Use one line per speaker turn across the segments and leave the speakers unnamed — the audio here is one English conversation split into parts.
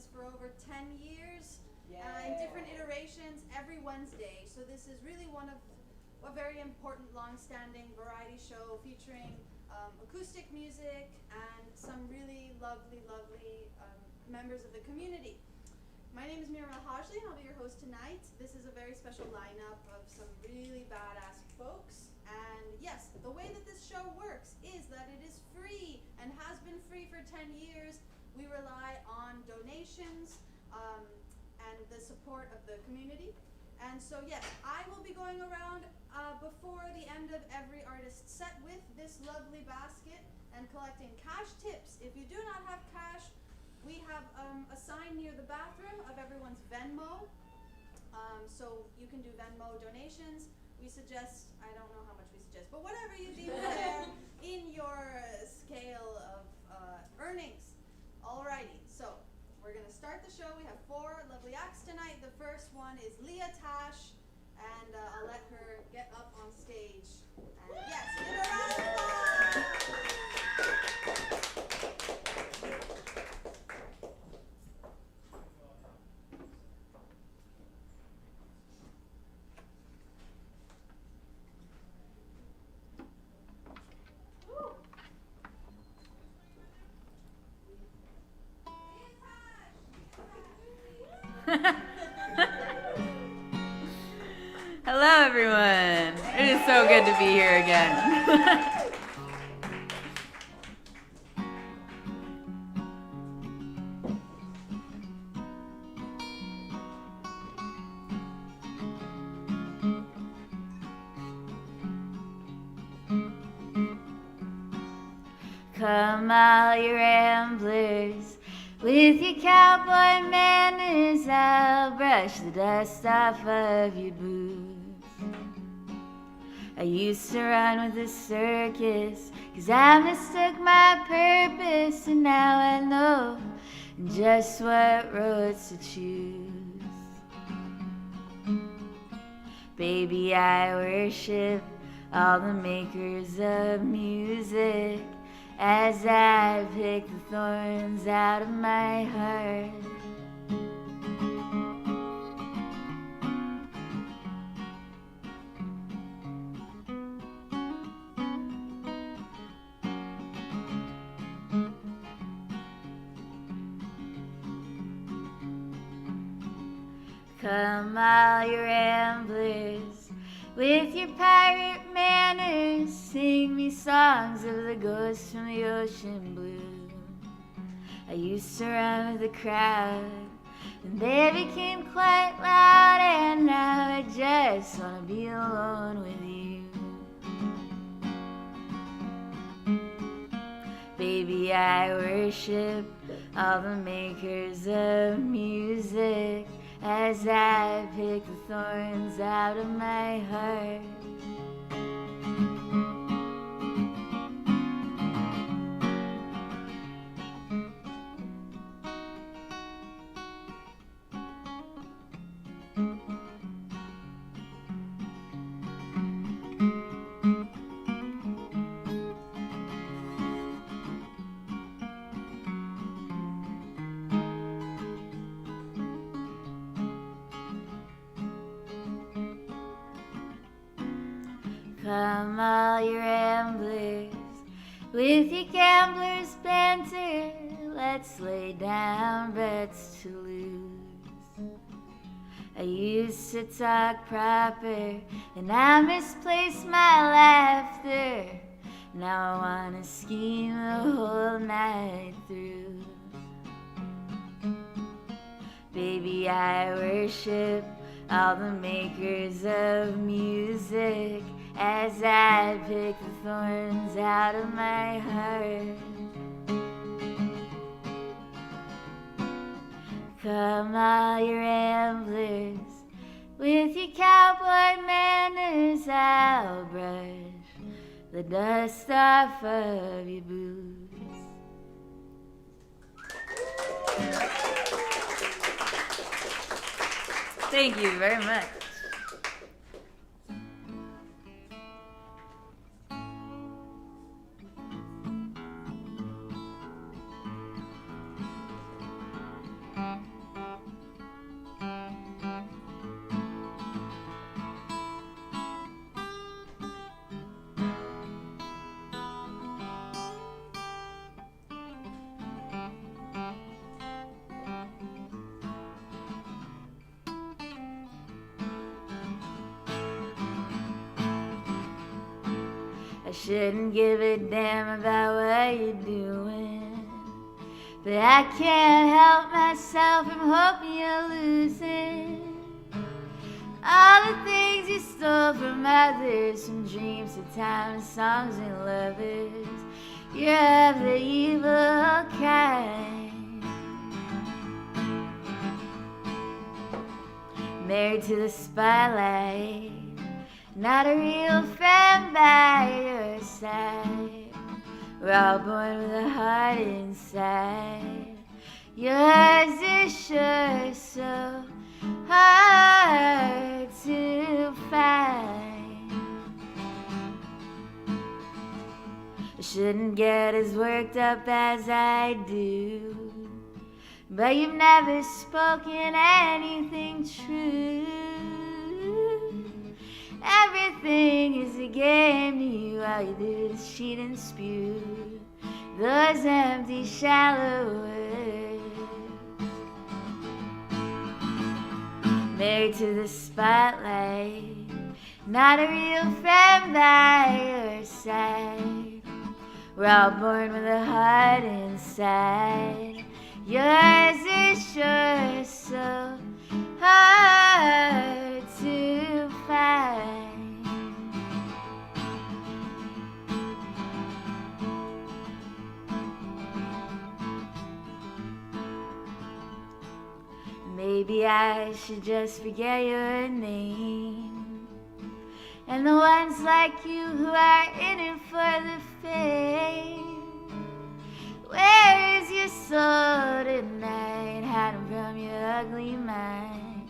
this for over 10 years
Yeah.
in different iterations every Wednesday. So this is really one of a very important long-standing variety show featuring acoustic music and some really lovely members of the community. My name is Miriam Elhajli and I'll be your host tonight. This is a very special lineup of some really badass folks. And yes, the way that this show works is that it is free and has been free for 10 years. We rely on donations and the support of the community. And so yes, I will be going around before the end of every artist's set with this lovely basket and collecting cash tips. If you do not have cash, we have a sign near the bathroom of everyone's Venmo. So you can do Venmo donations. We suggest, I don't know how much we suggest, but whatever you deem fair in your scale of earnings. Alrighty, so we're going to start the show. We have 4 lovely acts tonight. The first one is Leah Tash, and I'll let her get up on stage. And yes, give her a round of applause!
Hello, everyone. It is so good to be here again. Come all you ramblers, with your cowboy manners, I'll brush the dust off of your boots. I used to run with the circus, 'cause I mistook my purpose, and now I know just what roads to choose. Baby, I worship all the makers of music, as I pick the thorns out of my heart. Come all you ramblers, with your pirate manners, sing me songs of the ghosts from the ocean blue. I used to run with the crowd, and they became quite loud, and now I just wanna be alone with you. Baby, I worship all the makers of music, as I pick the thorns out of my heart. Come all you ramblers, with your gambler's banter, let's lay down bets to lose. I used to talk proper, and I misplaced my laughter. Now I wanna scheme the whole night through. Baby, I worship all the makers of music, as I pick the thorns out of my heart. Come all you ramblers, with your cowboy manners, I'll brush the dust off of your boots. Thank you very much. shouldn't give a damn about what you're doing, but I can't help myself from hoping you're losing all the things you stole from others, from dreams to time, songs and lovers. You're of the evil kind, married to the spotlight, not a real friend by your side. We're all born with a heart inside. Yours is sure so hard to find. I shouldn't get as worked up as I do, but you've never spoken anything true. Everything is a game to you. All you do is cheat and spew those empty, shallow words. Married to the spotlight, not a real friend by your side. We're all born with a heart inside. Yours is sure so hard to find. Maybe I should just forget your name, and the ones like you who are in it for the fame. Where is your soul tonight, hiding from your ugly mind?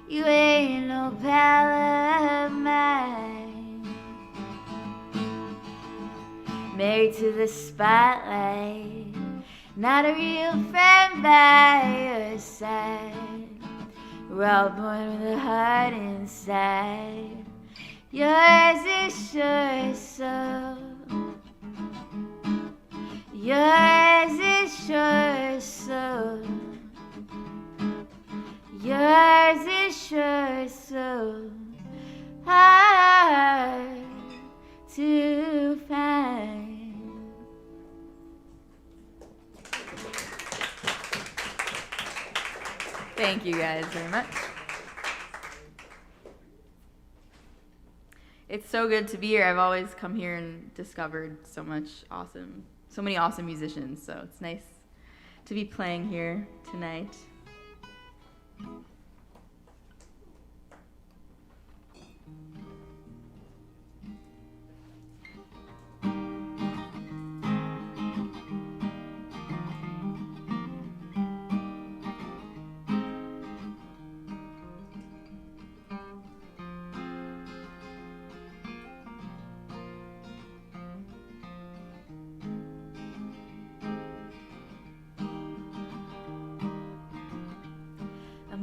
You ain't no pal of mine. Married to the spotlight, not a real friend by your side. We're all born with a heart inside. Yours is sure so. Yours is sure so. Yours is sure so hard to find.
Thank you guys very much. It's so good to be here. I've always come here and discovered so many awesome musicians, so it's nice to be playing here tonight.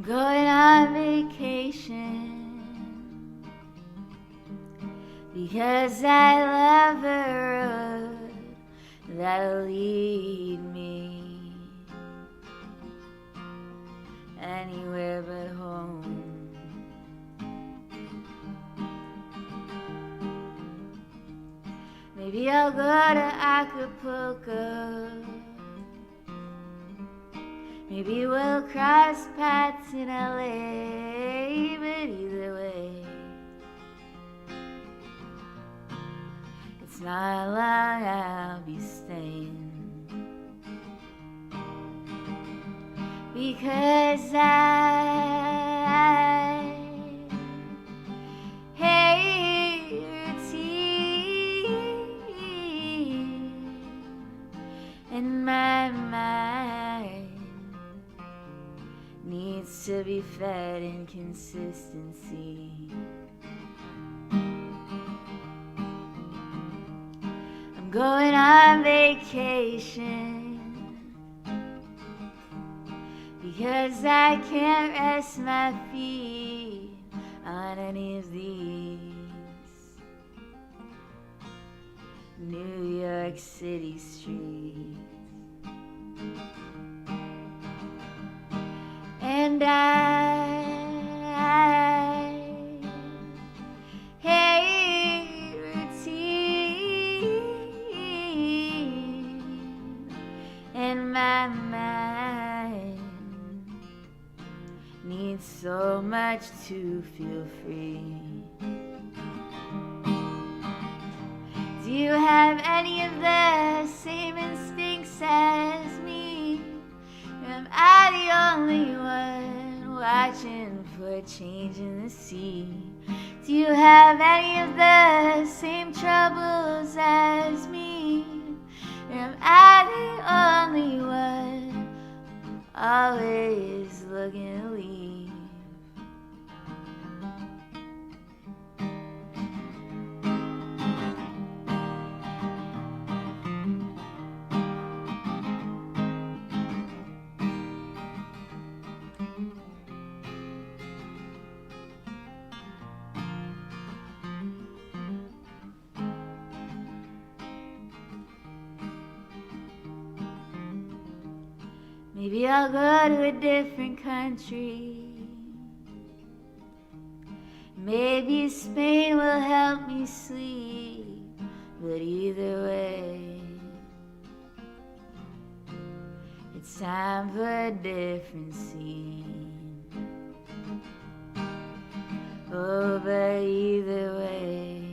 Going on vacation because I love a road that'll lead me anywhere but home. Maybe I'll go to Acapulco. Maybe we'll cross paths in LA, but either way, it's not long I'll be staying, because I hate routine, and my mind needs to be fed in consistency. I'm going on vacation because I can't rest my feet on any of these New York City streets. And I hate routine, and my mind needs so much to feel free. Do you have any of the same instincts as me? Am I the only one watching for a change in the sea? Do you have any of the same troubles as me? Am I the only one always looking to leave? Maybe I'll go to a different country. Maybe Spain will help me sleep. But either way, it's time for a different scene. Oh, but either way,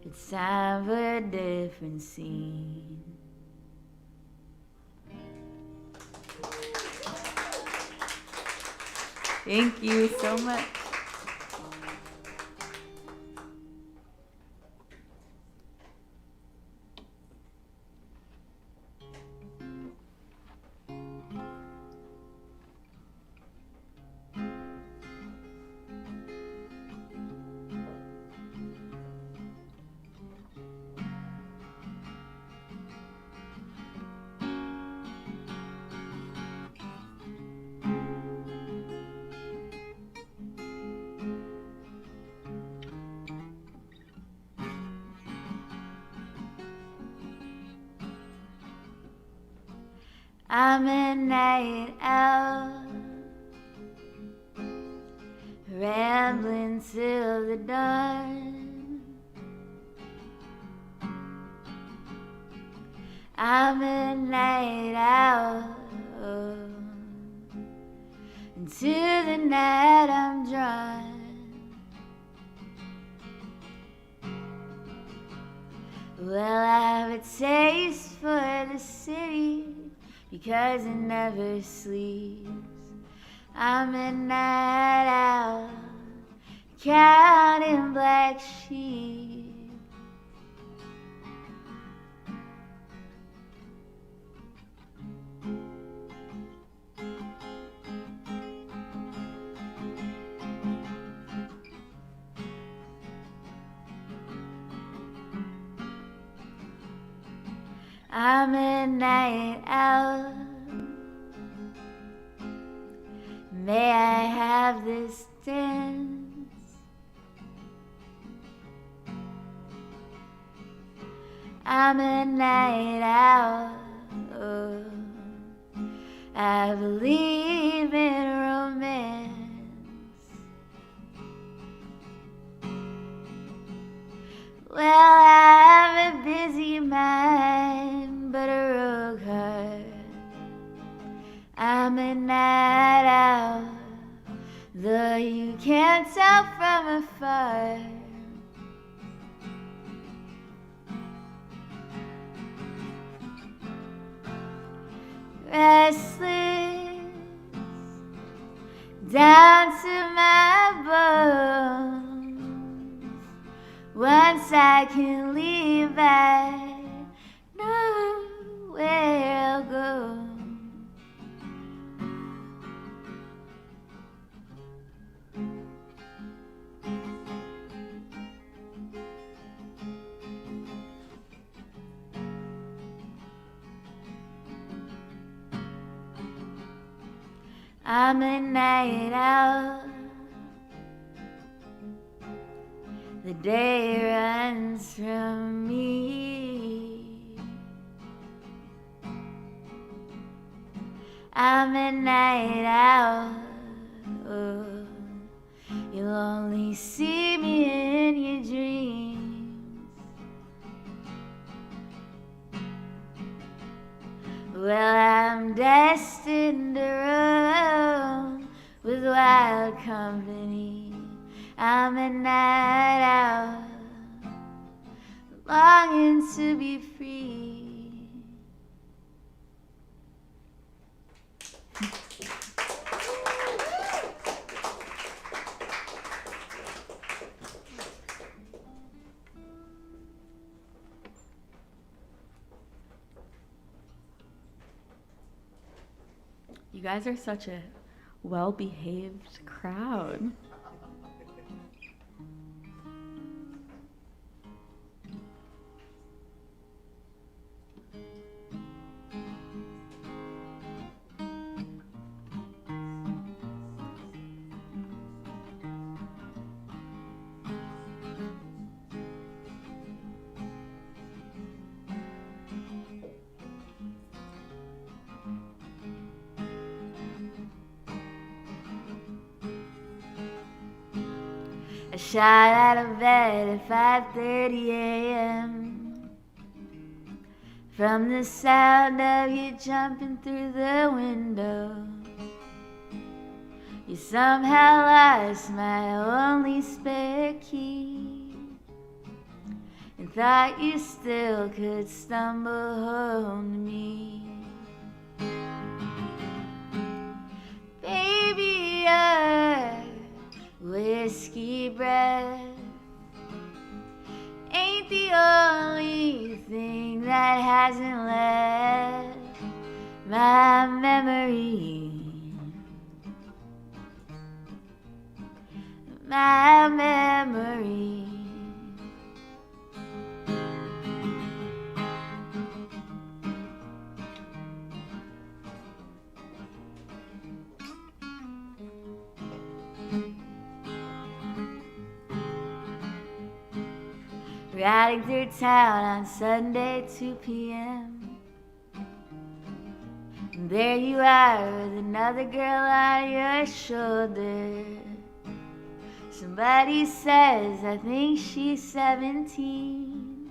it's time for a different scene.
Thank you so much.
I'm a night owl, rambling till the dawn. I'm a night owl, into the night I'm drawn. Well, I have a taste for the city, because it never sleeps. I'm a night owl, counting black sheep. I'm a night owl. May I have this dance? I'm a night owl. Oh, I believe in romance. Well, I have a busy mind, but a rogue heart. I'm a night owl, though you can't tell from afar. Restless down to my bones. Once I can leave, I know where I'll go. I'm a night owl. The day runs from me. I'm a night owl. Oh, you'll only see me in your dreams. Well, I'm destined to roam with wild company. I'm a night owl, longing to be free.
You guys are such a well-behaved crowd.
I shot out of bed at 5:30 a.m. from the sound of you jumping through the window. You somehow lost my only spare key and thought you still could stumble home to me. Baby, your whiskey breath ain't the only thing that hasn't left my memory. My memory. Riding through town on Sunday, 2 p.m. And there you are with another girl on your shoulder. Somebody says, I think she's 17.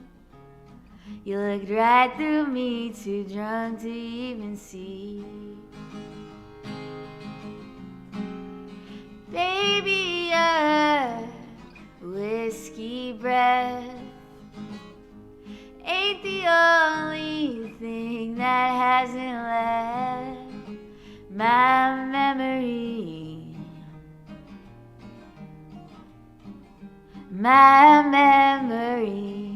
You looked right through me, too drunk to even see. Baby, your whiskey breath ain't the only thing that hasn't left my memory. My memory.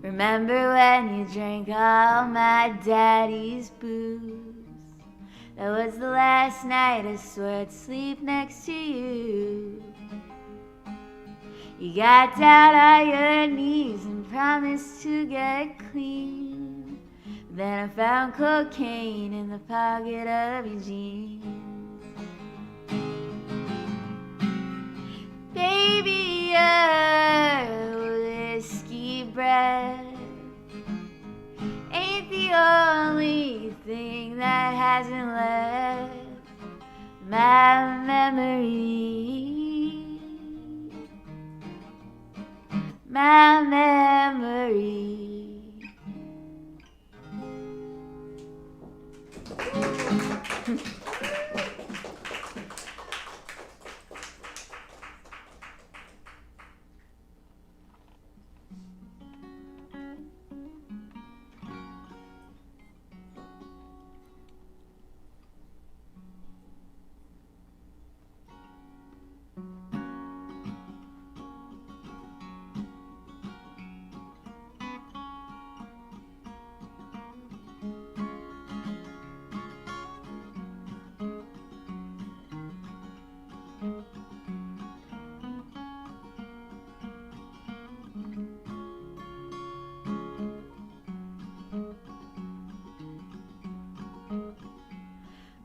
Remember when you drank all my daddy's booze? That was the last night I swore I'd sleep next to you. You got down on your knees and promised to get clean. Then I found cocaine in the pocket of your jeans. Baby, your whiskey breath ain't the only thing that hasn't left my memory. My memory.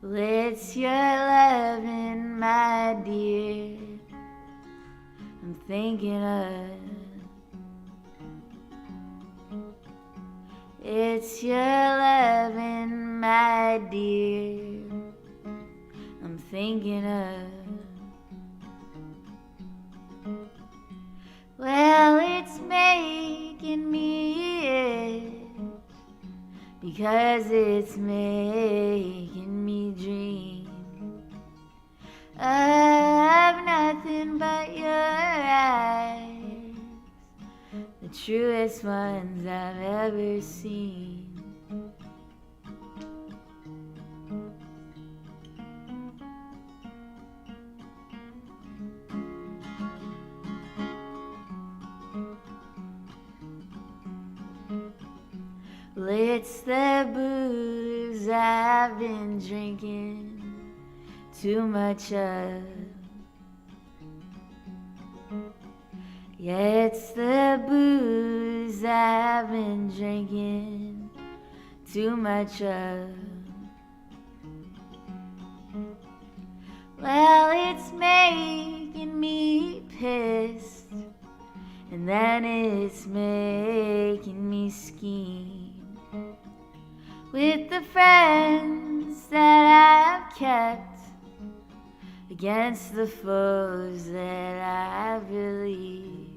Well, it's your loving, my dear, I'm thinking of. It's your loving, my dear, I'm thinking of. Well, it's making me itch, because it's making me dream of nothing but your eyes, the truest ones I've ever seen. Well, it's the booze I've been drinking too much of. Yeah, it's the booze I've been drinking too much of. Well, it's making me pissed, and then it's making me scheme with the friends that I've kept against the foes that I've released.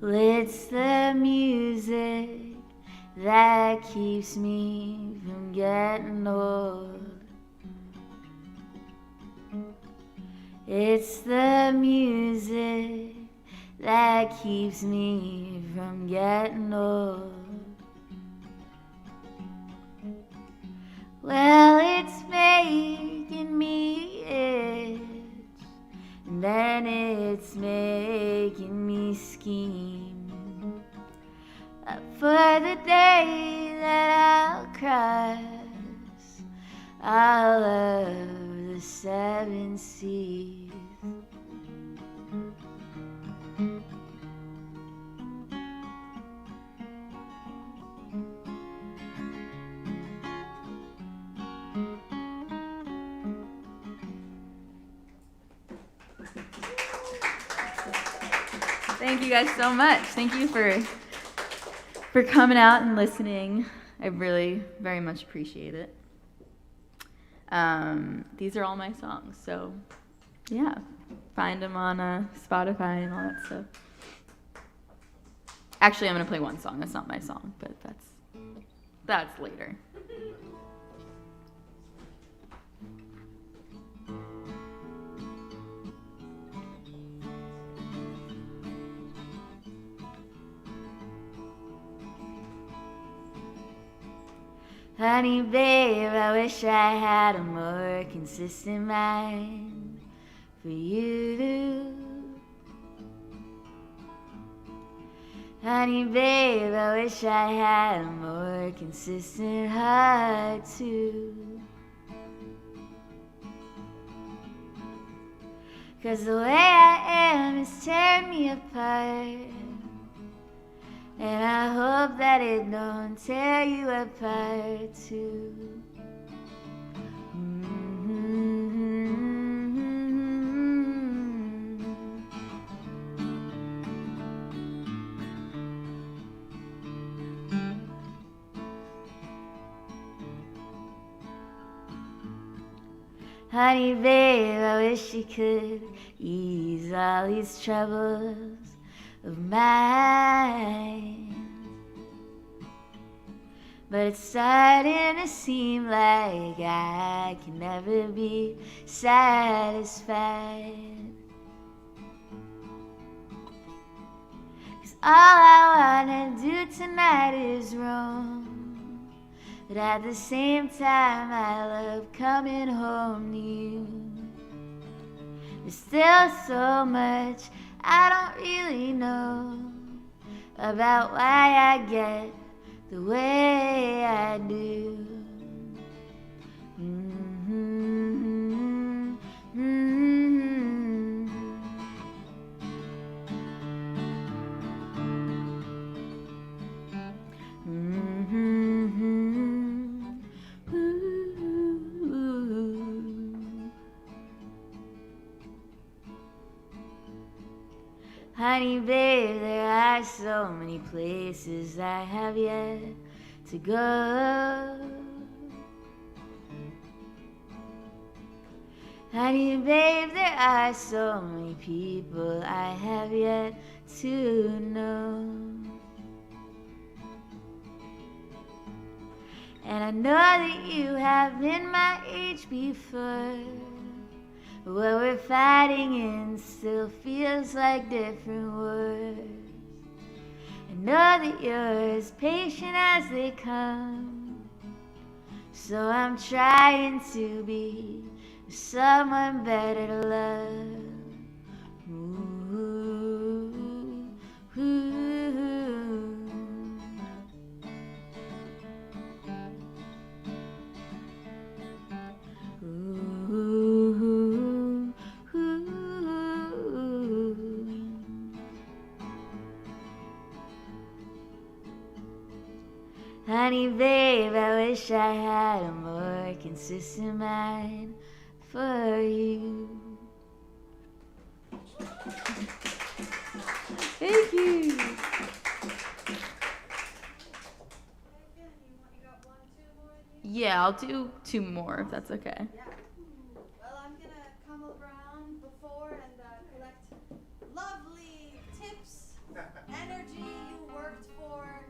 Well, it's the music that keeps me from getting old. It's the music that keeps me from getting old. Well, it's making me itch, and then it's making me scheme for the day that I'll cross all of the 7 seas.
Thank you guys so much. Thank you for coming out and listening. I really very much appreciate it. These are all my songs, so yeah, find them on Spotify and all that stuff. Actually, I'm gonna play one song. That's not my song, but that's later.
Honey, babe, I wish I had a more consistent mind for you to. Honey, babe, I wish I had a more consistent heart too. 'Cause the way I am has tearing me apart, and I hope that it don't tear you apart too. Honey, babe, I wish you could ease all these troubles of mine, but it's starting to seem like I can never be satisfied. 'Cause all I wanna do tonight is roam. But at the same time, I love coming home to you. There's still so much I don't really know about why I get the way I do. Honey, babe, there are so many places I have yet to go. Honey, babe, there are so many people I have yet to know. And I know that you have been my age before. What we're fighting in still feels like different words. I know that you're as patient as they come, so I'm trying to be someone better to love. Ooh, ooh. Honey, babe, I wish I had a more consistent mind for you. Thank you.
You got one, two more?
Yeah, I'll do 2 more if that's okay.
Yeah. Well, I'm gonna come around before and collect lovely tips, energy you worked for,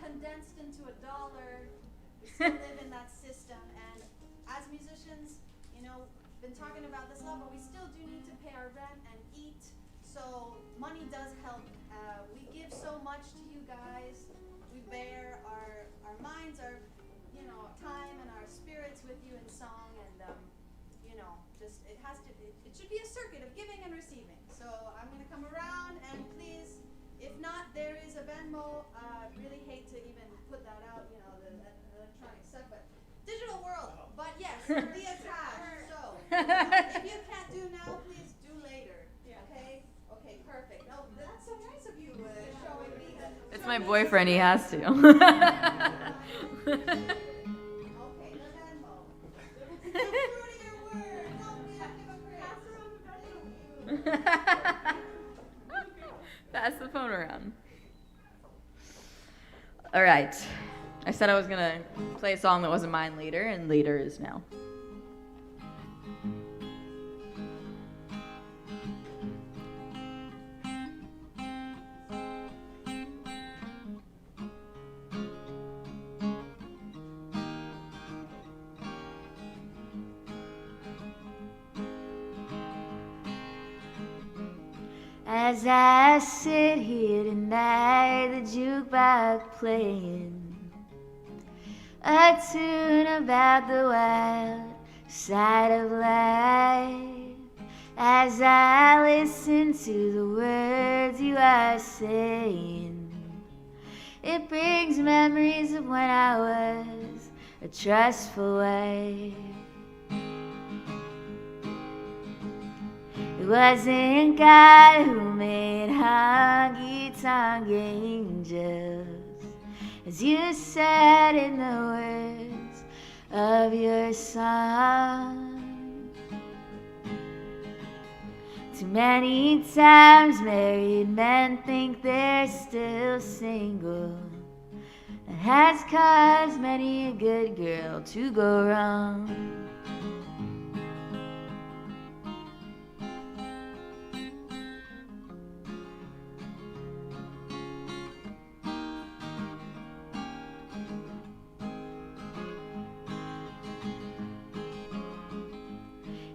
condensed into $1. We still live in that system, and as musicians, you know, been talking about this a lot, but we still do need to pay our rent and eat. So money does help. We give so much to you guys. We bear our minds, our time and our spirits with you in song, and just it should be a circuit of giving and receiving. So I'm gonna come around, and please, if not, there is a Venmo. Really hate to even put that out, the electronic stuff, but digital world. But yes, via Tash. So if you can't do now, please do later. Okay? Okay, perfect. Oh, that's so nice of you showing me that.
It's my boyfriend, he has to.
Okay, the Venmo. True to your word. Help me out, give a praise.
Pass the phone around. All right. I said I was going to play a song that wasn't mine later, and later is now.
As I sit here tonight, the jukebox playing a tune about the wild side of life. As I listen to the words you are saying, it brings memories of when I was a trustful wife. It wasn't God who made honky-tonk angels, as you said in the words of your song. Too many times married men think they're still single. That has caused many a good girl to go wrong.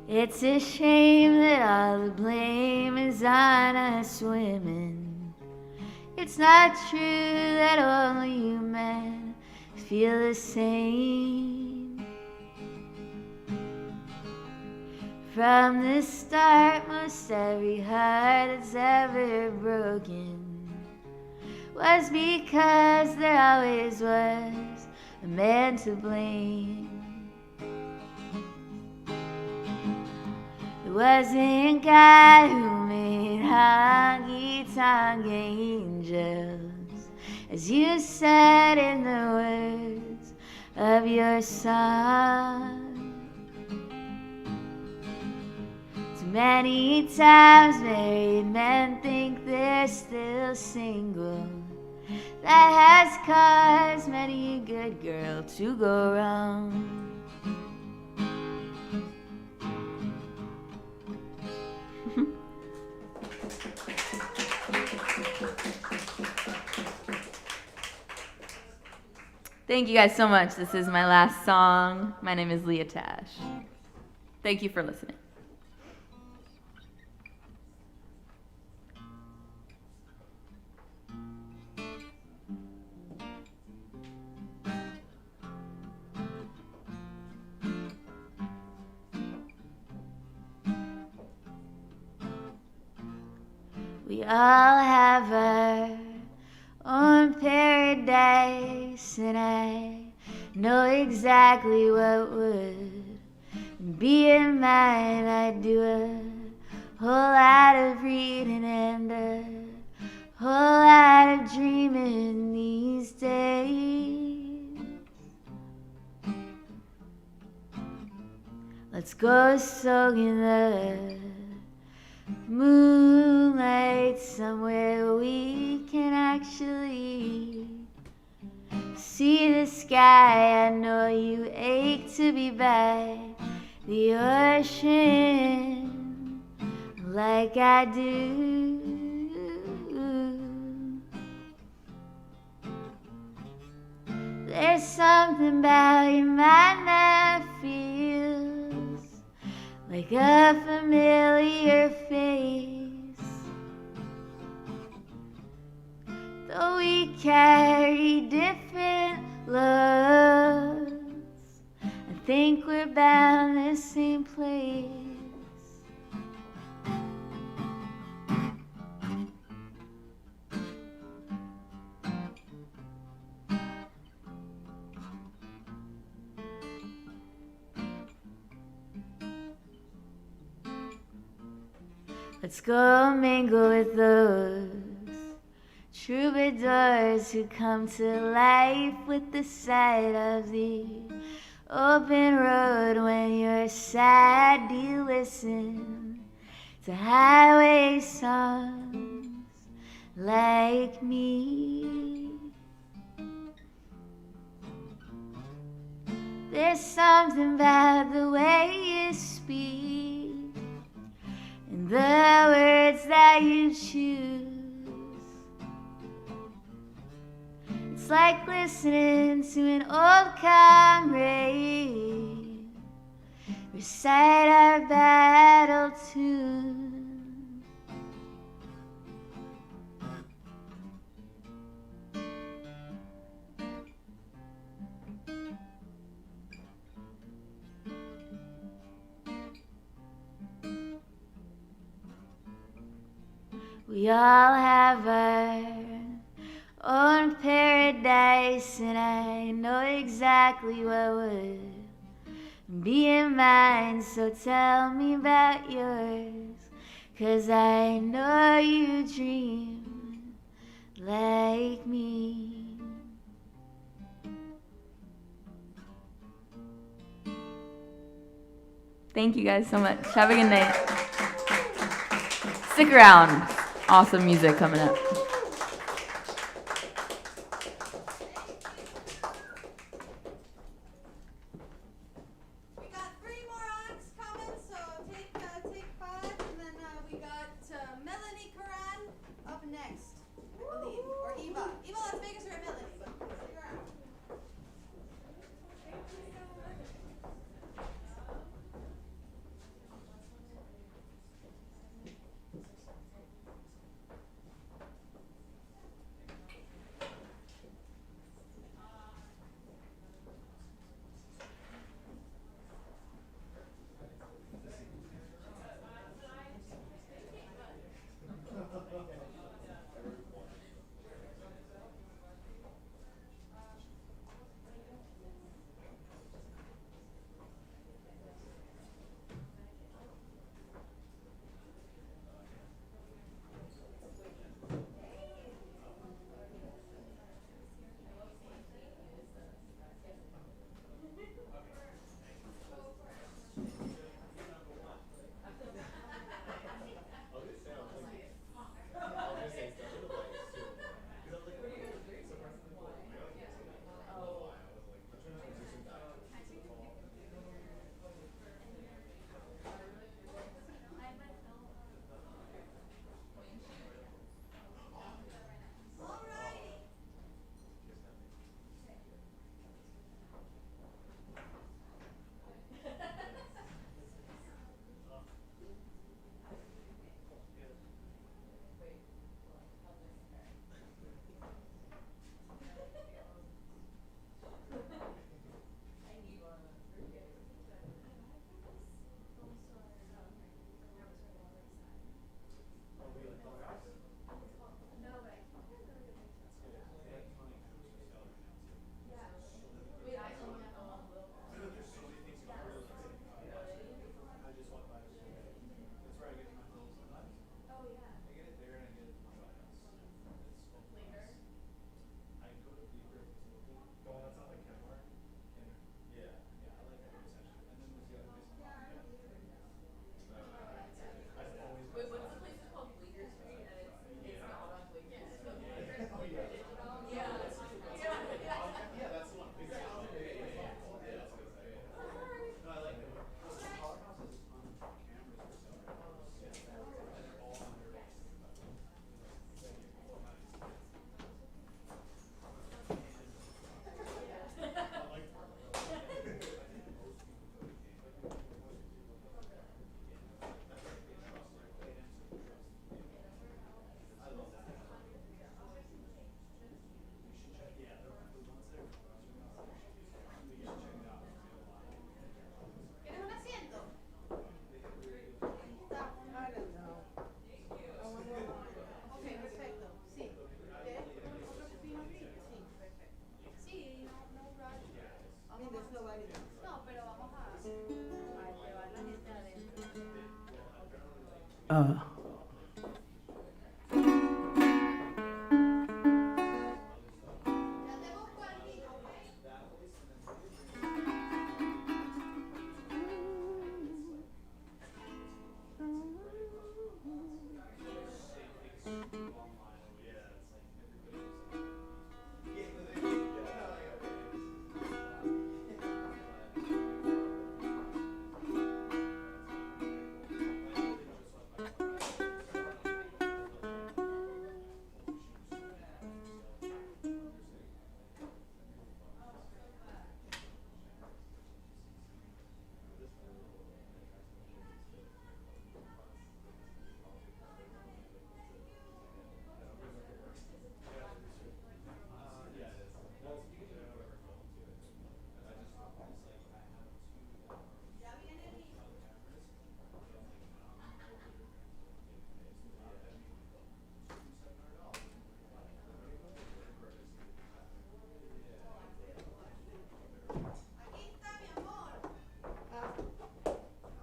It's a shame that all the blame is on us women. It It's not true that only humans feel the same. From the start, most every heart that's ever broken was because there always was a man to blame. It wasn't God who made honky-tonk angels, as you said in the words of your song. Too many times married men think they're still single. That has caused many a good girl to go wrong.
Thank you guys so much. This is my last song. My name is Leah Tash. Thank you for listening.
We all have our own paradise, and I know exactly what would be in mine. I do a whole lot of reading and a whole lot of dreaming these days. Let's go soak in the moonlight somewhere we can actually see the sky. I know you ache to be by the ocean like I do. There's something about your mind that feels like a familiar face. Though we carry different loads, I think we're bound the same place. Let's go mingle with those troubadours who come to life with the sight of the open road. When you're sad, do you listen to highway songs like me? There's something about the way you speak and the words that you choose. It's like listening to an old comrade recite our battle tune. We all have our own paradise, and I know exactly what would be in mine. So tell me about yours, 'cause I know you dream like me.
Thank you guys so much. Have a good night. Stick around. Awesome music coming up.
We got 3 more acts coming, so take 5, and then we got Melanie Curran up next, I believe, or Eva. Eva, let's make us hear Melanie, but stick around.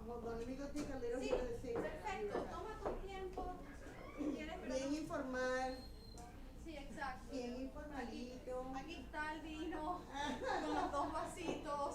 Hold on, let me go take a little
Sí,
bit of the cigarette.
perfecto. Toma tu tiempo. ¿Quieres,
Bien
perdón?
informal,
Sí, exacto.
bien informalito.
Aquí está el vino con los dos vasitos.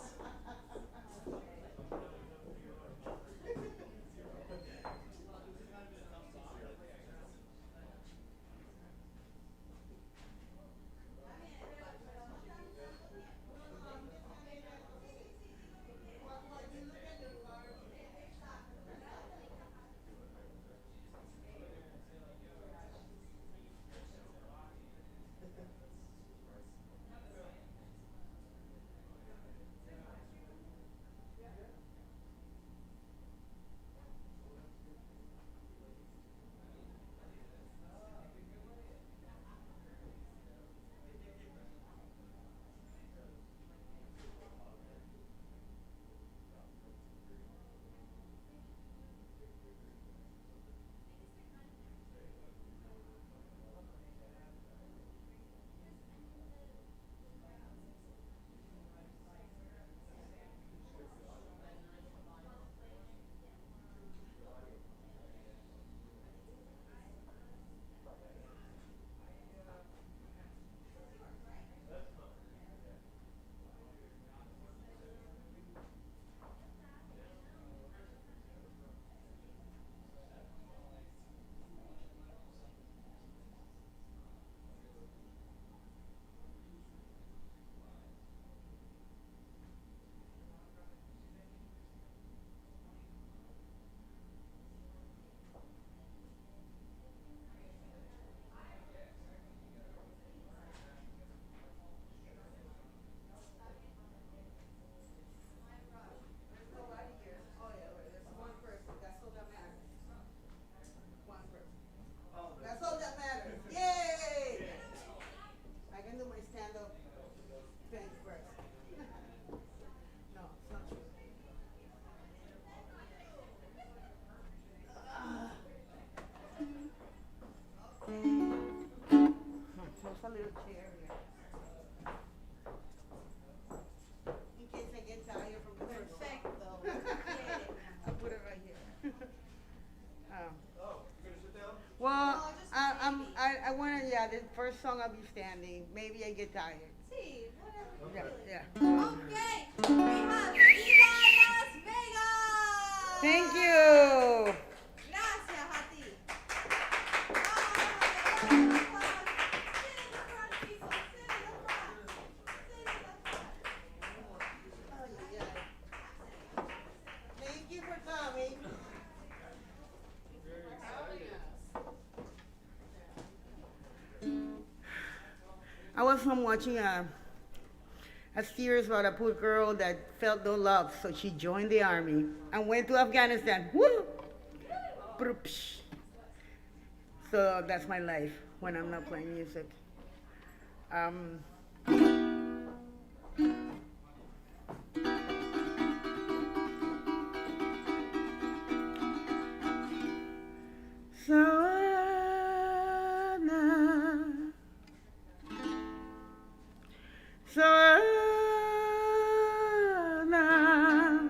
That's all that matters. Yay! I can do my stand-up thing first. No, it's not true. There's a little chair here. In case I get tired from the first one.
Perfecto.
I'll put it right here.
Oh, you gonna sit down?
Well,
No, just
I want to, yeah, the first song I'll be standing. Maybe I get tired.
Sí, whatever.
Yeah,
you
yeah.
Okay, we have Viva Las Vegas!
Thank you.
Gracias a ti.
Thank you for coming. I was home watching a series about a poor girl that felt no love, so she joined the army and went to Afghanistan. Woo! Psh. So that's my life when I'm not playing music. Savannah, Savannah,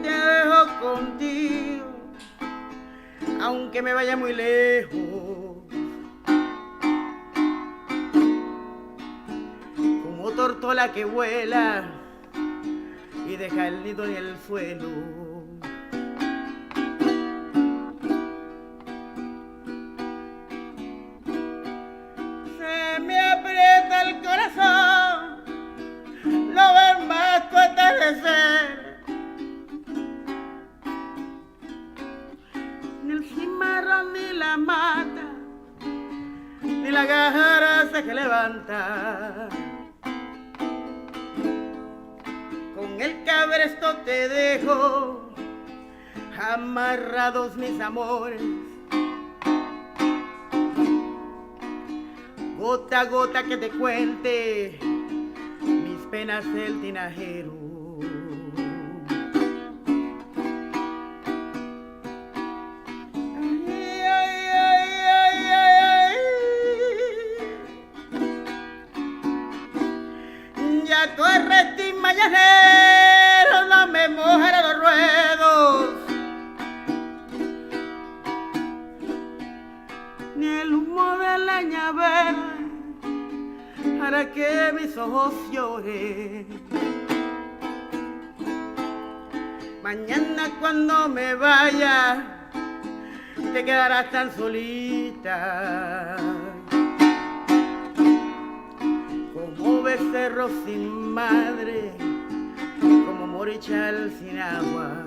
Te dejo contigo, aunque me vaya muy lejos, como tortola que vuela y deja el nido en el suelo. Se me aprieta el corazón, no ver más tu atardecer, ni el cimarrón ni la mata, ni la garza que levanta. Con el cabresto te dejo, amarrados mis amores, gota a gota que te cuente mis penas del tinajero. Ay, ay, ay, ay, ay, ay. Ya tu arrestín mañanero no me mojará los ruedos, ni el humo de leña verde hará que mis ojos lloren. Mañana cuando me vaya te quedarás tan solita como becerro sin madre, como morichal sin agua.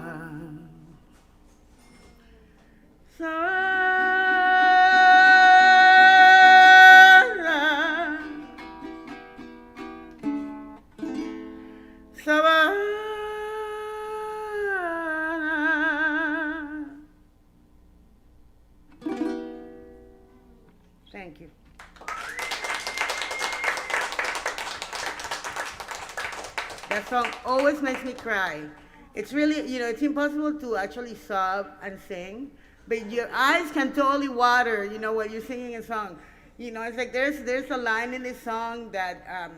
Sabana. Thank you. That song always makes me cry. It's really, it's impossible to actually sob and sing, but your eyes can totally water, when you're singing a song. It's like there's a line in this song that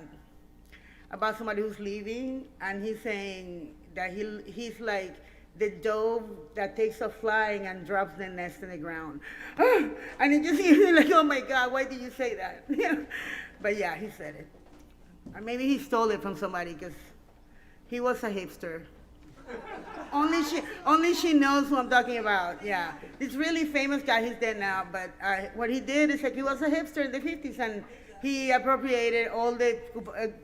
about somebody who's leaving, and he's saying that he's like the dove that takes off flying and drops the nest in the ground. And it just you're like, oh my God, why did you say that? But yeah, he said it. Or maybe he stole it from somebody because he was a hipster. Only she knows who I'm talking about. Yeah, this really famous guy. He's dead now, but what he did is like he was a hipster in the 50s, and he appropriated all the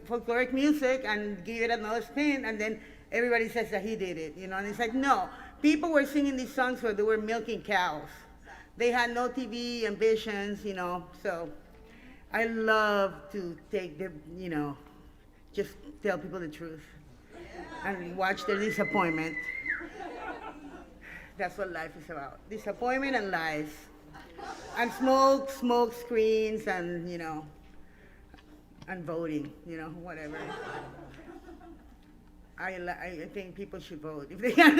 folkloric music and gave it another spin, and then everybody says that he did it, And it's like, no, people were singing these songs where they were milking cows. They had no TV ambitions, So I love to take the, just tell people the truth and watch their disappointment. That's what life is about. Disappointment and lies. And smoke screens and, and voting, whatever. I think people should vote. If they can,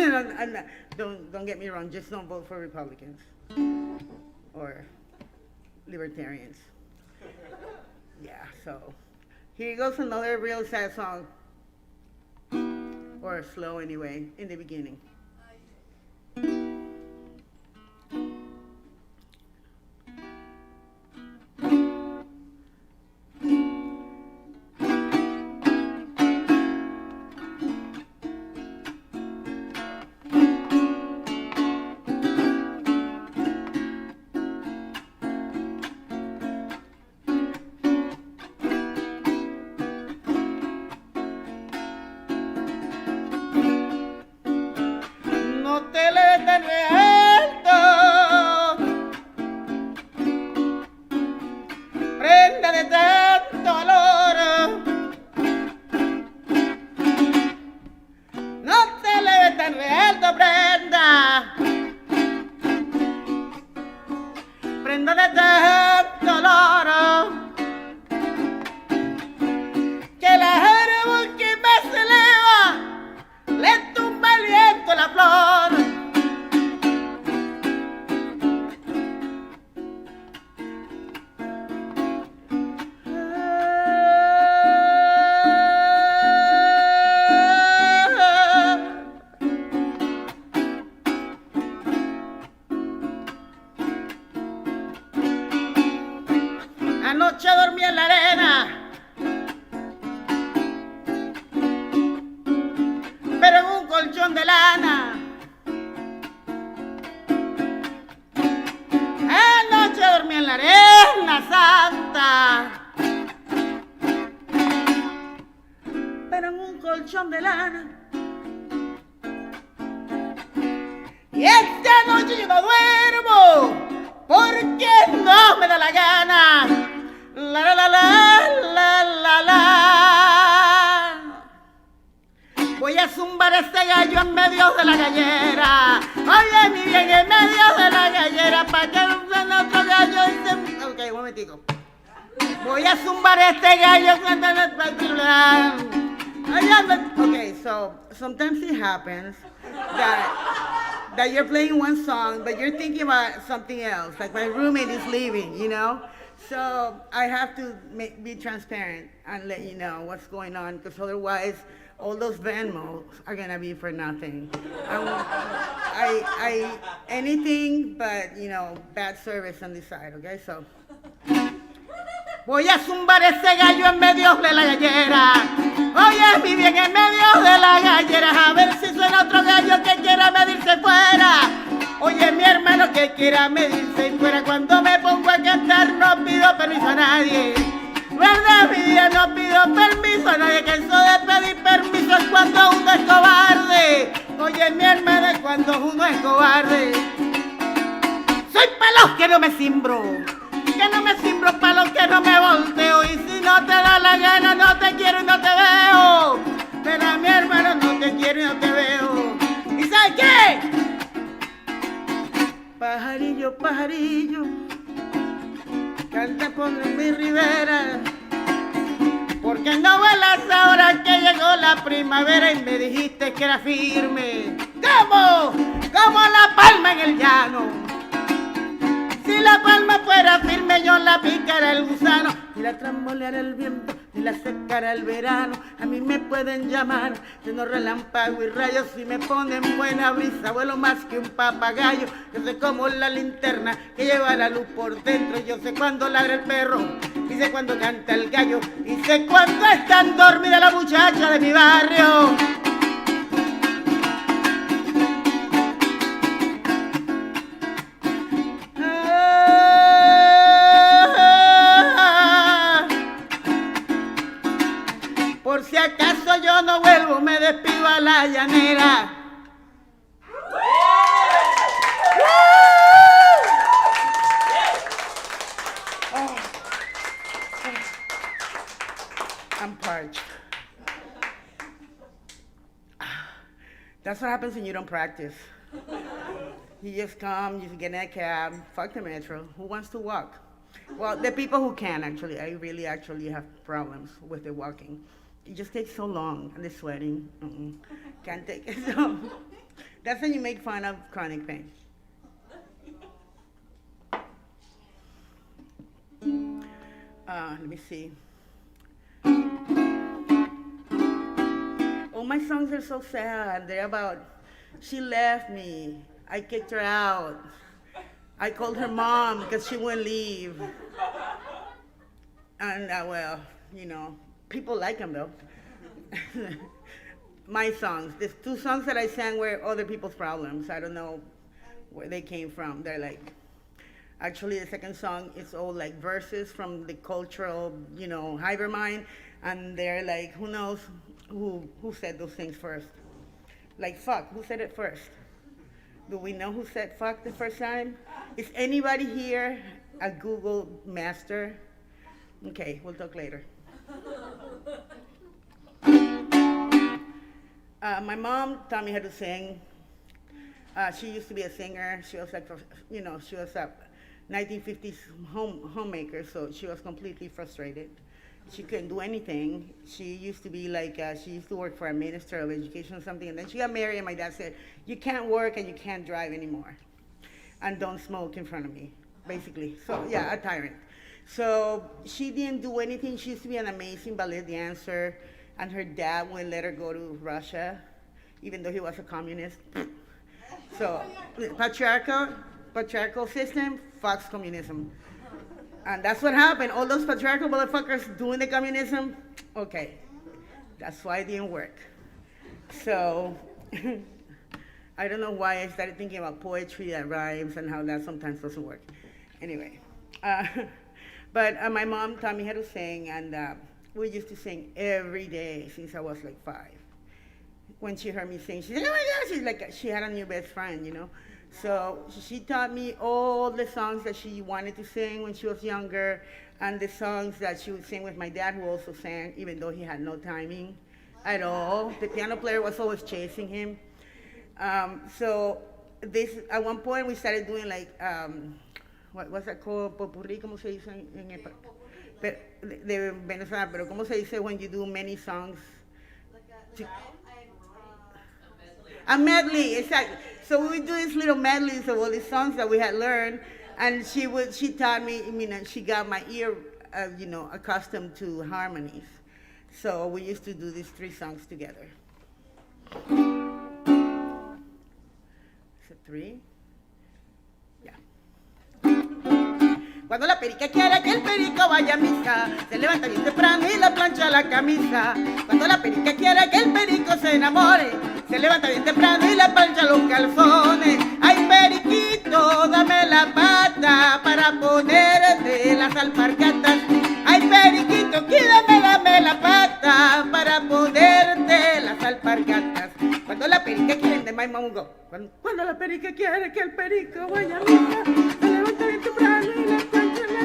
don't get me wrong, just don't vote for Republicans or libertarians. Yeah, so here goes another real sad song. Or slow anyway, in the beginning. colchón de lana. Y esta noche yo no duermo porque no me da la gana. La la la la la la. Voy a zumbar este gallo en medio de la gallera. Oye, mi bien, en medio de la gallera, para que no otro gallo y se... Ok, un momentico. Voy a zumbar este gallo. Okay, so sometimes it happens that you're playing one song, but you're thinking about something else. Like my roommate is leaving, you know? So I have to be transparent and let you know what's going on, because otherwise all those Venmos are gonna be for nothing. Anything but, you know, bad service on this side, okay? So. Voy a zumbar ese gallo en medio de la gallera. Oye, mi bien, en medio de la gallera. A ver si suena otro gallo que quiera medirse fuera. Oye, mi hermano que quiera medirse fuera. Cuando me pongo a cantar no pido permiso a nadie. ¿Verdad, mi vida? No pido permiso a nadie. Que eso de pedir permiso es cuando uno es cobarde. Oye, mi hermano, es cuando uno es cobarde. Soy pa' los que no me cimbro. Que no me cimbro pa' los que no me volteo. Y si no te da la gana, no te quiero y no te veo. Pero mi hermano, no te quiero y no te veo. ¿Y sabes qué? Pajarillo, pajarillo, canta por mi ribera. Porque no vuelas ahora que llegó la primavera y me dijiste que era firme. ¿Cómo? Como la palma en el llano. Si la palma fuera firme, yo la picara el gusano, y la tramboleara el viento, y la secara el verano. A mí me pueden llamar, lleno relámpago y rayos, y me ponen buena brisa, vuelo más que un papagayo. Yo sé como la linterna que lleva la luz por dentro. Yo sé cuando ladra el perro, y sé cuando canta el gallo, y sé cuando están dormida la muchacha de mi barrio. Por si acaso yo no vuelvo, me despido a la llanera. I'm parched. That's what happens when you don't practice. You just come, you get in a cab, fuck the metro. Who wants to walk? Well, the people who can, actually. I really actually have problems with the walking. It just takes so long, and the sweating. Can't take it. So that's when you make fun of chronic pain. Let me see. All my songs are so sad. They're about, she left me, I kicked her out, I called her mom because she wouldn't leave. And well, you know, people like them though. My songs, the two songs that I sang were other people's problems. I don't know where they came from. They're like, actually the second song is all like verses from the cultural, you know, hyper mind. And they're like, who knows who said those things first? Like fuck, who said it first? Do we know who said fuck the first time? Is anybody here a Google master? Okay, we'll talk later. My mom taught me how to sing. She used to be a singer. She was like, you know, she was a 1950s homemaker, so she was completely frustrated. She couldn't do anything. She used to be like, she used to work for a minister of education or something, and then she got married, and my dad said, you can't work and you can't drive anymore. And don't smoke in front of me, basically. So, yeah, a tyrant. So she didn't do anything. She used to be an amazing ballet dancer, and her dad wouldn't let her go to Russia, even though he was a communist. So, patriarchal system, fucks communism. And that's what happened. All those patriarchal motherfuckers doing the communism, okay, that's why it didn't work. So, I don't know why I started thinking about poetry that rhymes and how that sometimes doesn't work. Anyway, but my mom taught me how to sing, and we used to sing every day since I was like 5. when she heard me sing. She said, oh my God, she's like, she had a new best friend, you know. So she taught me all the songs that she wanted to sing when she was younger, and the songs that she would sing with my dad, who also sang, even though he had no timing at all. The piano player was always chasing him. So this, at one point, we started doing like, what's that called? Popurrí, ¿cómo se dice en de Venezuela? Pero ¿cómo se dice when you do many songs? A medley, exactly. So we would do these little medleys of all these songs that we had learned, and she taught me. I mean, she got my ear, accustomed to harmonies. So we used to do these 3 songs together. Is it 3? Yeah. Cuando la perica quiere que el perico vaya a misa, se levanta bien temprano y le plancha la camisa. Cuando la perica quiere que el perico se enamore, se levanta bien temprano y le plancha los calzones. Ay, periquito, dame la pata para ponerte las alpargatas. Ay, periquito, dame la pata para ponerte las alpargatas. Cuando la perica quiere, de my mom go. Cuando la perica quiere que el perico vaya a misa, se levanta bien temprano y le plancha la...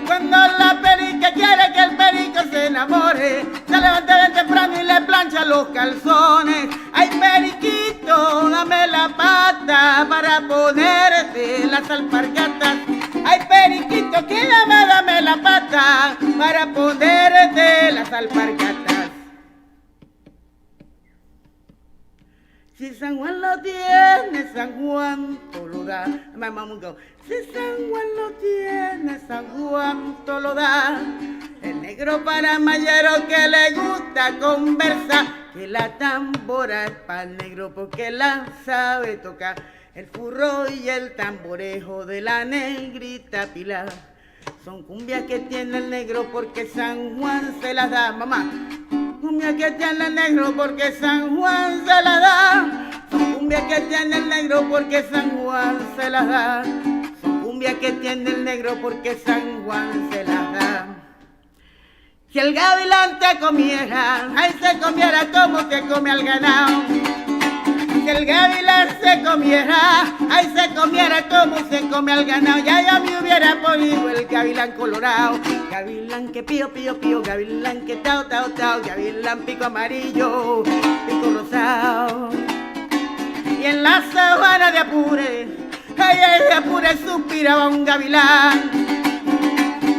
Cuando la perica quiere que el perico se enamore, se levanta bien temprano y le plancha los calzones. Ay, periquito, dame la pata para ponerte las alpargatas. Ay, periquito, dame la pata para ponerte las alpargatas. Si San Juan lo tiene, San Juan todo lo da. My mom would go, si San Juan lo tiene, San Juan todo lo da. El negro para mayero que le gusta conversar, que la tambora es para el negro porque la sabe tocar. El furro y el tamborejo de la negrita Pilar son cumbias que tiene el negro porque San Juan se las da, mamá. Cumbia que tiene el negro porque San Juan se las da. Son cumbias que tiene el negro porque San Juan se las da. Son cumbias que tiene el negro porque San Juan se las da. Si el gavilán te comiera, ay, se comiera como se come al ganado. Si el gavilán se comiera, ay, se comiera como se come al ganado. Ya yo me hubiera ponido el gavilán colorado. Gavilán que pío, pío, pío, gavilán que tao, tao, tao, gavilán pico amarillo, pico rosado. Y en la sabana de Apure, ay, ay, de Apure suspiraba un gavilán.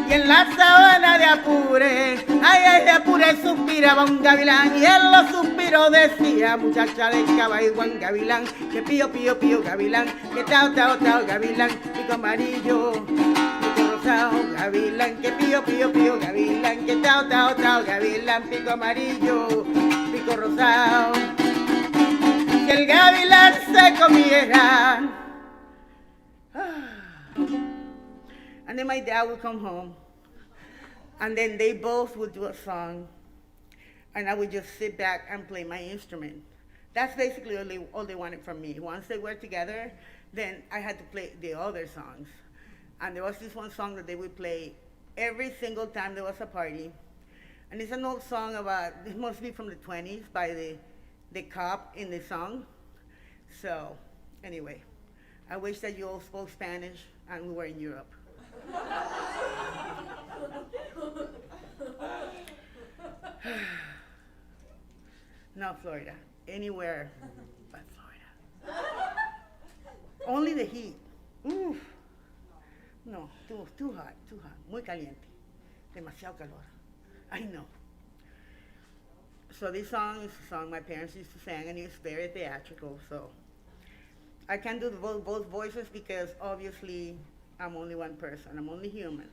Y en la sabana de Apure, ay, ay, de Apure suspiraba un gavilán. Y en los suspiros decía, muchacha de caballo, Juan gavilán, que pío, pío, pío, gavilán, que tao, tao, tao, gavilán, pico amarillo, pico rosado, gavilán, que pío, pío, pío, gavilán, que tao, tao, tao, gavilán, pico amarillo, pico rosado. Si el gavilán se comiera. And then my dad would come home, and then they both would do a song, and I would just sit back and play my instrument. That's basically all they wanted from me. Once they were together, then I had to play the other songs. And there was this one song that they would play every single time there was a party. And it's an old song about, it must be from the 20s, by the cop in the song. So, anyway, I wish that you all spoke Spanish and we were in Europe. No, Florida. Anywhere but Florida. Only the heat. Oof. No, too hot. Muy caliente. Demasiado calor. I know. So this song is a song my parents used to sing, and it's very theatrical. So I can't do both voices because obviously I'm only one person. I'm only human.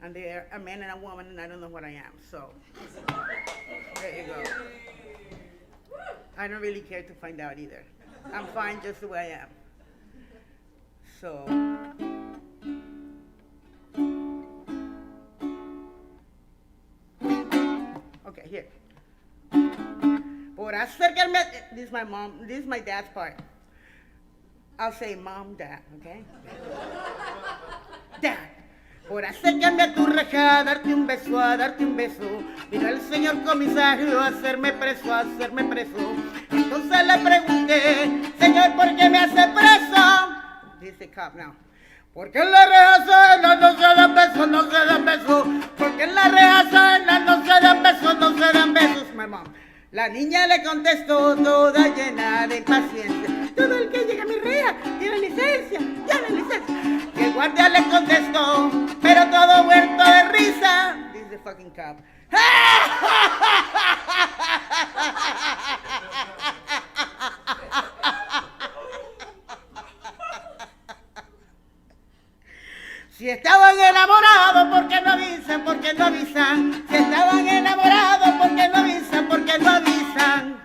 And they're a man and a woman, and I don't know what I am. So there you go. I don't really care to find out either. I'm fine just the way I am. So. Okay, here. Por acercarme, this is my dad's part. I'll say mom, dad, okay? Dad, Por acercarme a tu reja, a darte un beso, a darte un beso. Vino el señor comisario a hacerme preso, a hacerme preso. Entonces le pregunté, señor, ¿por qué me hace preso? Dice cop now. Porque en la reja suena, no se dan besos, no se dan besos. Porque en la reja suena, no se dan besos, no se dan besos, my mom. La niña le contestó toda llena de impaciencia. Todo el que llega a mi reja tiene licencia, tiene licencia. Y el guardia le contestó, pero todo muerto de risa. This is the fucking cop. Si estaban enamorados, ¿por qué no avisan? ¿Por qué no avisan? Si estaban enamorados, ¿por qué no avisan? ¿Por qué no avisan?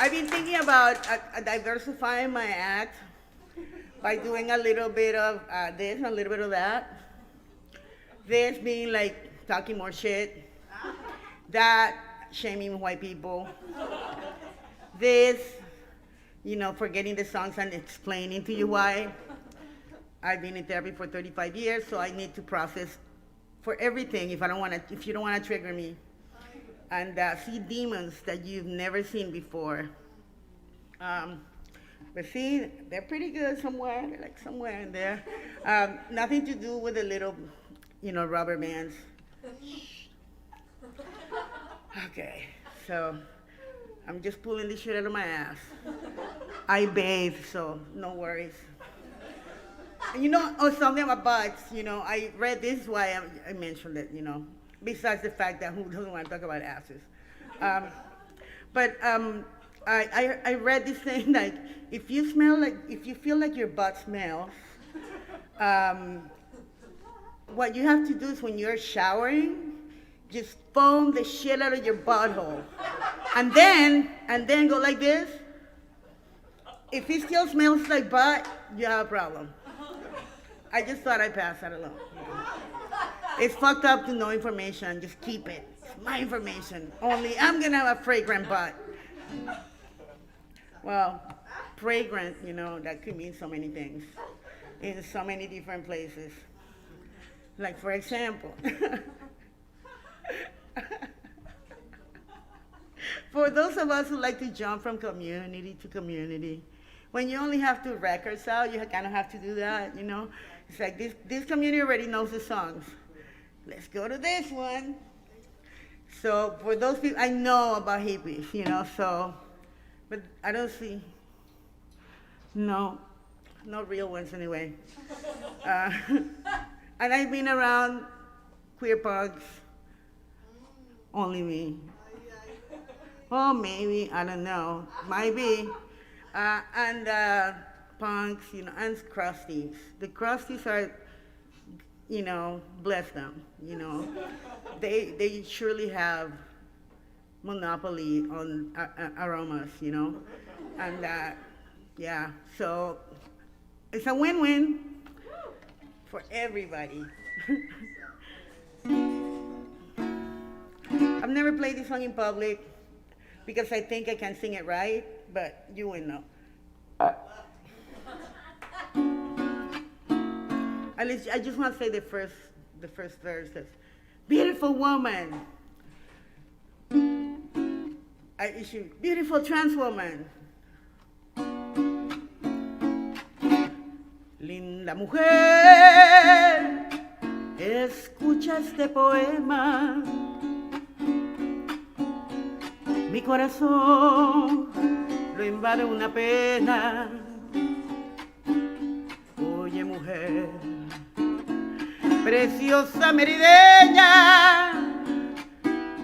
I've been thinking about diversifying my act by doing a little bit of this and a little bit of that. This being like talking more shit. That shaming white people. This, forgetting the songs and explaining to you why. I've been in therapy for 35 years, so I need to process for everything if you don't want to trigger me. And see demons that you've never seen before. But see, they're pretty good somewhere. They're like somewhere in there. Nothing to do with the little, rubber bands. Okay, so I'm just pulling this shit out of my ass. I bathe, so no worries. Something about butts, I read this, why I mentioned it, besides the fact that who doesn't want to talk about asses. I read this thing, like, if you feel like your butt smells, what you have to do is when you're showering, just foam the shit out of your butthole. And then go like this. If it still smells like butt, you have a problem. I just thought I'd pass that along. It's fucked up to know information. Just keep it. It's my information. Only I'm gonna have a fragrant butt. Well, fragrant, that could mean so many things in so many different places. Like, for example, for those of us who like to jump from community to community, when you only have 2 records out, you kind of have to do that, It's like this community already knows the songs. Let's go to this one. So for those people, I know about hippies, but I don't see, no real ones anyway. And I've been around queer punks, only me. Well, maybe, I don't know, might be. And punks, and crusties. The crusties are, bless them, They surely have monopoly on aromas, And yeah, so it's a win-win for everybody. I've never played this song in public because I think I can sing it right, but you wouldn't know. I just want to say the first verse says, beautiful woman. Beautiful trans woman. Linda mujer, escucha este poema. Mi corazón lo invade una pena. Oye, mujer, preciosa merideña,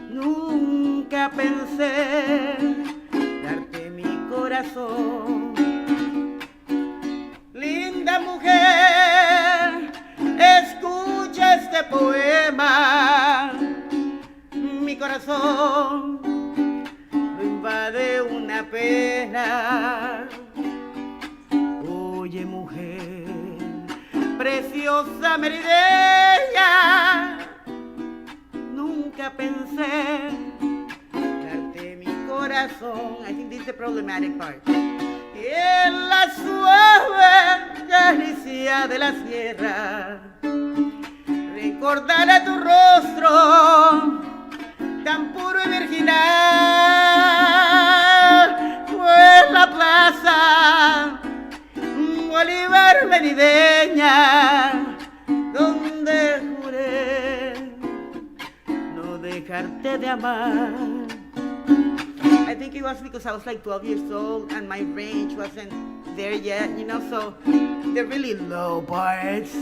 nunca pensé darte mi corazón. Linda mujer, escucha este poema. Mi corazón lo invade una pena. Oye, mujer, preciosa merideña, nunca pensé darte mi corazón. corazón. I think this is the problematic part. Y en la suave caricia de la sierra, recordaré tu rostro tan puro y virginal. Fue la plaza Bolívar merideña, donde juré no dejarte de amar. I think it was because I was like 12 years old and my range wasn't there yet, you know, so the really low parts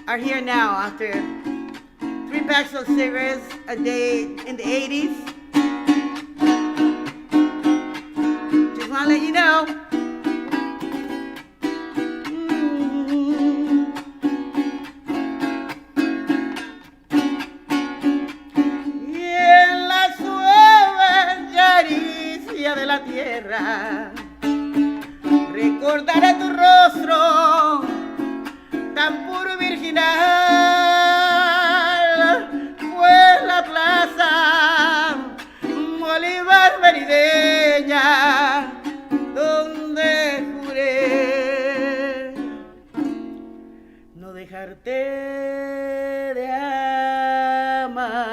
are here now after 3 packs of cigarettes a day in the 80s. Just want to let you know. De la tierra, recordaré tu rostro tan puro y virginal. Fue la plaza Bolívar merideña, donde juré no dejarte de amar.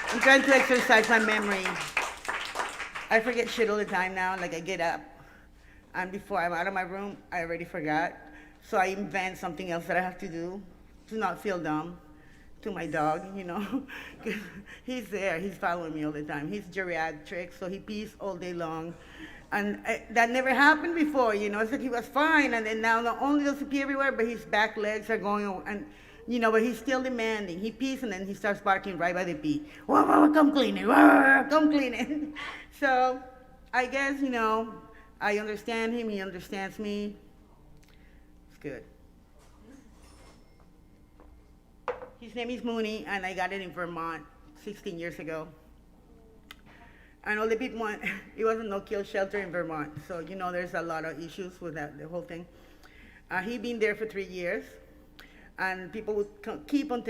I'm trying to exercise my memory. I forget shit all the time now. Like I get up, and before I'm out of my room, I already forgot. So I invent something else that I have to do to not feel dumb. To my dog, you know, he's there. He's following me all the time. He's geriatric, so he pees all day long, and that never happened before. You know, it's like he was fine, and then now not only does he pee everywhere, but his back legs are going and. You know, but he's still demanding. He pees and then he starts barking right by the pee. Wah, wah, wah, come clean it. Wah, come clean it. So I guess, you know, I understand him. He understands me. It's good. His name is Mooney, and I got it in Vermont 16 years ago. And all the people want, it was a no-kill shelter in Vermont. So, you know, there's a lot of issues with that, the whole thing. He'd been there for 3 years. And people would keep on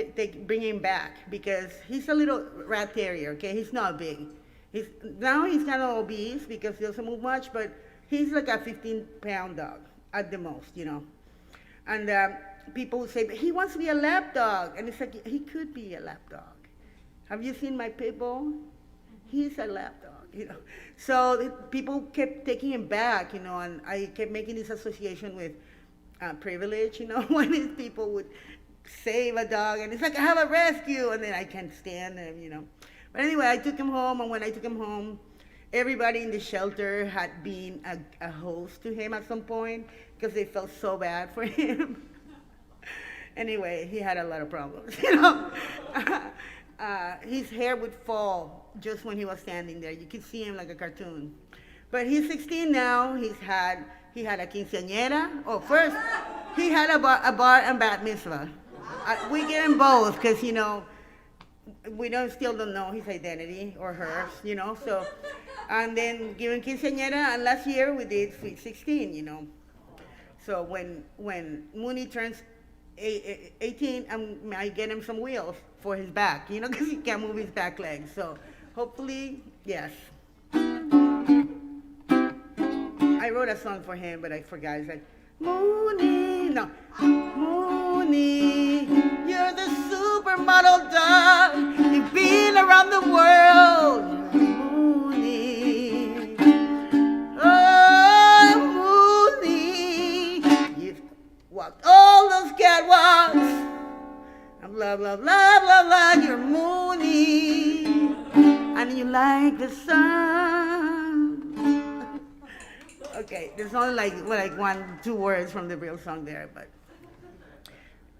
bringing him back because he's a little rat terrier, okay? He's not big. Now he's kind of obese because he doesn't move much, but he's like a 15-pound dog at the most, you know. And people would say, but he wants to be a lap dog. And it's like, he could be a lap dog. Have you seen my pit bull? He's a lap dog, you know. So people kept taking him back, you know, and I kept making this association with privilege, you know, when these people would save a dog, and it's like, I have a rescue, and then I can't stand them, you know. But anyway, I took him home, and when I took him home, everybody in the shelter had been a host to him at some point, because they felt so bad for him. Anyway, he had a lot of problems, you know. His hair would fall just when he was standing there. You could see him like a cartoon. But he's 16 now. He had a quinceañera. Oh, first, he had a bar and bat mitzvah. We get him both because, you know, we still don't know his identity or hers, you know. So, and then given quinceañera, and last year we did Sweet 16, you know. So when Mooney turns 18, I get him some wheels for his back, you know, because he can't move his back legs. So hopefully, yes. I wrote a song for him, but I forgot. It's like, Mooney, no, Mooney, you're the supermodel dog. You've been around the world, Mooney. Oh, Mooney, you've walked all those catwalks. And blah, blah, blah, blah, blah, you're Mooney. And you like the sun. Okay, there's only like 1-2 words from the real song there, but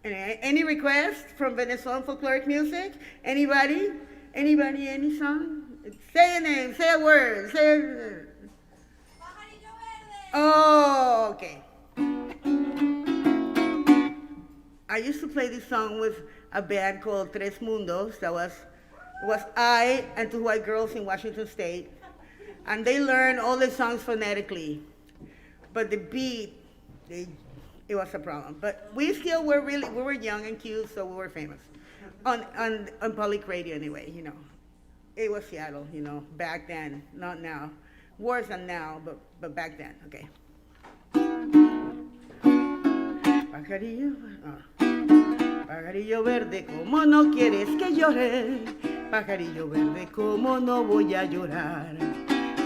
anyway, any requests from Venezuelan folkloric music? Anybody? Anybody? Any song? Say a name. Say a word. Say. Oh, okay. I used to play this song with a band called Tres Mundos. That was I and 2 white girls in Washington State. And they learned all the songs phonetically. But the beat they, it was a problem. But we still were we were young and cute, so we were famous. On public radio anyway, you know. It was Seattle, you know, back then, not now. Worse than now, but back then, okay. Pajarillo, pajarillo verde, ¿cómo no quieres que llore? Pajarillo verde, ¿cómo no voy a llorar?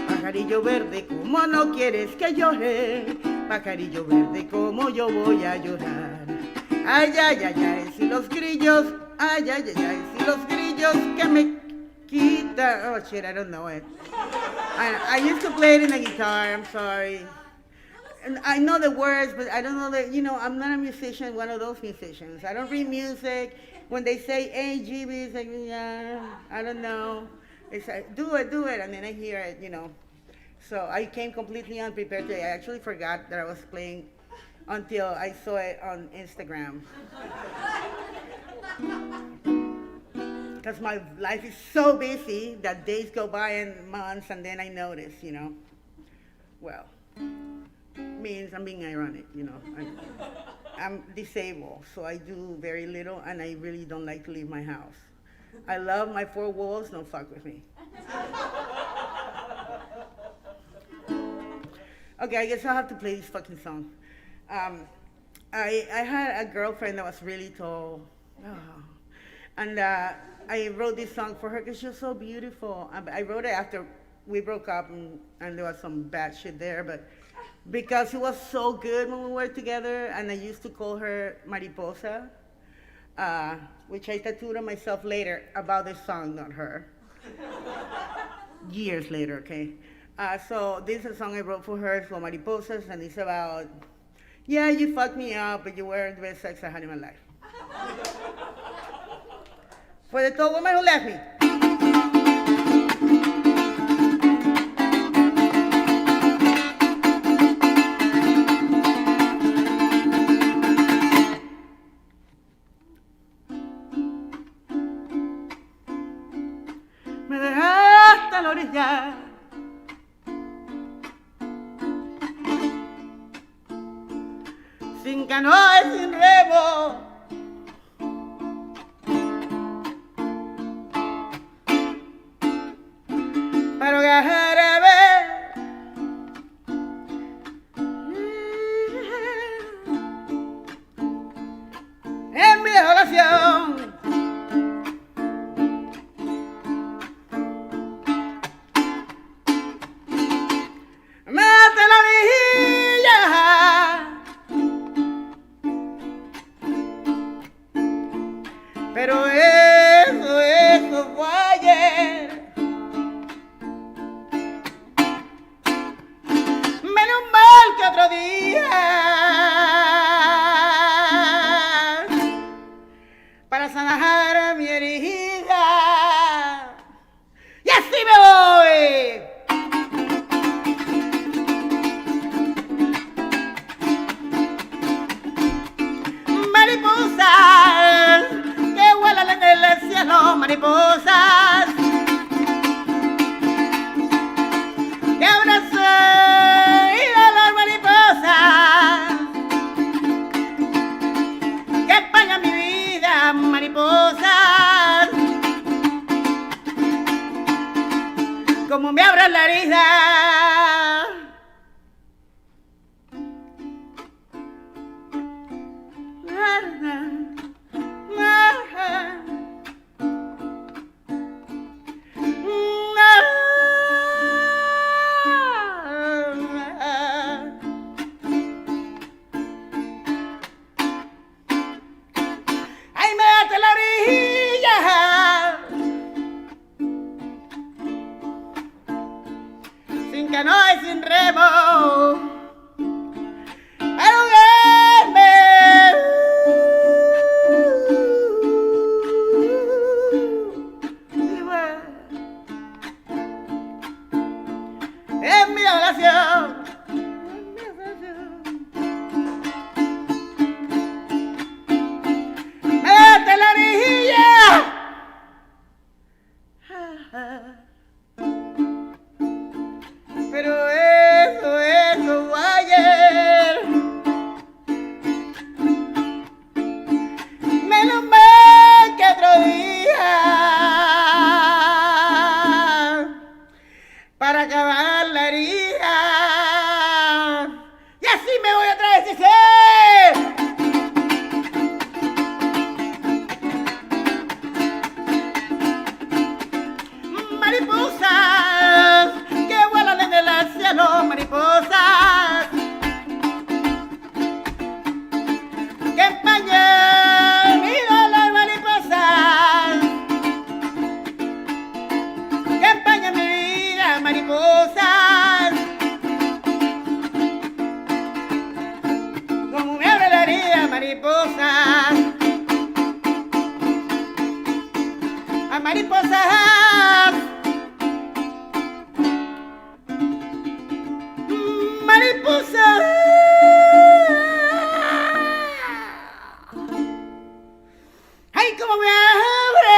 Pajarillo verde, ¿cómo no quieres que llore? Pajarillo verde, ¿cómo yo voy a llorar? Ay, ay, ay, ay, si los grillos, ay, ay, ay, ay, si los grillos que me quitan. Oh shit, I don't know it. I used to play it in the guitar, I'm sorry. And I know the words, but I don't know the, you know, I'm not a musician, one of those musicians. I don't read music. When they say AGB, it's like, yeah, I don't know. It's like, do it, and then I hear it, you know. So I came completely unprepared today. I actually forgot that I was playing until I saw it on Instagram. Because my life is so busy that days go by and months, and then I notice, you know. Well, means I'm being ironic, you know. I'm disabled, so I do very little, and I really don't like to leave my house. I love my four walls, don't fuck with me. Okay, I guess I'll have to play this fucking song. I had a girlfriend that was really tall, and I wrote this song for her because she was so beautiful. I wrote it after we broke up, and there was some bad shit there, but because she was so good when we were together, and I used to call her Mariposa, which I tattooed on myself later about this song, not her. Years later, okay? So this is a song I wrote for her, it's called Mariposas, and it's about, yeah, you fucked me up, but you were the best sex I had in my life. For the tall woman who left me. Me dejaste a la orilla. Sin canoa y sin remo. Pero viajar a ver en mi desolación. Me até la orilla, pero eso fue ayer. Menos mal que otro día para sanar mi herida. Y así me voy. Mariposas que vuelan en el cielo, mariposas que abrazan y a las mariposas que empañan mi vida, mariposas como me abran la herida. Ay, me date la orilla sin a mariposas, mariposas. Ay, cómo me abre,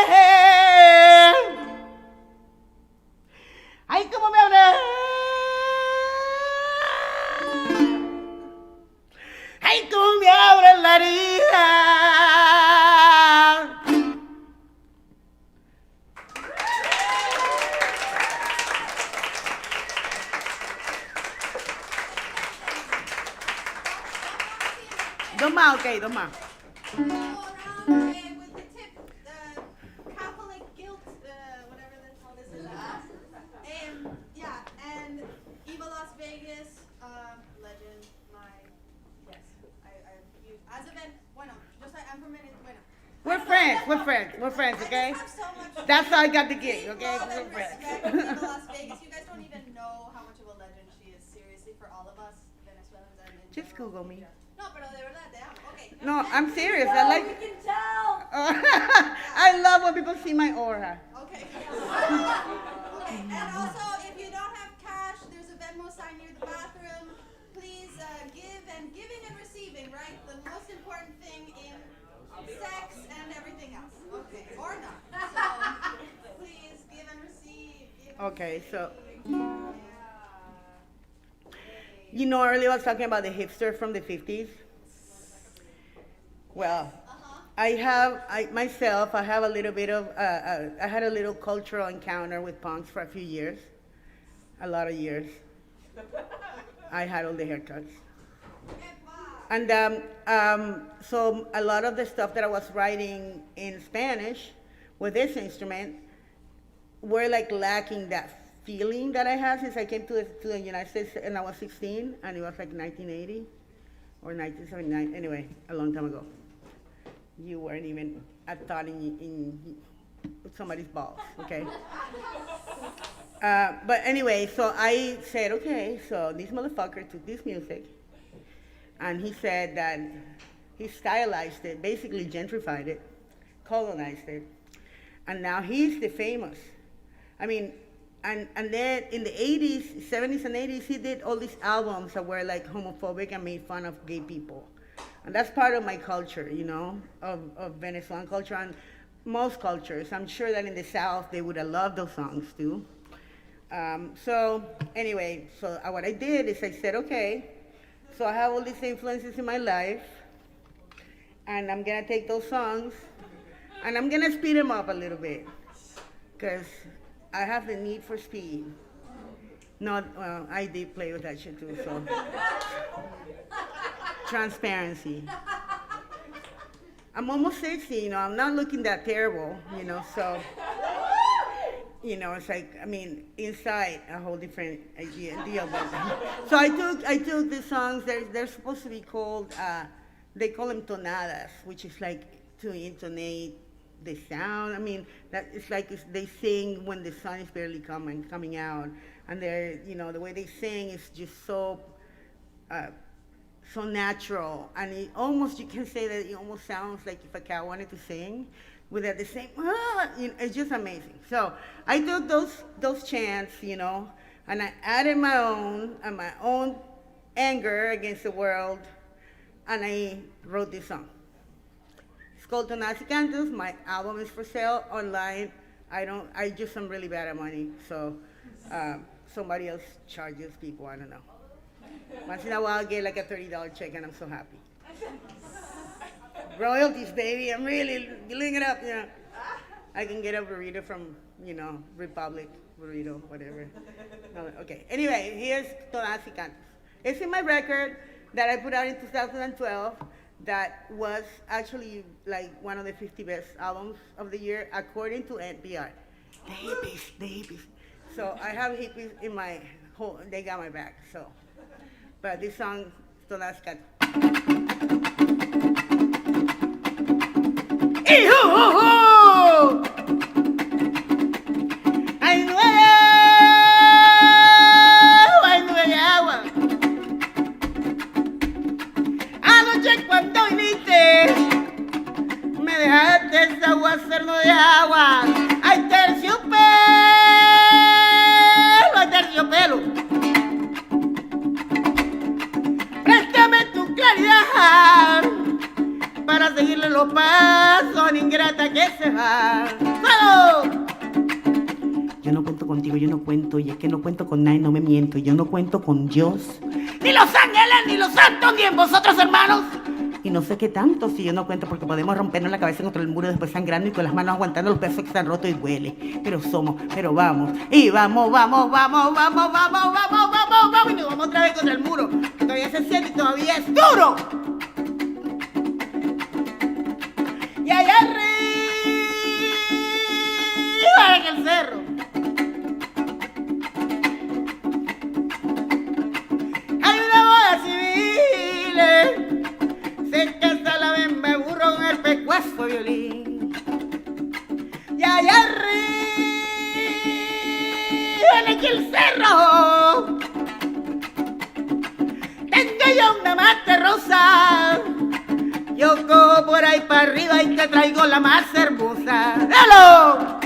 ay, cómo me abre, ay, cómo me abre la herida. Dos más, ok, dos más.
Go around with the tip, Catholic guilt, whatever the hell this is. Yeah, and Eva Las Vegas, legend, yes, I've used, as a ven, bueno, just I'm from Venezuela, bueno.
We're friends, okay?
I just have so much
That's how I got the gig, okay?
love
We're
and
friends.
respect for Eva Las Vegas. You guys don't even know how much of a legend she is, seriously, for all of us Venezuelans and in
Just
general.
Google me.
No, pero de verdad, te amo. Okay.
No, I'm serious. I like.
We can tell.
I love when people see my aura.
Okay. Okay. And also, if you don't have cash, there's a Venmo sign near the bathroom. Please give, and giving and receiving, right? The most important thing in sex and everything else. Okay. Or not. So, please give and receive. Give and
Okay, so
receive. Yeah.
you know earlier I was talking about the hipster from the 50s. Well, I have a little bit of, I had a little cultural encounter with punks for a few years, a lot of years. I had all the haircuts. And so a lot of the stuff that I was writing in Spanish with this instrument were like lacking that feeling that I had since I came to the United States and I was 16, and it was like 1980 or 1979, anyway, a long time ago. You weren't even a thought in somebody's balls, okay? But anyway, so I said, okay, so this motherfucker took this music, and he said that he stylized it, basically gentrified it, colonized it, and now he's the famous. I mean, and then in the 80s, 70s and 80s, he did all these albums that were like homophobic and made fun of gay people. And that's part of my culture, you know, of Venezuelan culture and most cultures. I'm sure that in the South, they would have loved those songs too. So anyway, so what I did is I said, okay, so I have all these influences in my life, and I'm gonna take those songs, and I'm gonna speed them up a little bit, because I have the need for speed. Not, well, I did play with that shit too, so. Transparency. I'm almost 60, you know, I'm not looking that terrible, you know, so, you know, it's like, I mean, inside a whole different deal. But, so I took the songs, they're supposed to be called, they call them tonadas, which is like to intonate the sound. I mean, that it's like they sing when the sun is barely coming out, and they're, you know, the way they sing is just so natural, and it almost, you can say that it almost sounds like if a cow wanted to sing, without the same, you know, it's just amazing. So I took those chants, you know, and I added my own anger against the world, and I wrote this song. It's called Tonas y Cantos. My album is for sale online. I just am really bad at money, so somebody else charges people, I don't know. Once in a while, I get like a $30 check, and I'm so happy. Royalties, baby, I'm really doing it up, you know. I can get a burrito from, you know, Republic burrito, whatever. No, okay, anyway, here's Tonas y Cantos. It's in my record that I put out in 2012 that was actually like one of the 50 best albums of the year, according to NPR. The hippies. So I have hippies in my whole, they got my back, so. But this song, Tonas y Cantos. Ay, nueve agua. Anoche cuando viniste, me dejaste ese aguacero de agua. Yo no cuento contigo, yo no cuento, y es que no cuento con nadie, no me miento. Yo no cuento con Dios, ni los ángeles, ni los santos, ni en vosotros, hermanos. Y no sé qué tanto si yo no cuento, porque podemos rompernos la cabeza contra el muro, después sangrando y con las manos aguantando los pesos que están rotos y duele. Pero somos, pero vamos, y vamos, vamos, vamos, vamos, vamos, vamos, vamos, vamos, y nos vamos otra vez contra el muro, que todavía se siente y todavía es duro. Y allá arriba en el cerro hay una boda civil, se casa la bemba burro con el pecuazo violín. Y allá arriba en el cerro tengo yo una mate rosa. Yo cojo por ahí para arriba y te traigo la más hermosa. ¡Hello!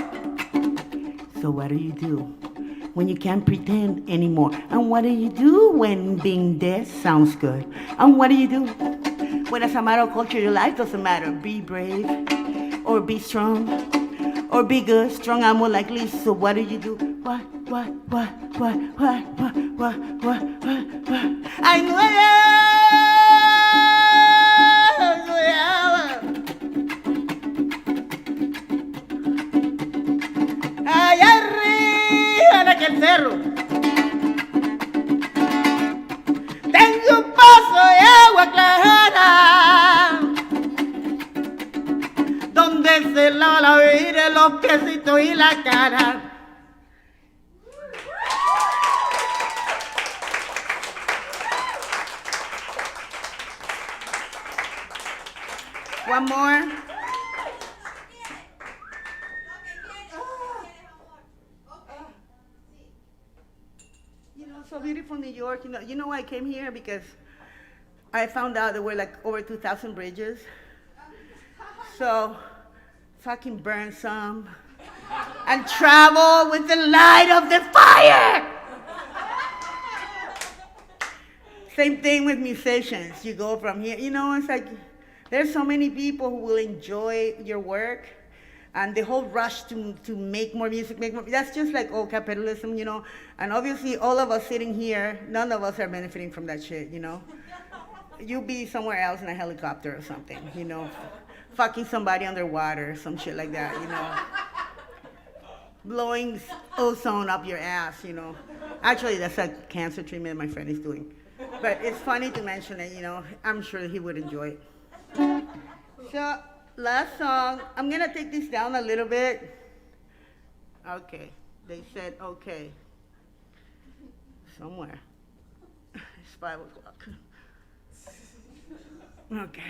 So what do when you can't pretend anymore? And what do when being dead sounds good? And what do when as a matter of culture your life doesn't matter? Be brave or be strong or be good, strong and more likely. So what do? What? I know allá arriba en aquel cerro tengo un pozo de agua clara donde se lava la vida, los piecitos y la cara. One more. You know, so beautiful New York. You know why I came here? Because I found out there were like over 2,000 bridges. So fucking burn some and travel with the light of the fire. Same thing with musicians. You go from here, you know, it's like there's so many people who will enjoy your work, and the whole rush to make more music, that's just like old capitalism, you know. And obviously all of us sitting here, none of us are benefiting from that shit, you know. You'll be somewhere else in a helicopter or something, you know, fucking somebody underwater, some shit like that, you know. Blowing ozone up your ass, you know. Actually, that's a cancer treatment my friend is doing. But it's funny to mention it, you know. I'm sure he would enjoy it. So, last song. I'm going to take this down a little bit. Okay. They said okay. Somewhere. It's 5 o'clock. Okay.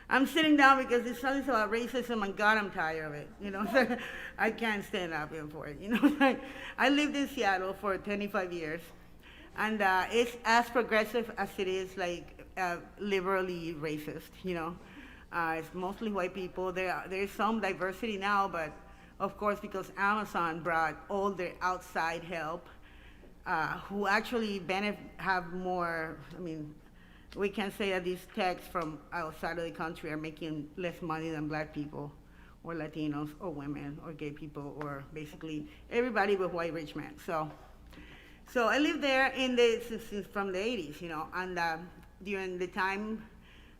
I'm sitting down because this song is about racism, and God, I'm tired of it. You know, I can't stand up here for it. You know, I lived in Seattle for 25 years, and it's as progressive as it is like liberally racist. You know, it's mostly white people. There's some diversity now, but of course, because Amazon brought all their outside help, who actually have more. I mean, we can say that these techs from outside of the country are making less money than black people or Latinos or women or gay people or basically everybody but white rich men. So I lived there since from the 80s, you know, and during the time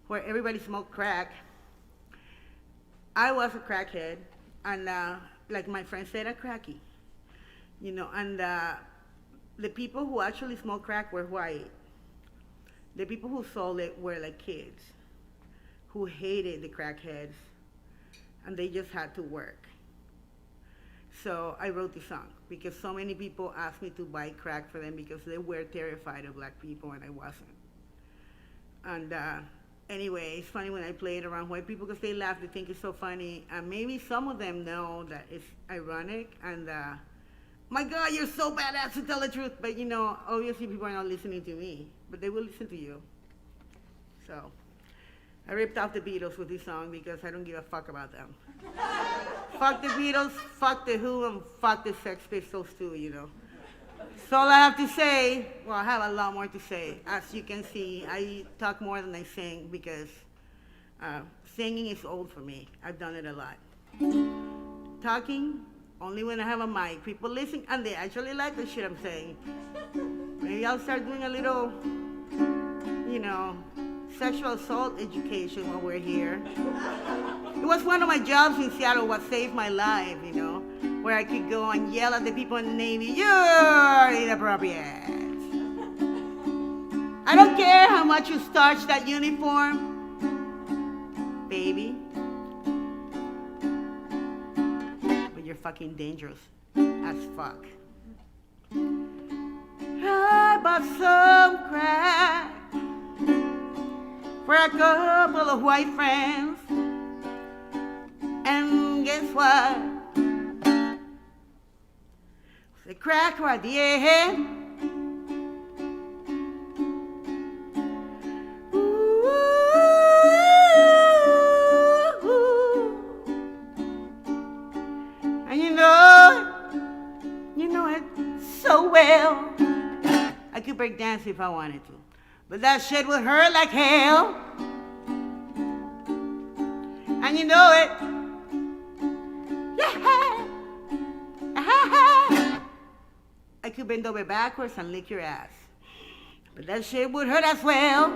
where everybody smoked crack, I was a crackhead, and like my friend said, a cracky, you know, and the people who actually smoked crack were white. The people who sold it were like kids who hated the crackheads, and they just had to work. So I wrote the song because so many people asked me to buy crack for them because they were terrified of black people and I wasn't. And anyway, it's funny when I play it around white people because they laugh, they think it's so funny. And maybe some of them know that it's ironic and my God, you're so badass to tell the truth. But you know, obviously people are not listening to me, but they will listen to you. So I ripped off the Beatles with this song because I don't give a fuck about them. Fuck the Beatles, fuck the Who, and fuck the Sex Pistols too, you know. That's all I have to say. Well, I have a lot more to say. As you can see, I talk more than I sing because singing is old for me. I've done it a lot. Talking Only when I have a mic. People listen and they actually like the shit I'm saying. Maybe I'll start doing a little, sexual assault education while we're here. It was one of my jobs in Seattle what saved my life, where I could go and yell at the people in the Navy, "You're inappropriate." I don't care how much you starch that uniform, baby. But you're fucking dangerous as fuck. I bought some crack for a couple of white friends. And guess what? The crack right the end. And you know it so well. I could break dance if I wanted to, but that shit would hurt like hell. And you know it. Yeah. I could bend over backwards and lick your ass, but that shit would hurt as well.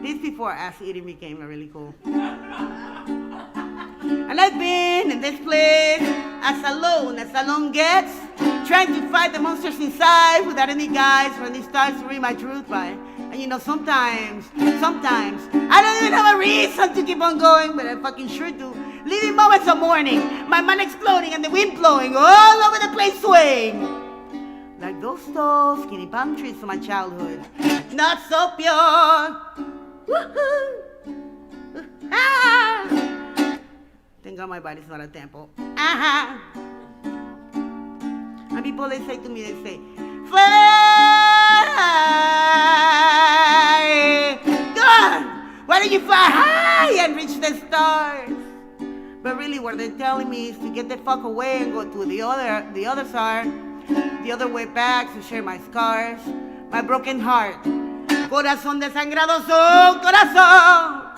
This before ass eating became really cool. And I've been in this place as alone gets, trying to fight the monsters inside without any guides or any stars to read my truth by. And sometimes, I don't even have a reason to keep on going, but I fucking sure do. Leaving moments of mourning, my mind exploding and the wind blowing all over the place swaying. Like those tall, skinny palm trees from my childhood. Not so pure. Woohoo! Ah! Thank God my body's not a temple. Uh-huh. And people, they say to me, they say, "Fly! God, why don't you fly high and reach the stars?" But really what they're telling me is to get the fuck away and go to the other side, the other way back to share my scars, my broken heart. Corazón desangrado, son corazón.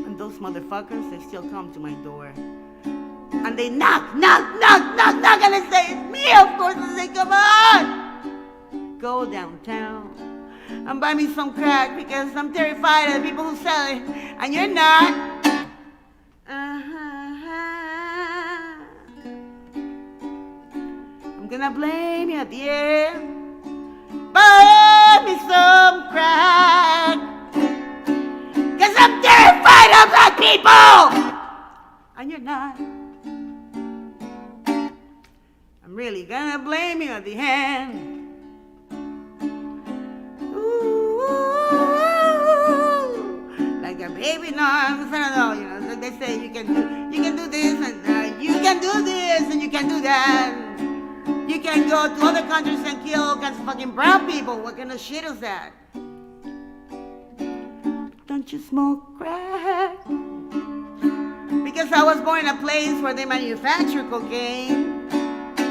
And those motherfuckers, they still come to my door. And they knock, and they say, "It's me," of course, and they say, "Come on, go downtown and buy me some crack because I'm terrified of the people who sell it, and you're not." I'm gonna blame you at the end. Buy me some crack, cause I'm terrified of black people, and you're not. I'm really gonna blame you at the end. Ooh, like a baby in arms. I don't know, so they say you can do this, and you can do this, and you can do that. You can go to other countries and kill all kinds of fucking brown people. What kind of shit is that? Don't you smoke crack? Because I was born in a place where they manufacture cocaine.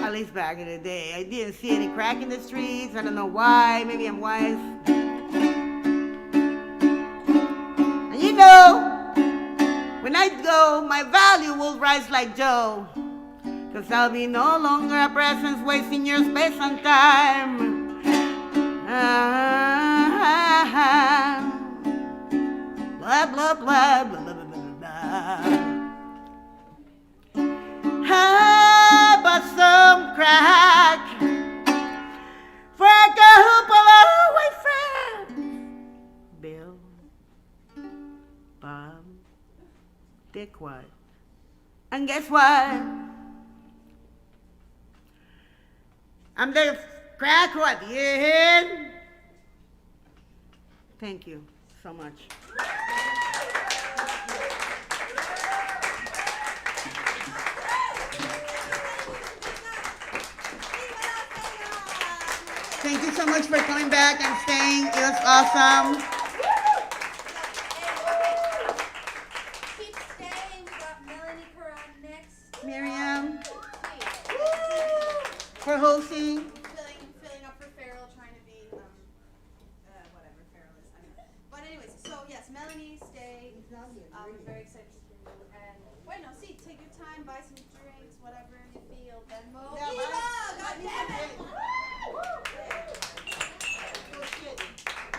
At least back in the day. I didn't see any crack in the streets. I don't know why. Maybe I'm wise. And when I go, my value will rise like Joe. Cause I'll be no longer a presence wasting your space and time. Blah, blah, blah, blah, blah, blah, blah. I bought some crack for a couple of white friends. Bill, Bob, Dick White. And guess what? I'm the cracker at the end. Thank you so much. Thank you so much for coming back and staying. It was awesome.
Keep staying. We got Melanie Curran next.
Miriam, for hosting.
Filling up for Farrell, trying to be whatever Farrell is. I don't know. But anyways, so yes, Melanie, stay. I'm very excited to And bueno, sí, take your time, buy some drinks, whatever you feel. Venmo.
Yeah,
Viva!
buy
God
me
damn
some
it!
No shit.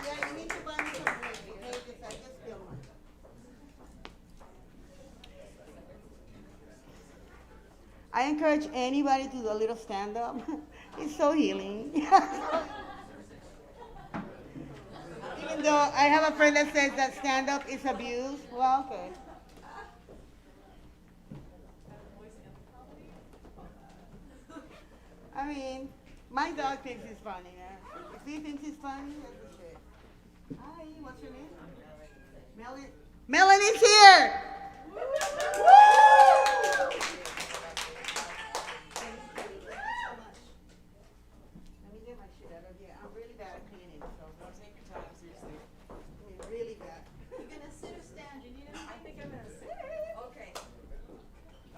Yeah, you need to buy me some drinks, okay? Because I just feel one. I encourage anybody to do a little stand-up. It's so healing. Even though I have a friend that says that stand-up is abuse. Well, okay. I mean, my dog thinks it's funny, man. If he thinks it's funny, that's the shit. Hi, what's your name? Melanie. Melanie's here! Woo! Let me get my shit out of here. I'm really bad at cleaning, so don't take your time, seriously. I mean, really bad.
You're gonna sit or stand? You need anything?
I think I'm gonna sit.
Okay.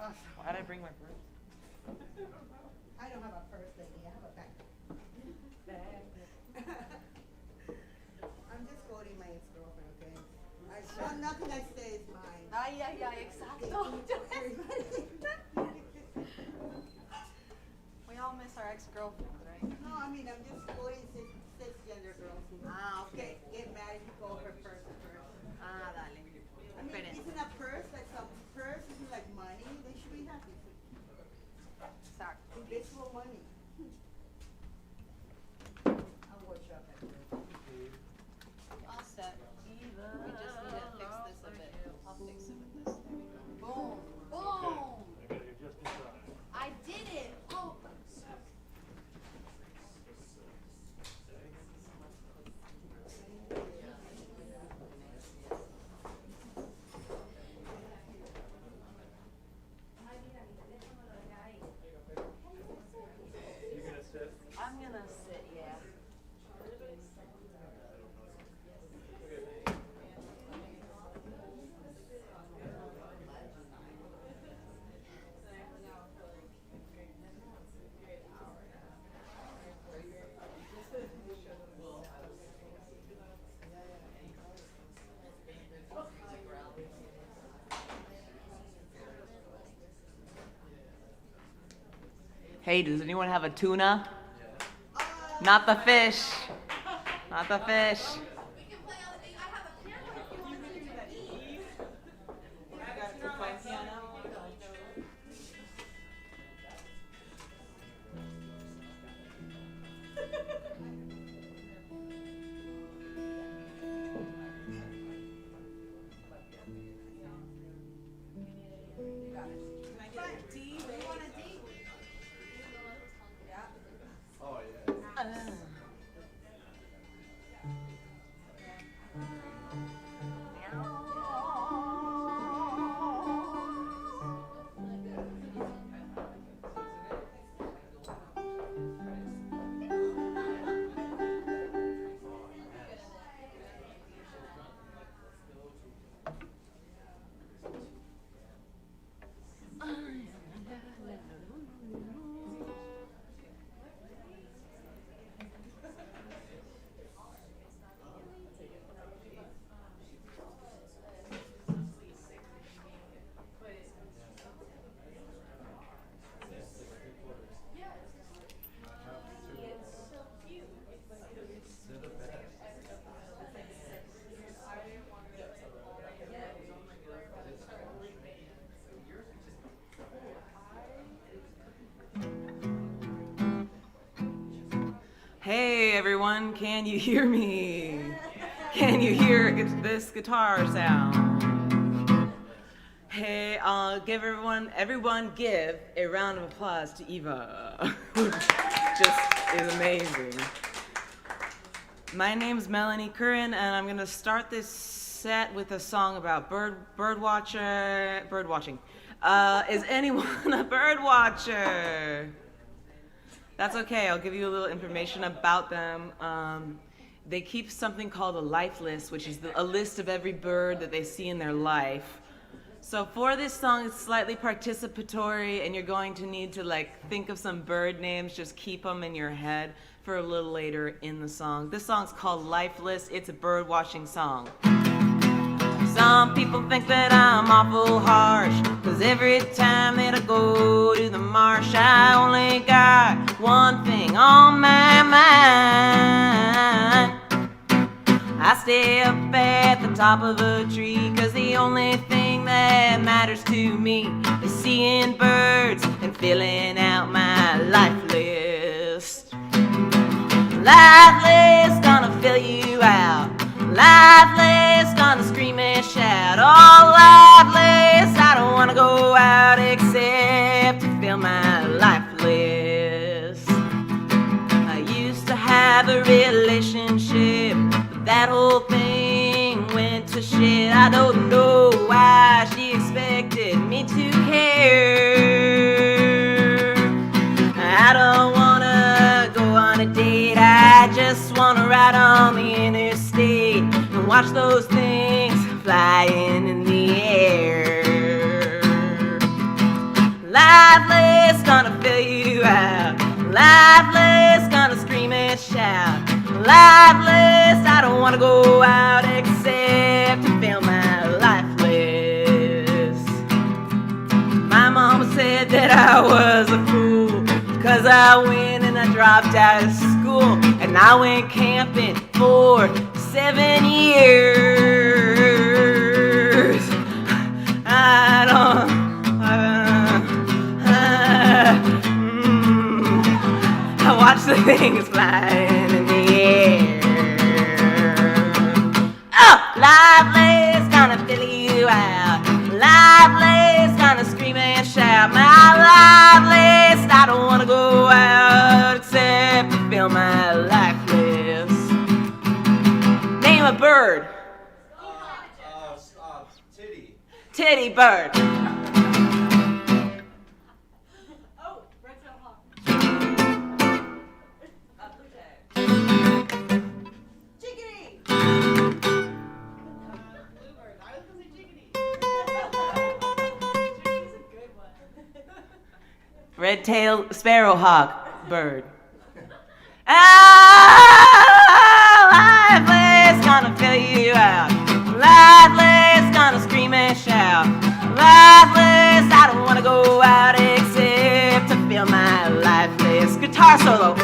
Awesome.
Why'd I bring my purse?
I don't have a purse, lady. I have a bag. I'm just quoting my ex-girlfriend, okay? Nothing I say is mine.
Ay, ay, ay, exacto. We all miss our ex-girlfriends, right?
No, I mean, I'm just quoting cisgender girls who
Okay.
get mad if you call her purse a purse.
Dale.
I mean, isn't a purse like some purse? Isn't like money? They should be happy.
Exacto.
Invisible money. I'll workshop that.
All set. We just need to fix this a bit. I'll fix it with this. There we go. Boom. Boom.
I gotta get just in time.
I did it. Oh.
You gonna sit?
I'm gonna sit, yeah. Hey, does anyone have a tuna? Not the fish. Not the fish.
We can play all the I have a piano if you want to do that. You want a D?
Oh, yeah.
Hey everyone, can you hear me? Can you hear this guitar sound? Hey, I'll give everyone give a round of applause to Eva. Just is amazing. My name's Melanie Curran, and I'm gonna start this set with a song about bird watching. Is anyone a bird watcher? That's okay, I'll give you a little information about them. They keep something called a life list, which is a list of every bird that they see in their life. So for this song, it's slightly participatory, and you're going to need to think of some bird names, just keep them in your head for a little later in the song. This song's called Lifeless. It's a bird watching song. Some people think that I'm awful harsh, 'cause every time that I go to the marsh, I only got one thing on my mind. I stay up at the top of a tree, 'cause the only thing that matters to me is seeing birds and filling out my life list. Life list gonna fill you out. Life list gonna scream and shout. Oh, life list, I don't wanna go out except to fill my life list. I used to have a relationship, but that whole thing went to shit. I don't know why she expected me to care. I don't wanna go on a date, I just wanna ride on the interstate and watch those things flying in the air. Life list gonna fill you out. Life list gonna scream and shout. Life list, I don't wanna go out except to fill my life list. My mama said that I was a fool, 'cause I went and I dropped out of school, and I went camping for 7 years. I don't I watch the things flying in the air. Oh, life list gonna fill you out. Life list gonna scream and shout. My life list, I don't wanna go out except to fill my life list. Name a bird.
Titty.
Titty bird. Red-tailed sparrowhawk bird. Life list gonna fill you out. Life list gonna scream and shout. Life list, I don't wanna go out except to fill my life list. Guitar solo.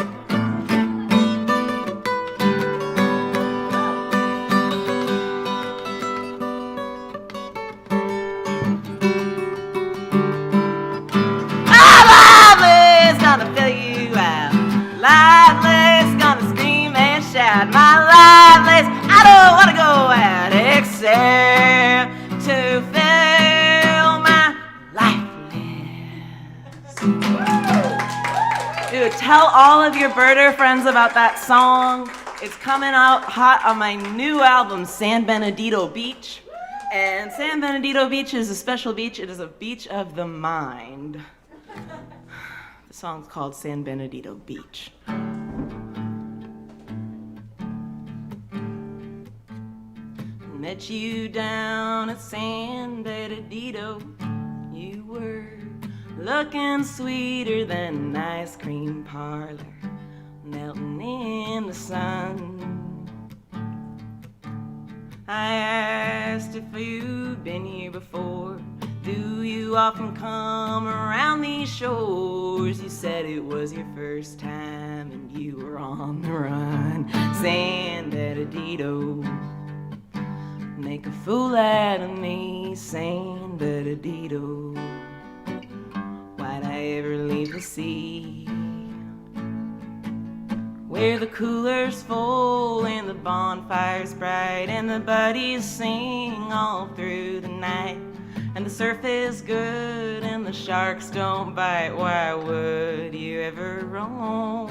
Gonna fill you out. Life list gonna scream and shout. My life list, I don't wanna go out except to fill my life list. Dude, tell all of your birder friends about that song. It's coming out hot on my new album, San Benedito Beach. And San Benedito Beach is a special beach. It is a beach of the mind. The song's called San Benedito Beach. Met you down at San Benedito. You were looking sweeter than an ice cream parlor, melting in the sun. I asked if you'd been here before. Do you often come around these shores? You said it was your first time and you were on the run. San Benedito, make a fool out of me. San Benedito, why'd I ever leave the sea? Where the cooler's full and the bonfire's bright and the buddies sing all through the night. And the surf is good and the sharks don't bite. Why would you ever roam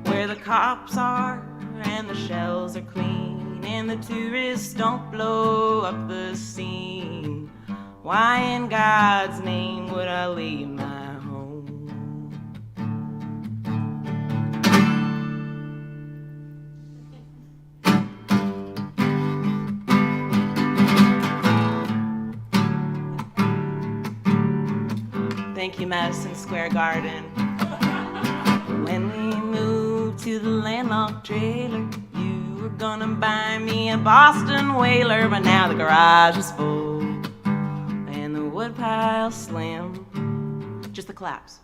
where the cops are and the shells are clean and the tourists don't blow up the scene? Why in God's name would I leave my home? Thank you, Madison Square Garden. When we moved to the landlocked trailer, you were were gonna buy me a Boston Whaler, but now the garage is full and the woodpile's slim. Just the claps.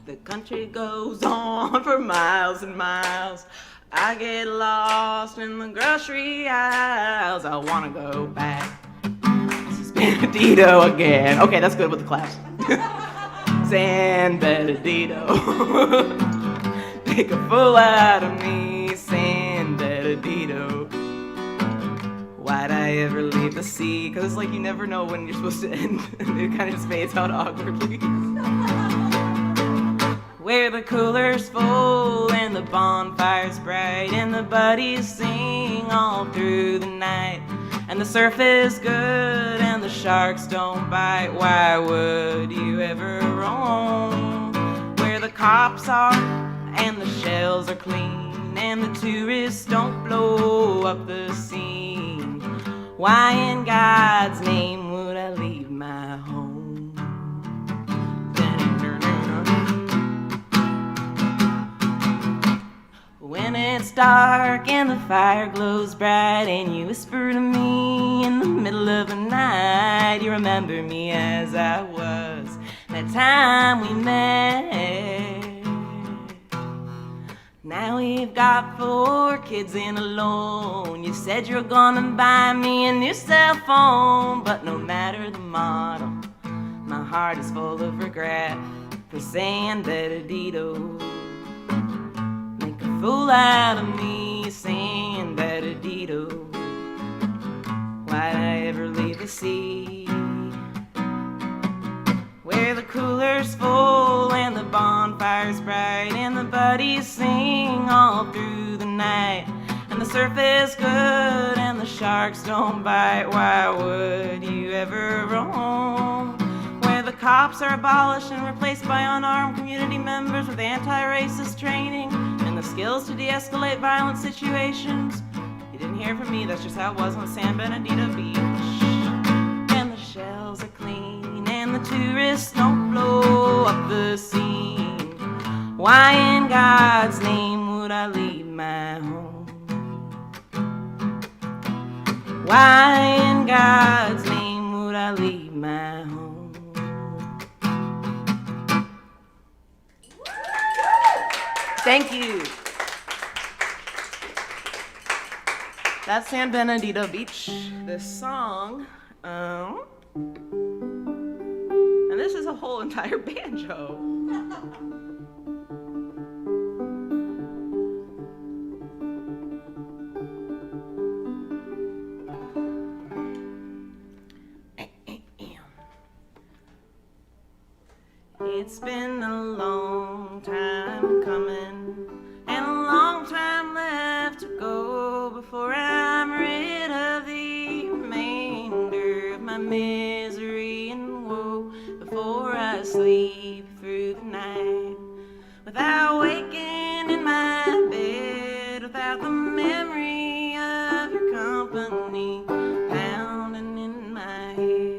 The country goes on for miles and miles. I get lost in the grocery aisles. I wanna go back. This is Benedito again. Okay, that's good with the claps. San Benedito. Make a fool out of me, San Benedito. Why'd I ever leave the sea? Cause it's like you never know when you're supposed to end. It kind of just fades out awkwardly. Where the cooler's full and the bonfire's bright and the buddies sing all through the night and the surf is good and the sharks don't bite. Why would you ever roam where the cops are and the shells are clean and the tourists don't blow up the scene? Why in God's name would I leave my home? When it's dark and the fire glows bright and you whisper to me in the middle of the night, you remember me as I was that time we met. Now we've got 4 kids and alone. You said you're gonna buy me a new cell phone, but no matter the model, my heart is full of regret for San Benedito. Fool out of me, San Benedito. Why'd I ever leave the sea? Where the cooler's full and the bonfire's bright and the buddies sing all through the night and the surf is good and the sharks don't bite. Why would you ever roam where the cops are abolished and replaced by unarmed community members with anti-racist training and the skills to de-escalate violent situations? You didn't hear from me, that's just how it was on San Benedito Beach. And the shells are clean and the tourists don't blow up the scene. Why in God's name would I leave my home? Why in God's name would I leave my home? Thank you. That's San Benedito Beach. This song, and this is a whole entire banjo. It's been a long time coming and a long time left to go before I'm rid of the remainder of my misery and woe, before I sleep through the night without waking in my bed, without the memory of your company pounding in my head.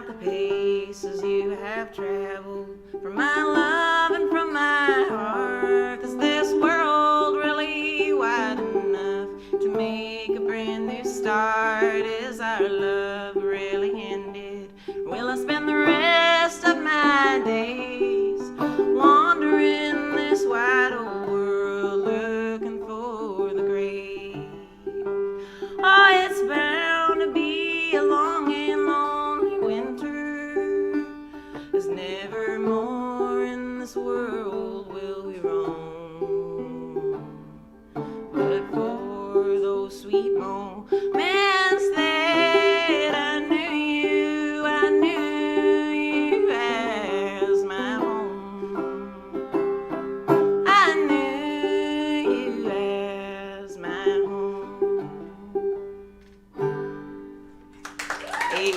count the paces you have traveled from my love and from my heart. Is this world really wide enough to make a brand new start? Is our love really ended? Will I spend the rest of my days wandering this wide old world looking for the grave? Oh, it's bound to be a long and lonely winter, as never more in this world will we roam. But for those sweet moments that I knew you as my home. I knew you as my home. Hey.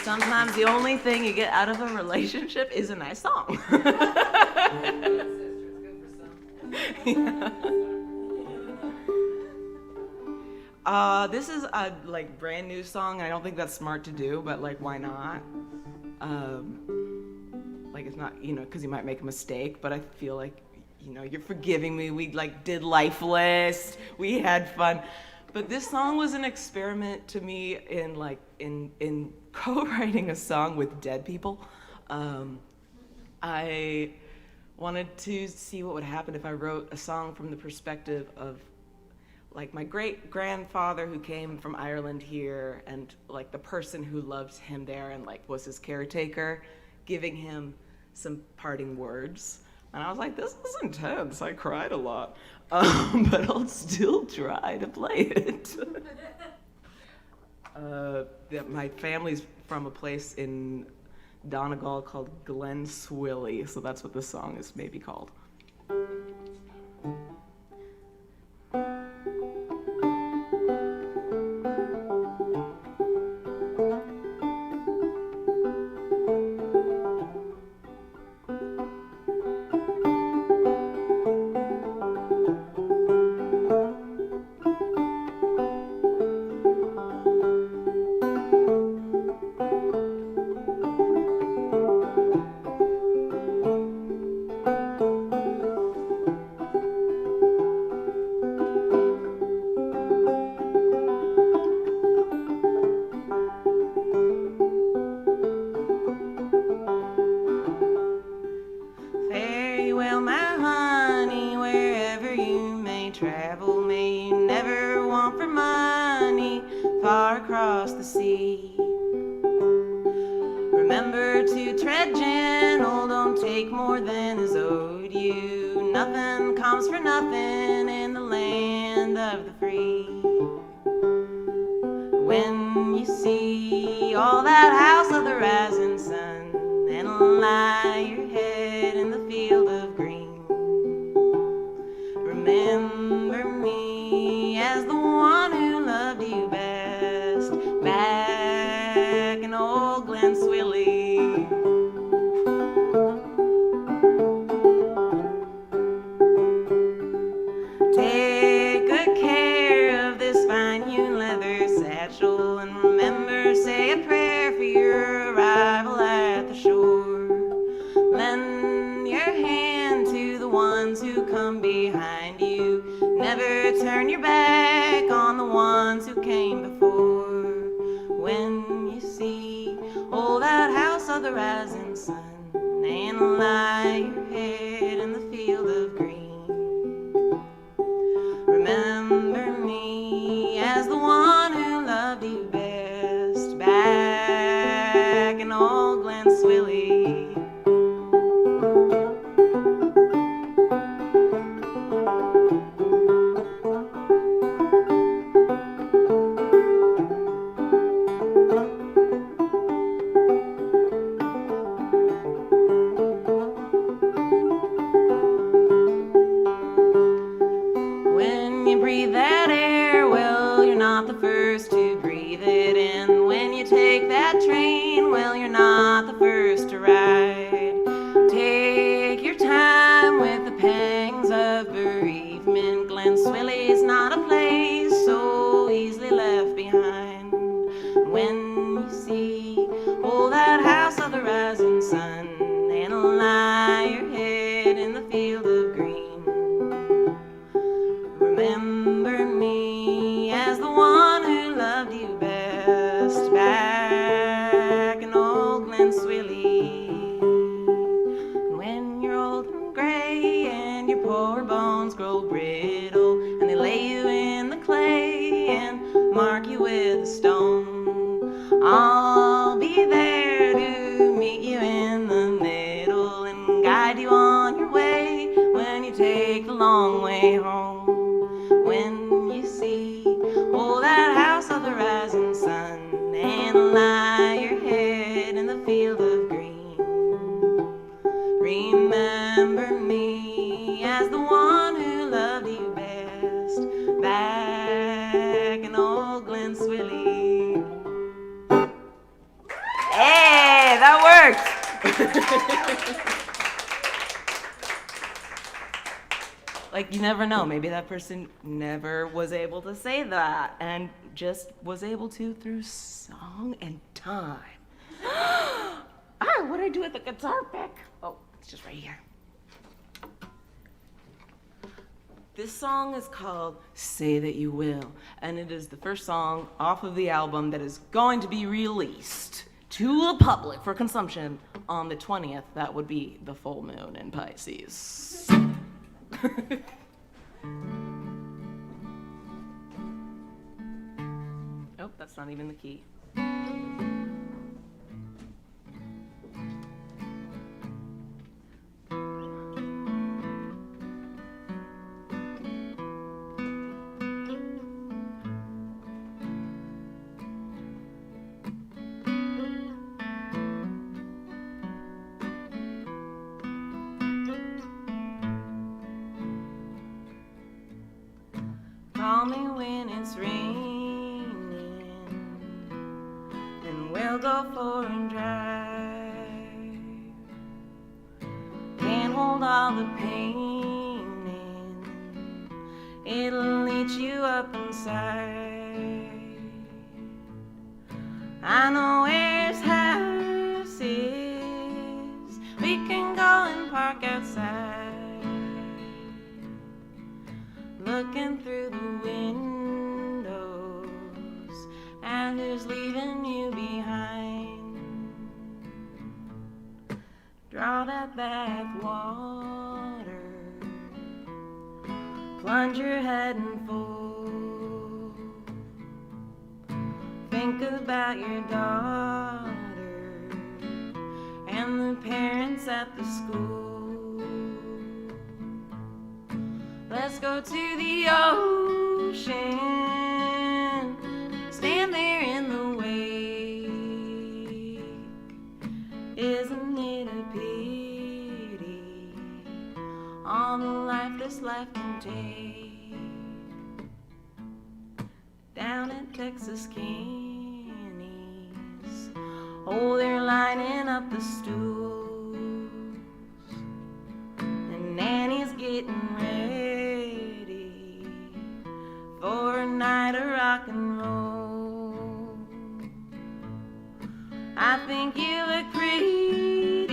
Sometimes the only thing you get out of a relationship is a nice song. Yeah. This is a like brand new song. I don't think that's smart to do, but like, why not? Like, it's not, because you might make a mistake, but I feel like, you're forgiving me. We like did Lifeless. We had fun. But this song was an experiment to me in co-writing a song with dead people. I wanted to see what would happen if I wrote a song from the perspective of like my great-grandfather who came from Ireland here, and like the person who loved him there and like was his caretaker, giving him some parting words. And I was like, this is intense. I cried a lot, but I'll still try to play it. My family's from a place in Donegal called Glen Swilly, so that's what this song is maybe called.
Swilly's not a place so easily
behind. When you see, oh, that house of the rising sun, and lie your head in the field of green, remember me as the one who loved you best back in old Glen Swilly. When you're old and gray and your poor bones grow brittle, and they lay you in the clay and mark you with a stone, I'll be there to meet you in the middle and guide you on your way when you take the long way home. When you see, oh, that house of the rising sun, and lie your head in the field of green, remember me as the one who loved you best back in old Glen Swilly. Hey, that worked! Like, you never know. Maybe that person never was able to say that and just was able to through song and time. What do I do with the guitar pick? Oh, it's just right here. This song is called Say That You Will, and it is the first song off of the album that is going to be released to the public for consumption on the 20th. That would be the full moon in Pisces. Oh, that's not even the key. Call me when it's raining, and we'll go for a drive. Can't hold all the pain in, it'll eat you up inside. I know where his house is, we can go and park outside. Looking through the windows at who's leaving you behind. Draw that bath water, plunge your head in full. Think about your daughter and the parents at the school. Let's go to the ocean, stand there in the wake. Isn't it a pity, all the life this life can take? Down at Texas Kenny's, oh, they're lining up the stools, and Nanny's getting ready for a night of rock and roll. I think you look pretty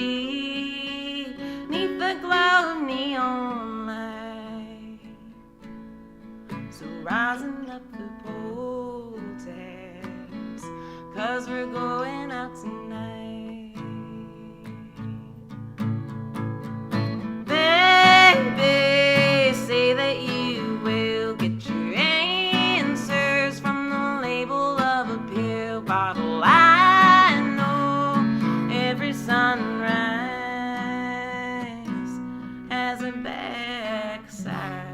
neath the glow of neon light. So rising up the pole tabs, 'cause we're going out tonight. Baby, say that you will get your answers from the label of a pill bottle. I know every sunrise has a backside.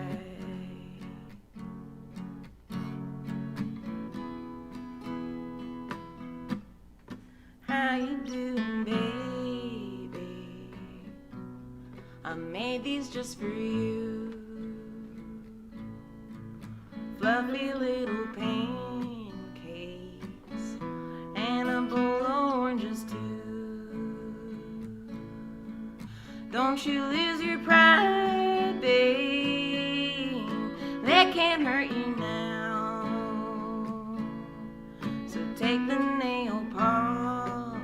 How you doing, baby? I made these just for you. Fluffy little pancakes and a bowl of oranges too. Don't you lose your pride, babe. They can't hurt you now. take the nail polish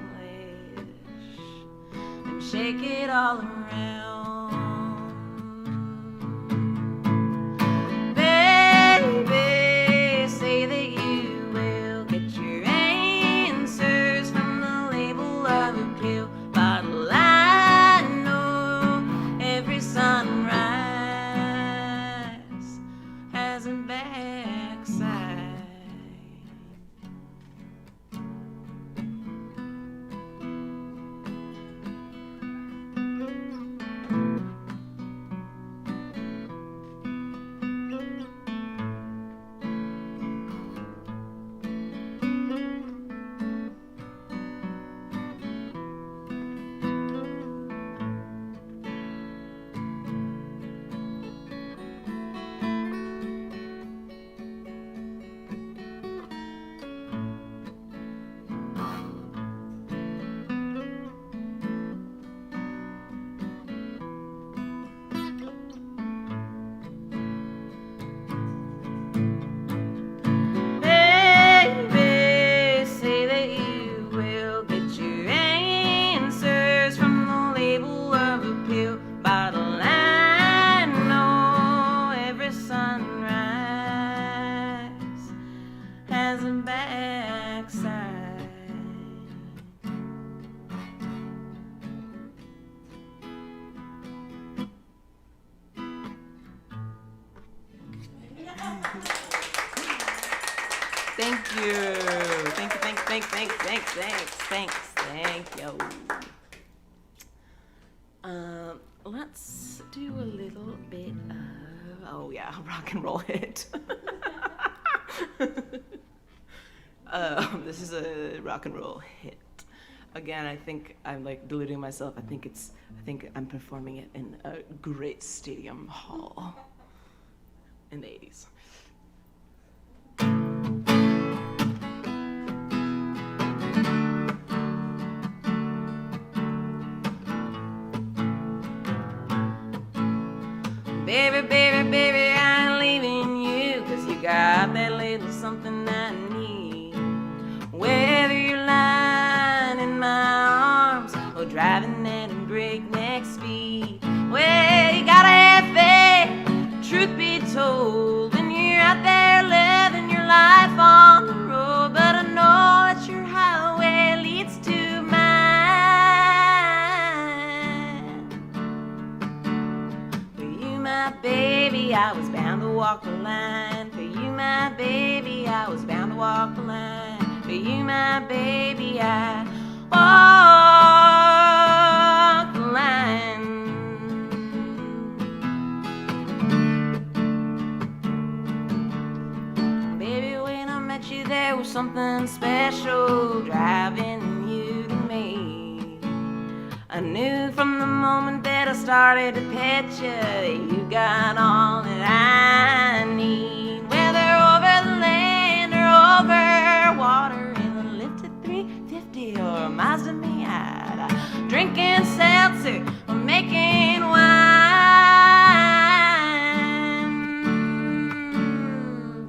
and shake it all around. Baby, say that you will get your answers from the label of a pill bottle. I know every sunrise has a backside. Baby, say that you will get your answers from the label of a pill bottle. I know every sunrise has a backside. Thank you. Thank you. Let's do a little bit of, rock and roll hit. This is a rock and roll hit. Again, I think I'm like deluding myself. I think I'm performing it in a great stadium hall in the 80s. Baby, I ain't leaving you, 'cause you got that little something I need. Whether you're lying in my arms or driving at a breakneck speed, well, you gotta have faith, truth be told, when you're out there living your life on the road. But I know that your highway leads to mine. For you, my baby, I was bound to walk the line. For you, my baby, I was bound to walk the line. For you, my baby, I walk the line. Baby, when I met you, there was something special driving you to me. I knew from the moment that I started to pet you that you got all that I need. Whether over the land or over water in a lifted 350 or a Mazda Miata, drinking seltzer or making wine.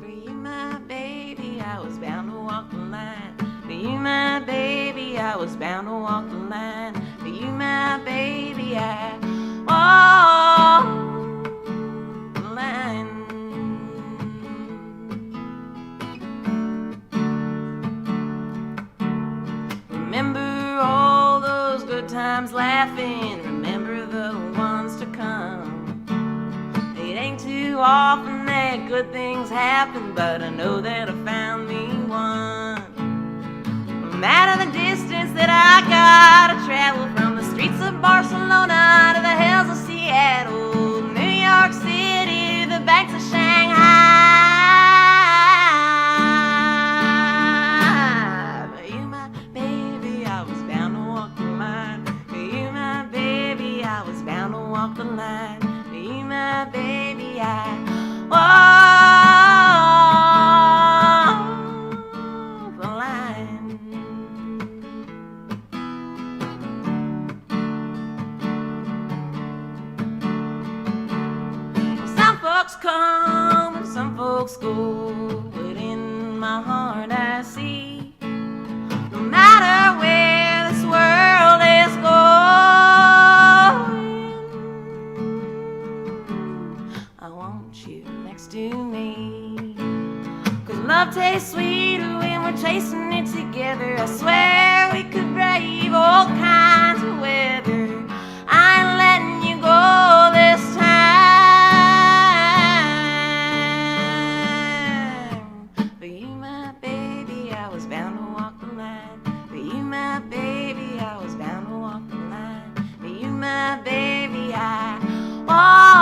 For you, my baby, I was bound to walk the line. For you, my baby, I was bound to walk the line. For you, my baby, I walk the line. Remember all those good times laughing. Remember the ones to come. It ain't too often that good things happen, but I know that I found me one. No matter the distance that I gotta travel, from the streets of Barcelona to the hills of Seattle, New York City to the banks of Shanghai. For you, my baby, I was bound to walk the line. For you, my baby, I was bound to walk the line. For you, my baby, I walk the line. Some folks come and some folks go, but in my heart I see
we're chasing it together. I swear we could brave all kinds of weather. I ain't letting you go this time. For you, my baby, I was bound to walk the line. For you, my baby, I was bound to walk the line. For you, my baby, I walk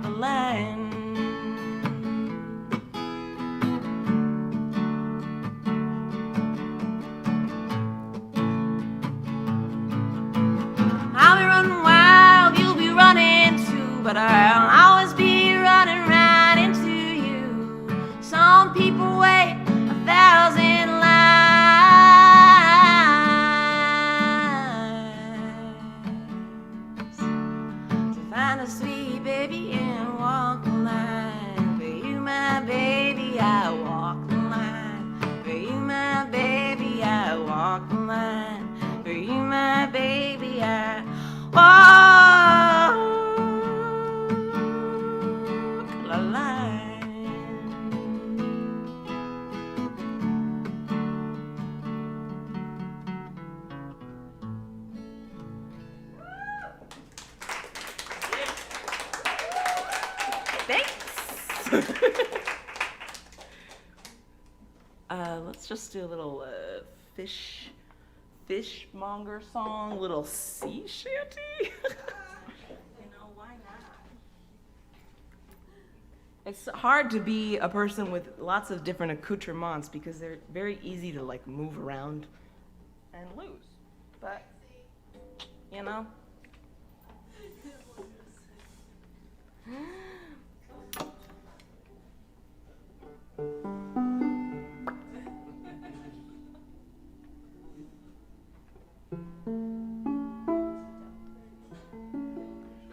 the line. I'll be running wild, you'll be running too, but I'll always be running right into you. Some people wait 1,000 lives to find a sweet baby and walk the line. For you, my baby, I walk the line. For you, my baby, I walk the line. For you, my baby, I walk the line.
Thanks. Let's just do a little fishmonger song, little sea shanty. You know, why not? It's hard to be a person with lots of different accoutrements because they're very easy to like move around and lose. But, you know.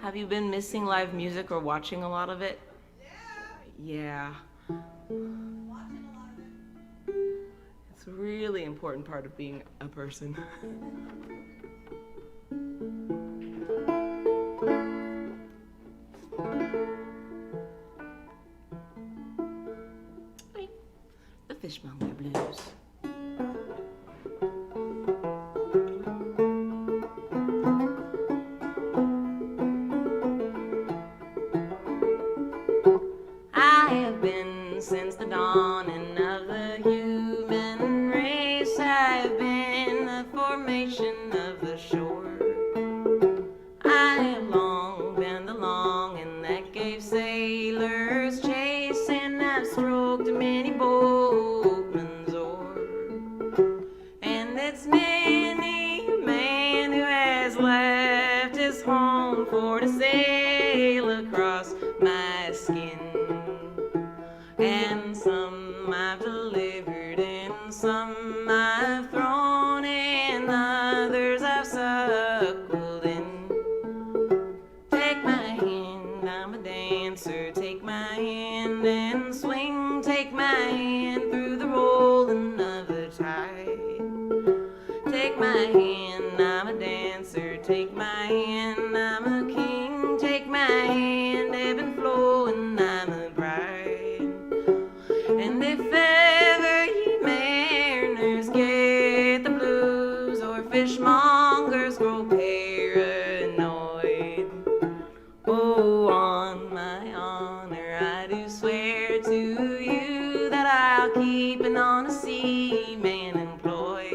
Have you been missing live music or watching a lot of it? Yeah.
Watching a lot of it.
It's a really important part of being a person. The Fishmonger Blues.
Since the dawning of the human race, I've been the formation of the shore. I have long been the longing that gave sailors chase, and I've stroked many boatmen's oar. And it's many a man who has left his home for to sail across my skin. And some I've delivered, and some I've thrown, and others I've suckled in. Take my hand, I'm a dancer. Take my hand and swing. Take my hand through the rolling of the tide. Take my hand, I'm a dancer. Take my hand, I'm a king. Take my hand, ebb and flow, and I'm a bride. And if ever ye mariners get the blues, or fishmongers grow paranoid, oh, on my honor, I do swear to you that I'll keep an honest seaman employed.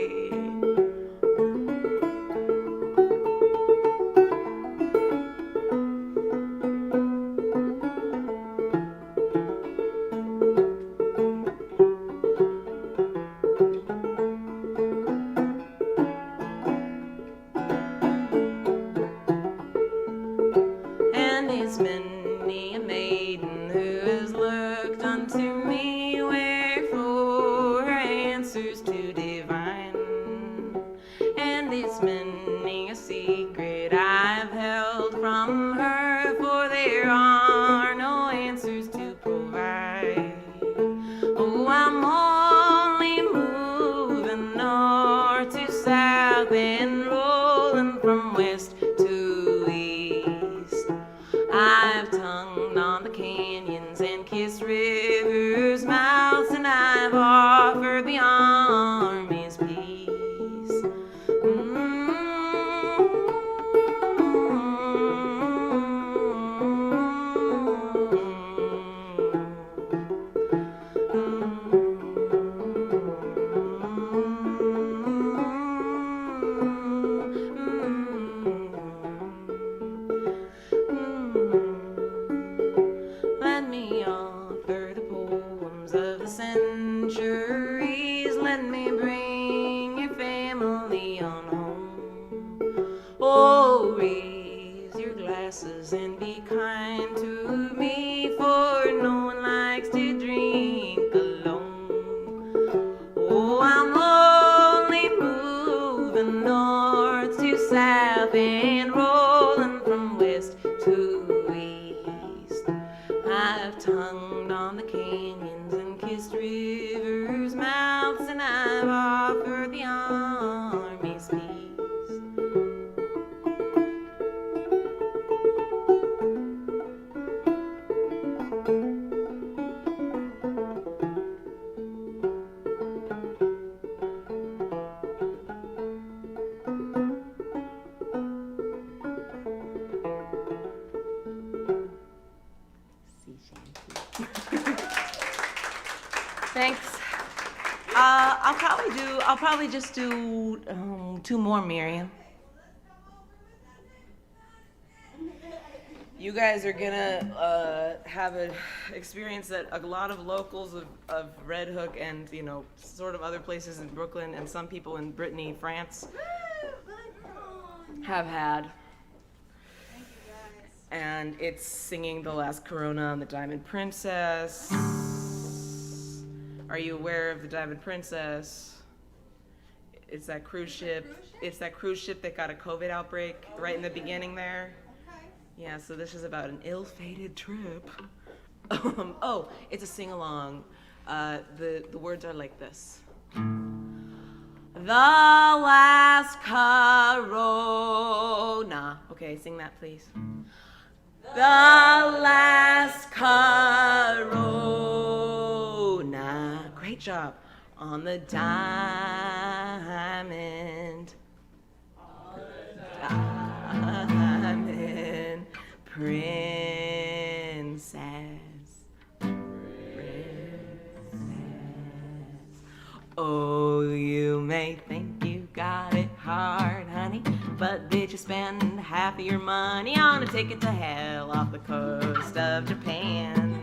And it's many a maiden who has looked unto me, wherefore
the centuries. Let me bring your family on home. Oh, raise your glasses and be kind to me, for no one likes to drink alone. Oh, I'm only moving north to south and rolling from west to east. I've tongued on the canyons and kissed rivers' mouths, and I've offered the army's peace. Thanks. I'll probably just do 2 more, Miriam. You guys are gonna have an experience that a lot of locals of Red Hook and, you know, sort of other places in Brooklyn and some people in Brittany, France have had.
Thank you guys.
And it's singing The Last Corona on the Diamond Princess. Are you aware of the Diamond Princess? It's that cruise ship. It's that cruise ship that got a COVID outbreak right in the beginning there.
Okay.
Yeah, so this is about an ill-fated trip. Oh, it's a sing-along. The words are like this. The last corona. Okay, sing that, please. The last corona. Great job. On the diamond. Diamond princess. Oh, you may think you got it hard, honey, but did you spend half of your money on a ticket to hell off the coast of Japan?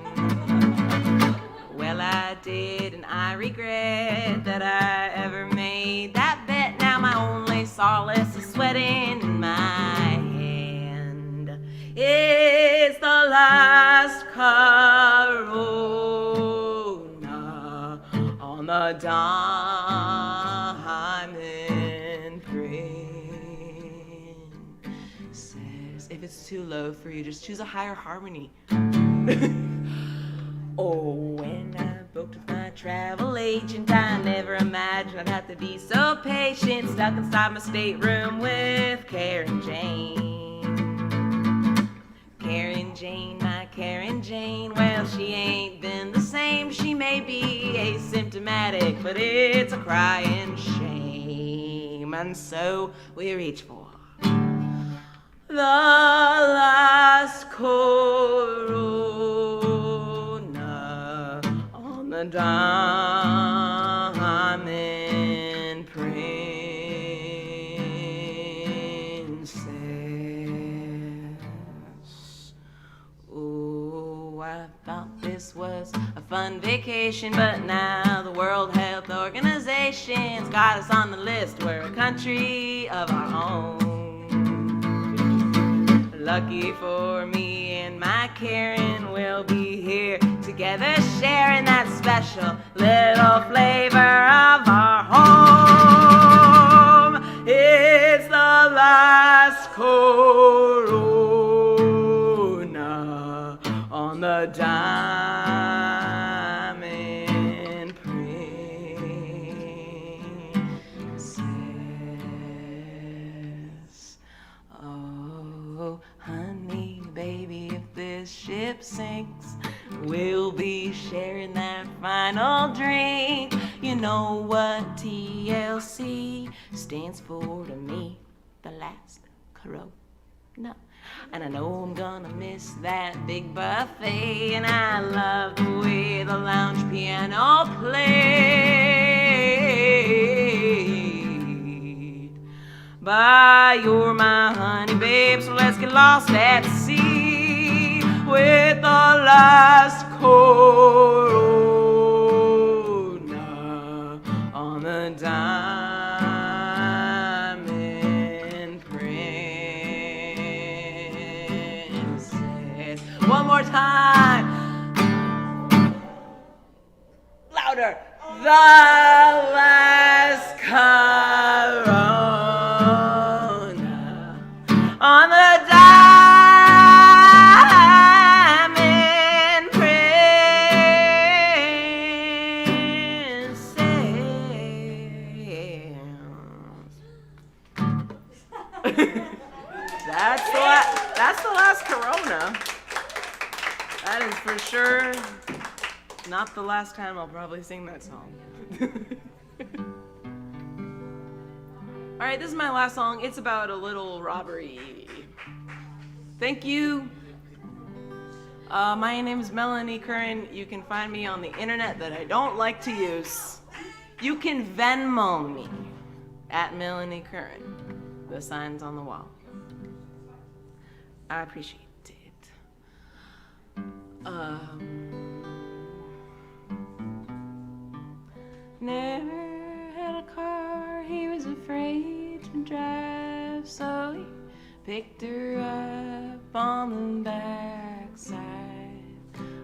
Well, I did, and I regret that I ever made that bet. Now my only solace is sweating in my hand. It's the last corona on the diamond princess. If it's too low for you, just choose a higher harmony. Oh, when I booked with my travel agent, I never imagined I'd have to be so patient, stuck inside my stateroom with Karen Jane. Karen Jane, my Karen Jane, well, she ain't been the same. She may be asymptomatic, but it's a crying shame. And so we reach for the last corona on the diamond princess. Oh, I thought this was a fun vacation, but now the World Health Organization's got us on the list. We're a country of our own. Lucky for me and my Karen, we'll be here together, sharing that special little flavor of our home. It's the last corona on the diamond princess. Oh, honey, baby, if this ship sinks, we'll be sharing that final drink. You know what TLC stands for to me, the last corona. And I know I'm gonna miss that big buffet, and I love the way the lounge piano played. But you're my honey, babe, so let's get lost at sea with the last corona diamond princess. One more time. Louder. The last corona on the diamond princess. That's the last corona. That is for sure not the last time I'll probably sing that song. All right, this is my last song. It's about a little robbery. Thank you. My name is Melanie Curran. You can find me on the internet that I don't like to use. You can Venmo me at Melanie Curran. The sign's on the wall. I appreciate it. Never had a car, he was afraid to drive, so he picked her up on the backside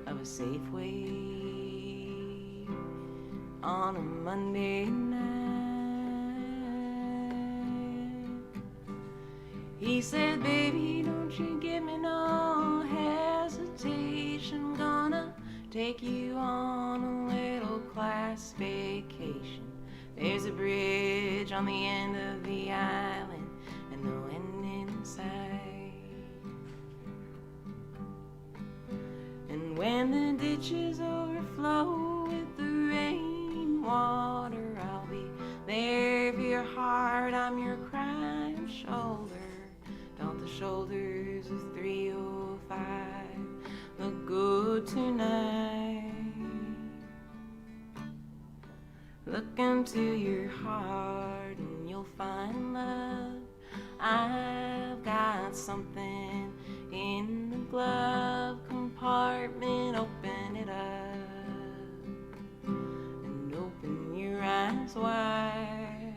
of a Safeway on a Monday night. He said, baby, don't you give me no hesitation, gonna take you on a little class vacation. There's a bridge on the end of the island and no end in sight. And when the ditches overflow with the rainwater, I'll be there for your heart. I'm your crime shoulder. Don't the shoulders of 305 look good tonight? Look into your heart and you'll find love. I've got something in the glove compartment. Open it up and open your eyes wide.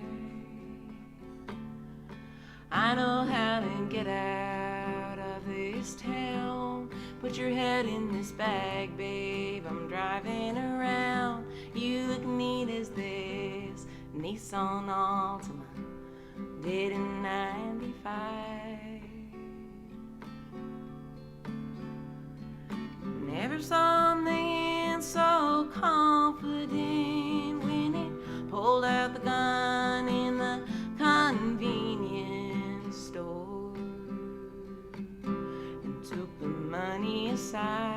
I know how to get out of this town. Put your head in this bag, babe. I'm driving around. You look neat as this Nissan Altima, did in 95. Never saw a man so confident when he pulled out the gun in the convenience store and took the money aside.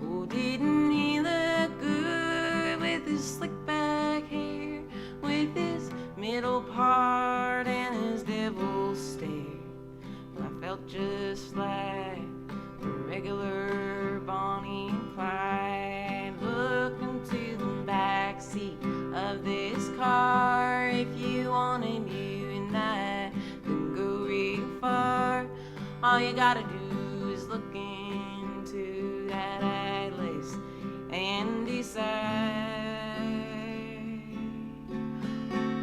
Oh, didn't he look good with his slick back hair, with his middle part and his devil stare? Well, I felt just like a regular Bonnie and Clyde. Look into the back seat of this car. If you wanted, you and I can go real far. All you gotta do is look into that atlas and decide.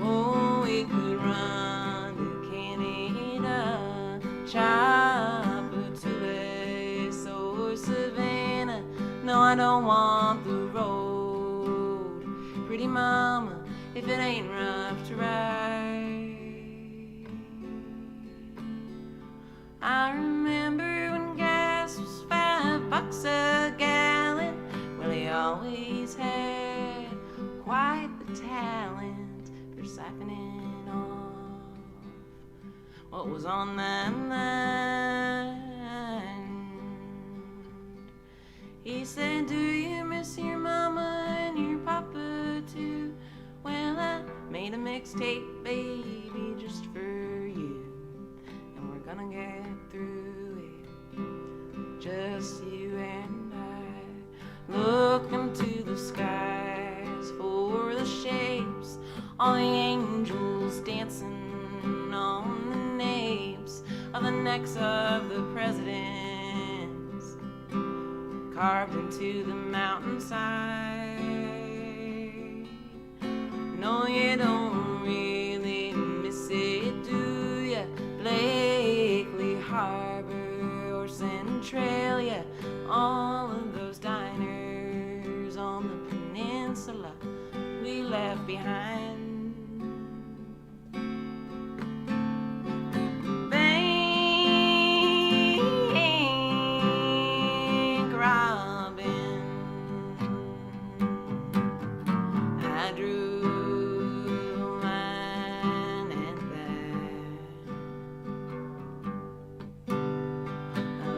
Oh, we could run to Canada, chopper to Les or Savannah. No, I don't want the road, pretty mama, if it ain't rough to ride. I remember when gas was $5 a gallon. Well, he always had quite the talent for siphoning off what was on that mind. He said, do you miss your mama and your papa too? Well, I made a mixtape, baby, just for you. And we're gonna get through it, just you and I. Look into the skies for the shapes, all the angels dancing on the napes of the necks of the presidents, carved into the mountainside. No, you don't really miss it, do ya? Blakely Harbor or Centralia, all of those diners on the peninsula we left behind. Bank robbing, I drew mine at that. I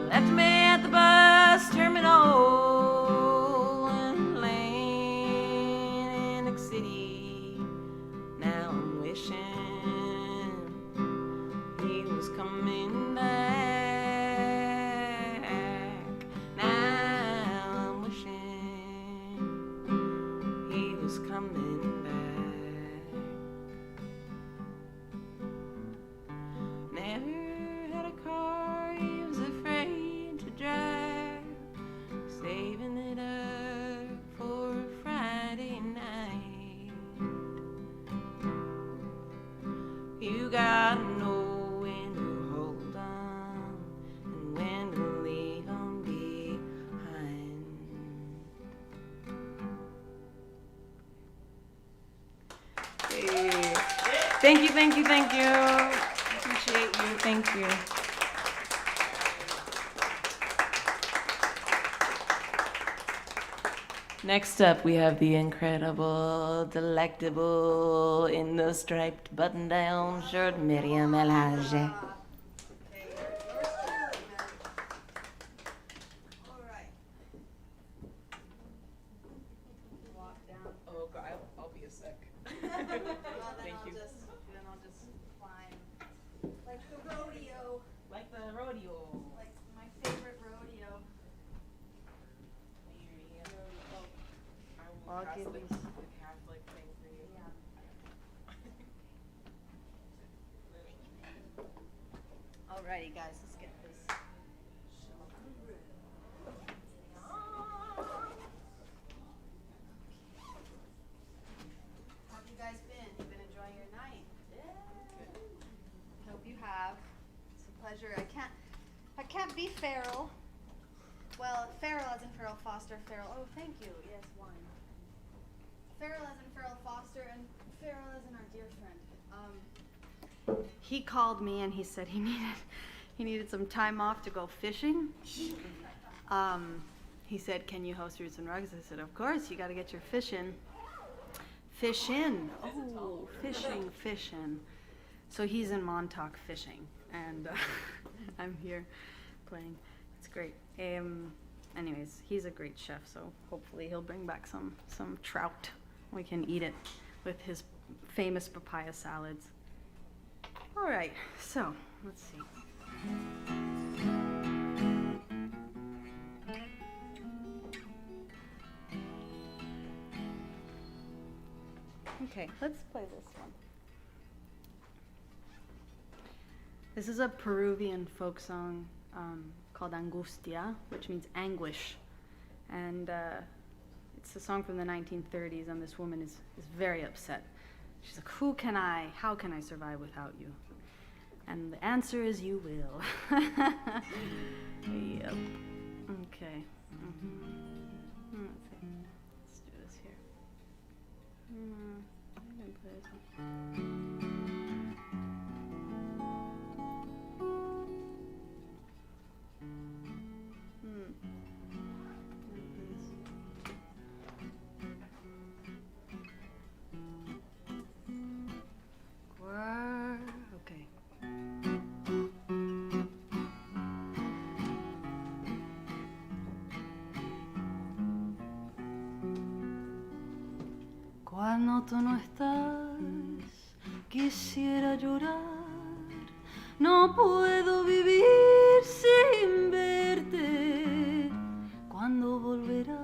left me at the bus terminal in Atlantic City. Now I'm wishing he was coming back. Now I'm wishing he was coming back. Never had a car he was afraid to drive, saving it up for a Friday night. You gotta know when to hold on and when to leave them behind. Hey. Thank you, thank you, thank you. Appreciate you, thank you. Next up, we have the incredible, delectable, in the striped button-down shirt, Miriam Elhajli.
Okay, yours truly, man. All right. Walk down.
Oh, God, I'll be a sec.
Well, then
Thank
I'll
you.
just climb like the rodeo,
Like the rodeo.
like my favorite rodeo.
I'll
give
the
you
Catholic thing for you.
Alrighty, guys, let's get this. How have you guys been? You been enjoying your night? Hope you have. It's a pleasure. I can't be feral. Well, feral as in Feral Foster, feral. Oh, thank you. Yes, wine. Feral as in Feral Foster, and feral as in our dear friend.
He called me and he said he needed some time off to go fishing. He said, "Can you host Roots and Rugs?" I said, "Of course. You got to get your fish in." Fish in. Oh, fishing. So he's in Montauk fishing, and I'm here playing. It's great. Anyways, he's a great chef, so hopefully he'll bring back some trout. We can eat it with his famous papaya salads. All right, so let's see. Okay, let's play this one. This is a Peruvian folk song called Angustia, which means anguish. And it's a song from the 1930s, and this woman is very upset. She's like, how can I survive without you? And the answer is you will. Yep. Okay. Let's see. Let's do this here. I'm gonna play this one. Okay. Cuando tú no estás, quisiera llorar. No puedo vivir sin verte. ¿Cuándo volverás?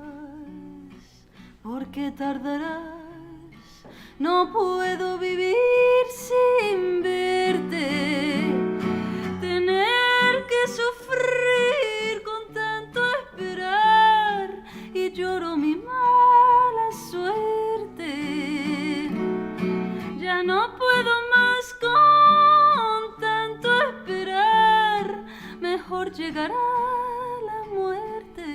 ¿Por qué tardarás? No puedo vivir sin verte. Tener que sufrir con tanto esperar y lloro mi mala suerte. llegará la muerte.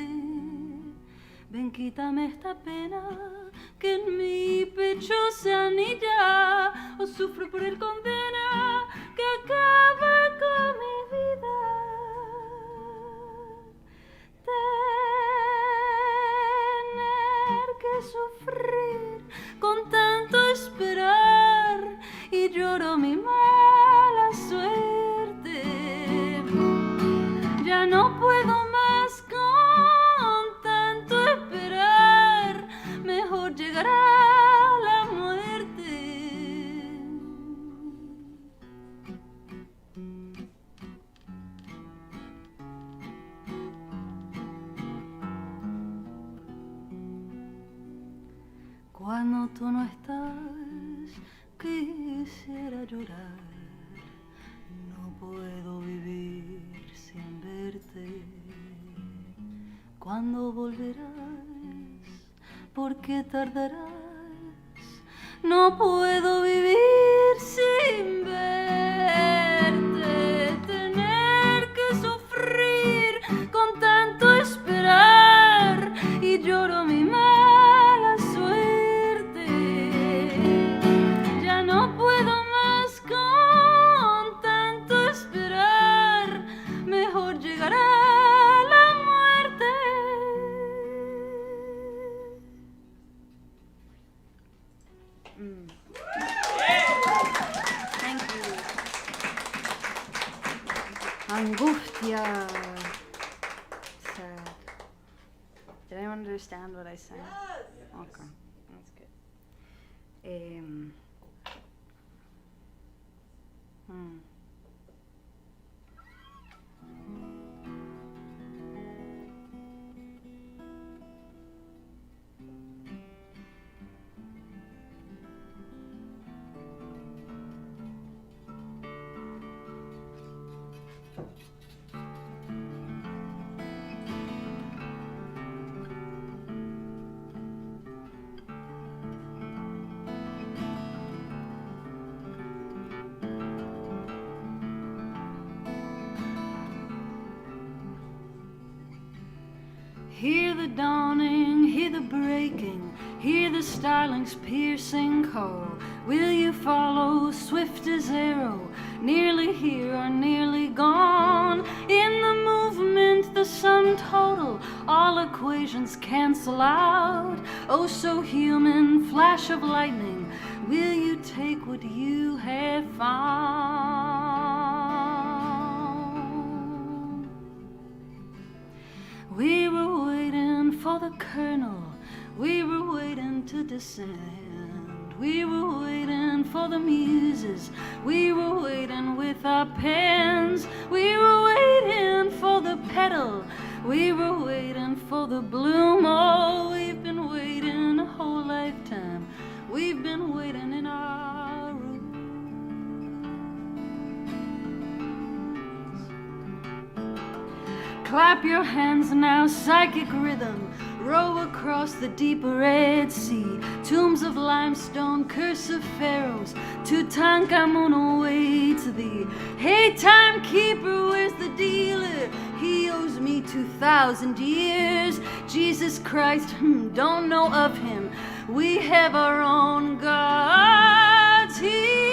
Ven, quítame esta pena que en mi pecho se anilla, o sufro por el condena que acaba con mi vida. Tener que sufrir con tanto esperar y lloro mi mala suerte. Ya no puedo más con tanto esperar, mejor llegará la muerte. Cuando tú no estás, quisiera llorar. No puedo vivir sin verte. ¿Cuándo volverás? ¿Por qué tardarás? No puedo vivir sin verte. Tener que sufrir con tanto esperar y lloro mi mala suerte. Ya no puedo más con tanto esperar, mejor llegará la muerte. Thank you. Angustia. Sad. Did anyone understand what I sang? Okay, that's good. Hear the dawning, hear the breaking, hear the starling's piercing call. Will you follow swift as arrow, nearly here or nearly gone? In the movement, the sum total, all equations cancel out. Oh, so human, flash of lightning, will you take what you have found? We were waiting for the kernel, we were waiting to descend. We were waiting for the muses, we were waiting with our pens. We were waiting for the petal, we were waiting for the bloom. Oh, we've been waiting a whole lifetime, we've been waiting in our rooms. Clap your hands now, psychic rhythm, row across the deep Red Sea. Tombs of limestone, curse of pharaohs, Tutankhamun awaits thee. Hey, timekeeper, where's the dealer? He owes me 2,000 years. Jesus Christ, don't know of him. We have our own gods here.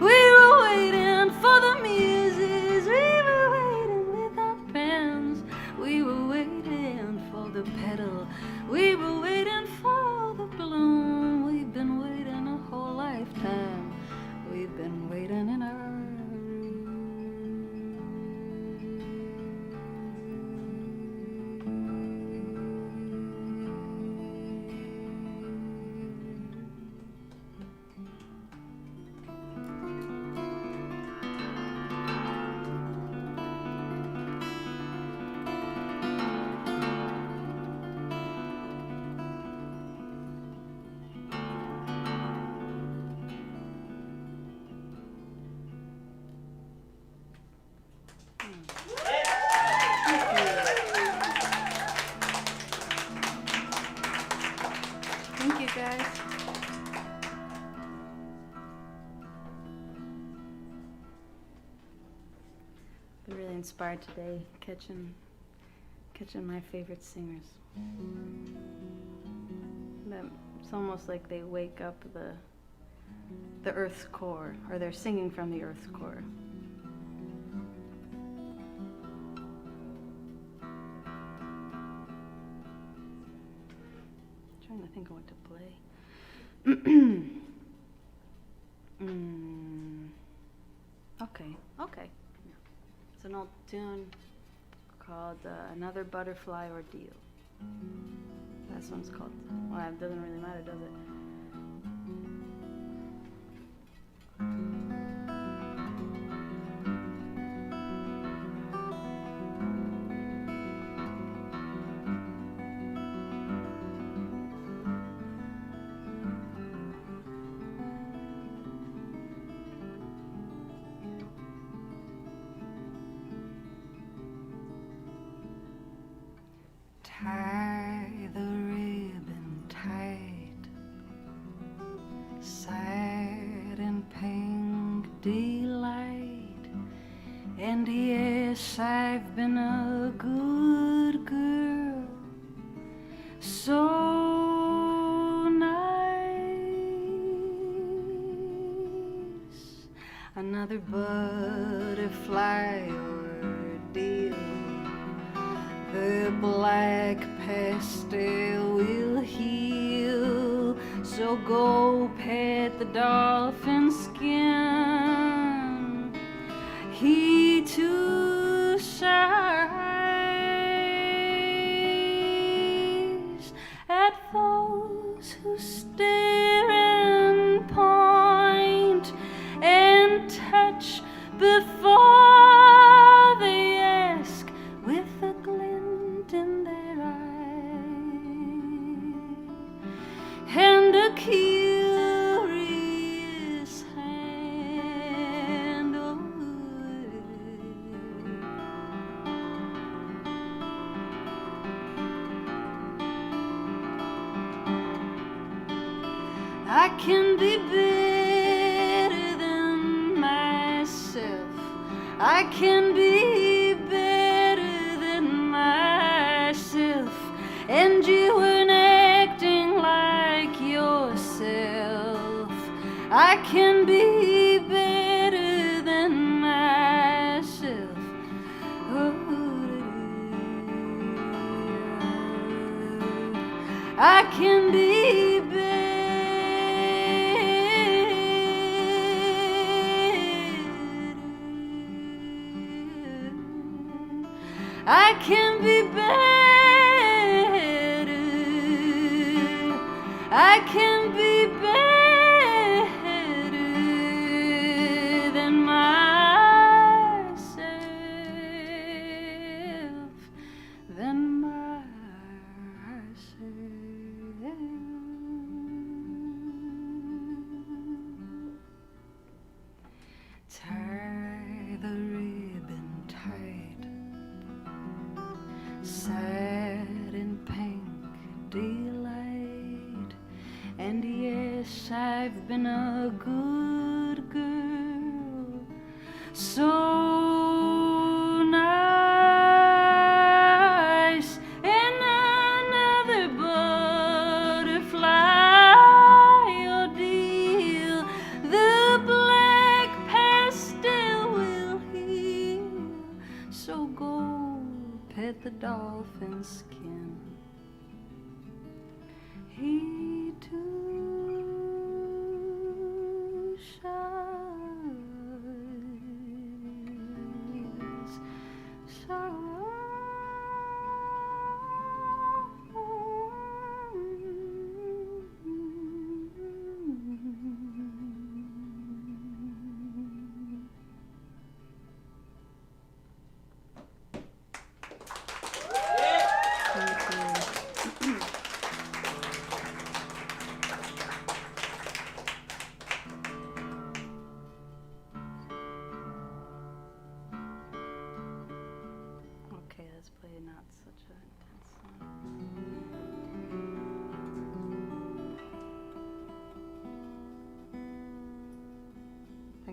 We were waiting for the muses, Thank you, guys. Been really inspired today, catching my favorite singers. It's almost like they wake up the Earth's core, or they're singing from the Earth's core. Trying to think of what to play. Okay. It's an old tune called Another Butterfly Ordeal. This one's called, well, it doesn't really matter, does it? Tie the ribbon tight, sad and pink delight. And yes, I've been a good girl, so nice. Another butterfly ordeal. The black pastel will heal, so go pet the dolphin skin. He too sighs at those who stare and point and touch before they ask, with a glint in their eye and a curious hand. I can be better than myself. I can be better than myself. And you weren't acting like yourself. I can be better than myself. I can be better. I can be better. I can be better than myself. Than myself. Tie the ribbon tight, sad and pink delight. And yes, I've been a good girl, so nice. And another butterfly ordeal, the black pastel will heal, so go pet the dolphin skin. He too shines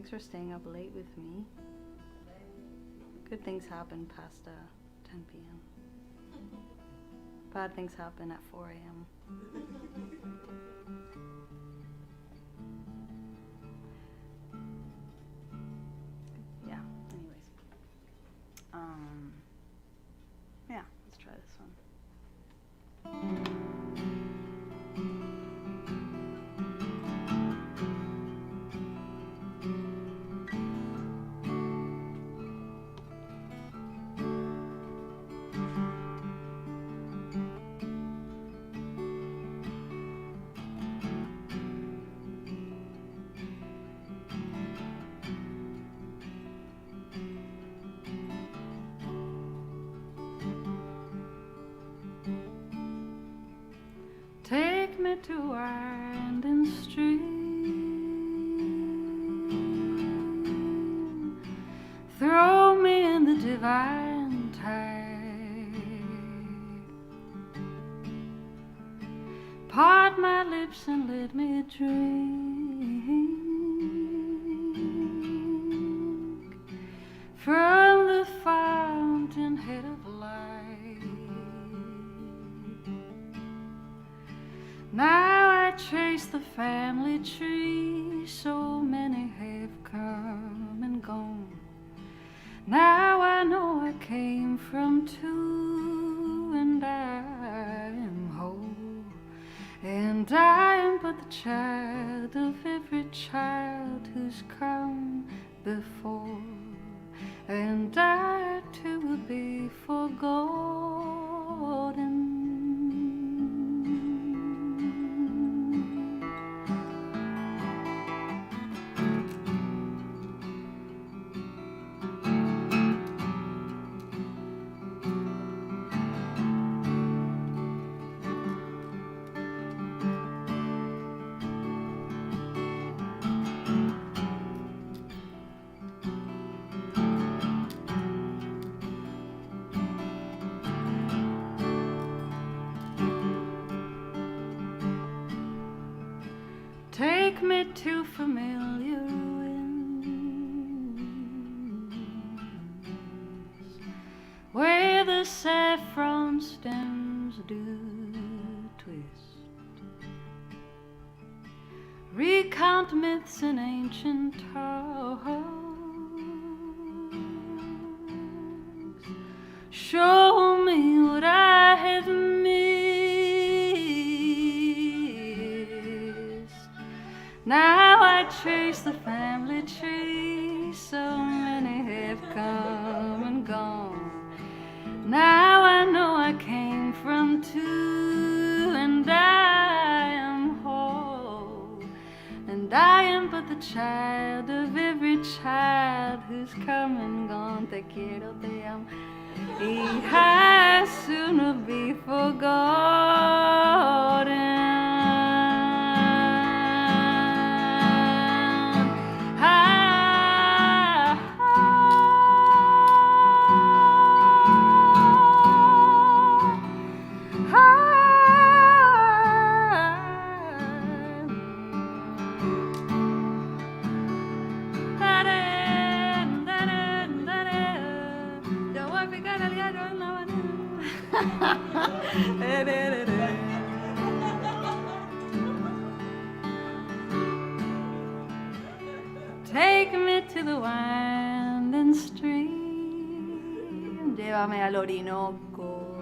Thanks for staying up late with me. Good things happen past 10 p.m. Bad things happen at 4 a.m. Yeah, anyways. Yeah, let's try this one. Take me to winding stream, throw me in the divine tide, part my lips and let me drink from the fountainhead of light. Now I trace the family tree, so many have come and gone. Now I know I came from two, and I am whole. And I am but the child of every child who's come before. And I too will be forgotten. Take me to familiar ruins, where the saffron stems do twist. Recount myths and ancient talks, show me what I have missed. Now I trace the family tree, so many have come and gone. Now I know I came from two, and I am whole. And I am but the child of every child who's come and gone. Te quiero, te amo, y I soon will be forgotten. Take me to the winding stream, llévame al Orinoco,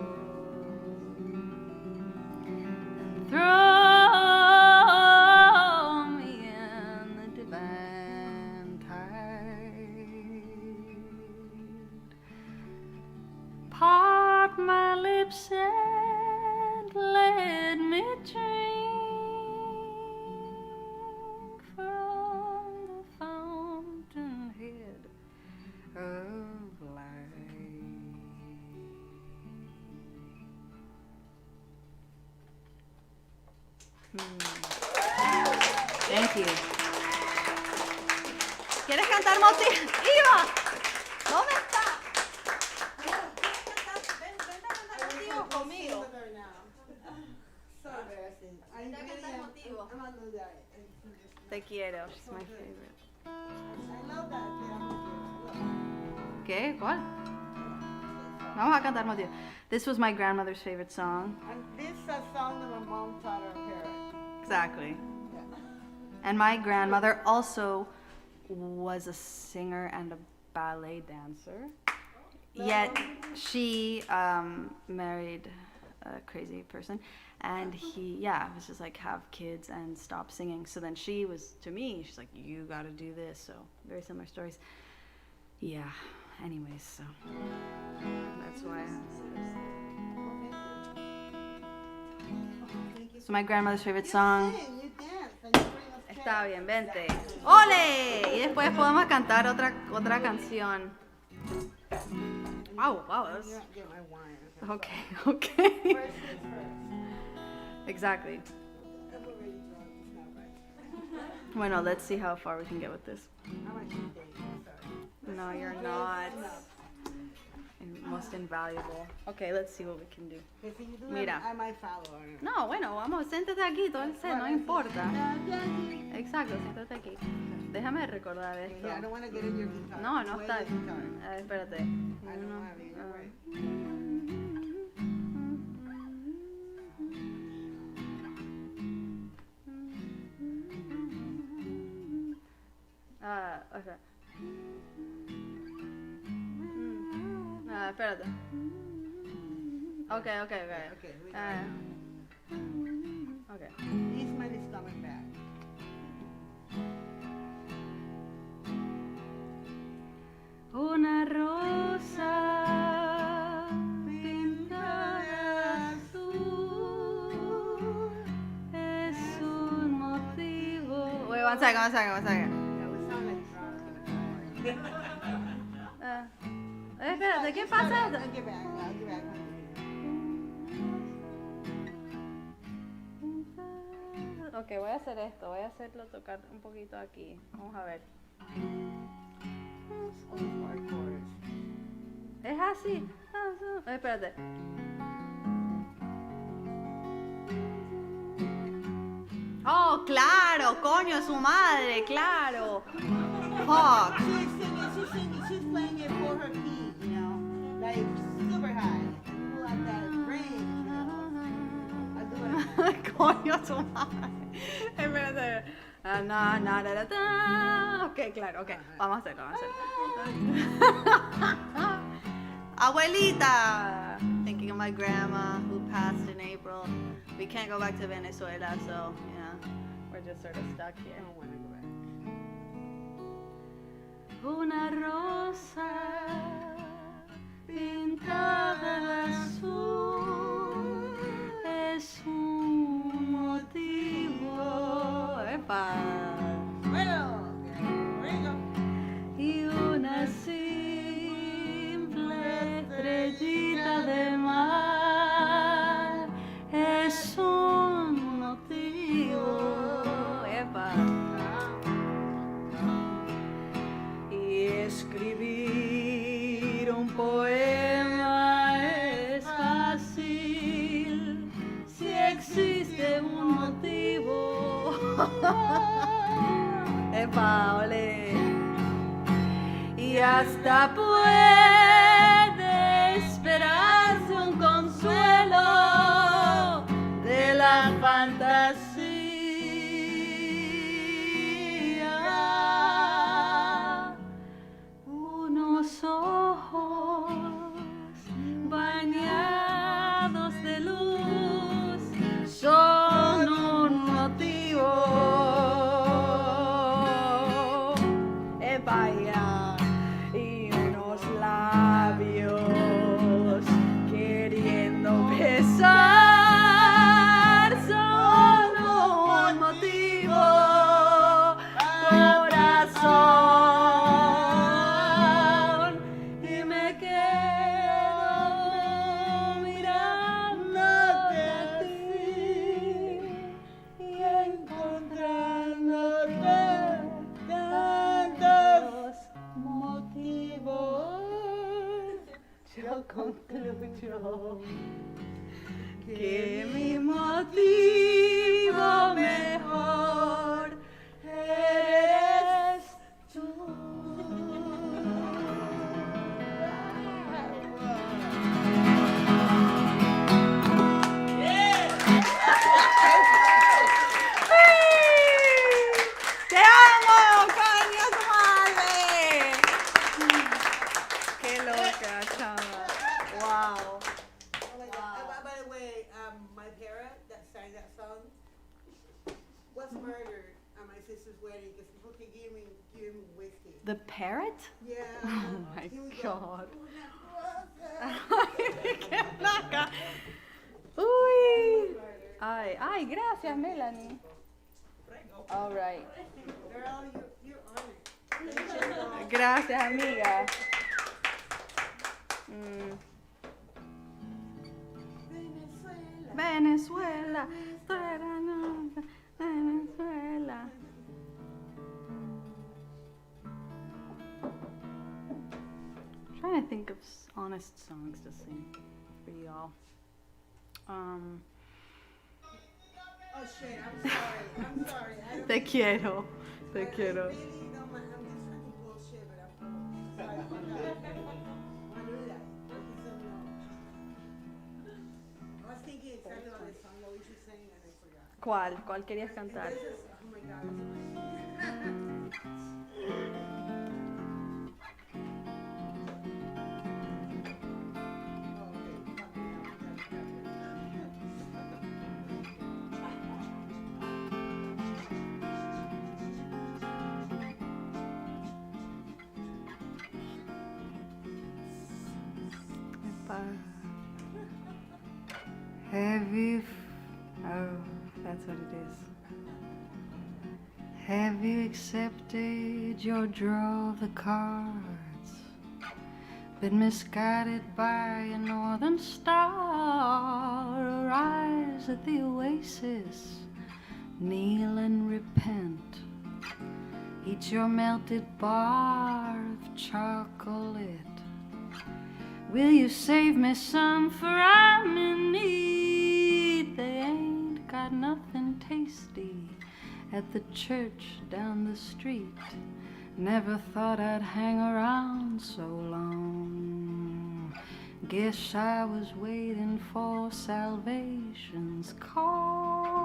and throw me in the divine tide. Part my lips and let me drink from the fountainhead of light. Thank you. ¿Quieres cantar, Moti? ¡Iva! ¿Dónde está? Ven a cantar contigo conmigo.
So embarrassing.
Te voy a cantar contigo.
I'm gonna do that.
Te quiero. She's my favorite.
I love that. Te amo, I love it.
¿Qué? ¿Cuál? Vamos a cantar motivo. This was my grandmother's favorite song.
And this is a song that my mom taught her parents.
Exactly.
Yeah.
And my grandmother also was a singer and a ballet dancer. Yet she married a crazy person, and he, was just like, have kids and stop singing. So then she was, to me, she's like, you gotta do this. So very similar stories. Yeah, anyways, so that's why. So my grandmother's favorite song.
You dance and you bring us
Está bien, vente. ¡Ole! Y después podemos cantar otra canción. Wow, that was...
Get my wine.
Okay.
First things first.
Exactly.
I'm already drunk. It's not right.
Bueno, let's see how far we can get with this.
I'm actually dating. Sorry.
No, you're not. Most invaluable. Okay, let's see what we can do.
Because if you do
Mira.
that, I might follow her.
No, bueno, vamos, siéntate aquí, todo el no importa. Exacto, siéntate aquí. Déjame recordar esto.
Yeah, I don't want to get in your guitar.
No, no
Play
está
the
bien.
guitar.
Espérate.
I don't want to. You're right.
Okay. Espérate. Okay.
Okay, we got it.
Okay.
Eastman is coming back.
Una rosa pintada azul es un motivo. Wait, one second.
Yeah, we sound like drunk.
Espérate, ¿qué pasa?
I'll get back.
Ok, voy a hacer esto, voy a hacerlo tocar un poquito aquí. Vamos a ver. Es así. Espérate. Oh, claro, coño, su madre, claro. Fuck.
She's singing, she's playing it for her key, you know, like super high. People like that range, you know. I do it.
Coño, su madre. Espérate. Ok, claro, ok. Vamos a hacerlo. Abuelita! Thinking of my grandma who passed in April. We can't go back to Venezuela, so, we're just sort of stuck here.
I don't want to go back.
Una rosa pintada de azul es un motivo. ¡Epa!
Bueno,
Y una simple estrellita de mar es un motivo. ¡Epa! Y escribir un poema es fácil si existe un motivo. ¡Epa, ole! Y hasta puede esperarse un consuelo de la fantasía. Unos ojos bañados de luz son un motivo. Vaya, y unos labios queriendo besar son un motivo, corazón, y me quedo mirándote a ti y encontrándote tantos motivos. Yo concluyo que mi motivo mejor eres
murdered at my sister's wedding because people keep giving me whiskey.
The parrot?
Yeah.
Oh my
Here we go.
God. Uy. Ay, gracias, Melanie. All right.
Girl, you're on it.
Gracias, amiga. Venezuela. Venezuela. Trying to think of honest songs to sing for y'all.
Oh shit, I'm sorry. I don't
Te quiero. Te
I
quiero.
really don't mind. I'm just trying to bullshit, but I'm sorry. I forgot. I knew that. I was thinking exactly on this song that we should sing and I forgot.
¿Cuál querías cantar?
This is, oh my god.
Have you, oh, that's what it is. Have you accepted your draw of the cards? Been misguided by a northern star? Arise at the oasis, kneel and repent. Eat your melted bar of chocolate. Will you save me some, for I'm in need? They ain't got nothing tasty at the church down the street. Never thought I'd hang around so long. Guess I was waiting for salvation's call.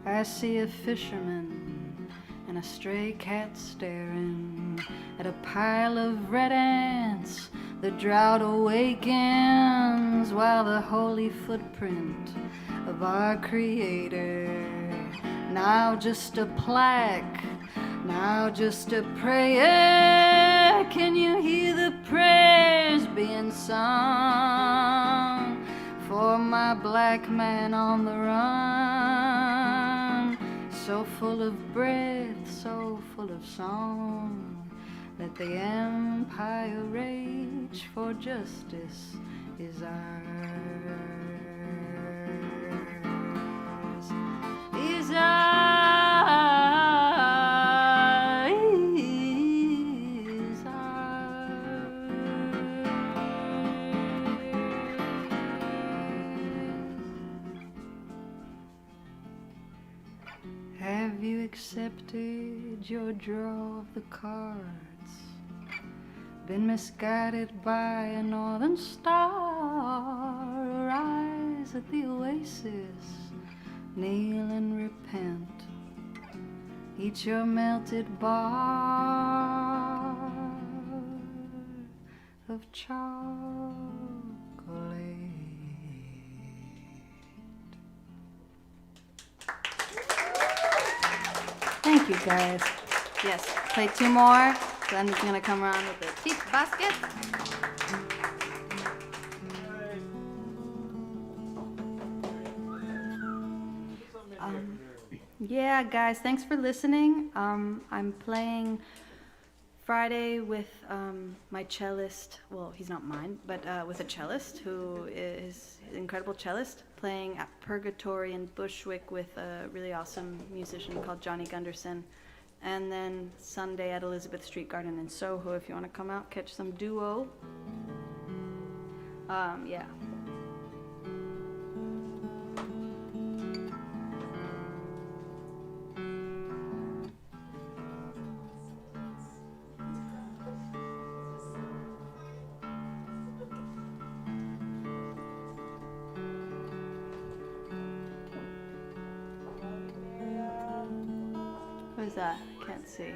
I see a fisherman and a stray cat staring at a pile of red ants. The drought awakens while the holy footprint of our Creator, now just a plaque, now just a prayer. Can you hear the prayers being sung for my black man on the run? So full of breath, so full of song. Let the empire rage, for justice is ours. Is ours. Is ours. Have you accepted your draw of the cards? Been misguided by a northern star? Arise at the oasis, kneel and repent. Eat your melted bar of chocolate. Thank you, guys. Yes, play two more. Glenn is gonna come around with the tip basket. Yeah, guys, thanks for listening. I'm playing Friday with my cellist. Well, he's not mine, but with a cellist who is an incredible cellist, playing at Purgatory in Bushwick with a really awesome musician called Johnny Gunderson. And then Sunday at Elizabeth Street Garden in Soho, if you want to come out, catch some duo. Yeah. Who's that? Can't see.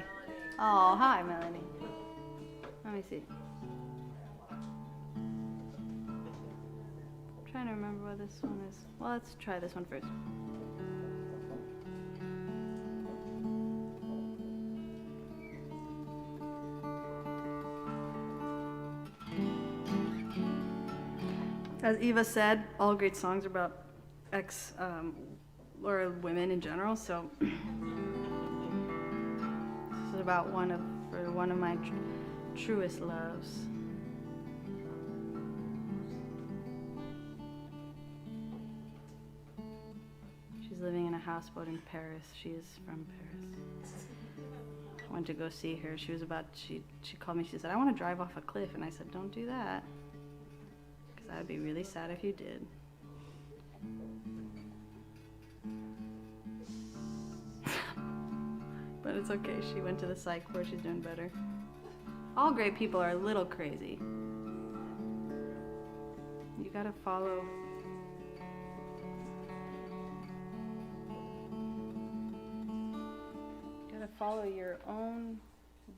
Oh, hi, Melanie. Let me see. see. I'm trying to remember what this one is. Well, let's try this one first. As Eva said, all great songs are about or women in general. So this is about one of my truest loves. She's living in a houseboat in Paris. She is from Paris. I went to go see her. She called me. She said, "I want to drive off a cliff," and I said, "Don't do that. I'd be really sad if you did." But it's okay. She went to the psych ward. She's doing better. All great people are a little crazy. You gotta follow. You gotta follow your own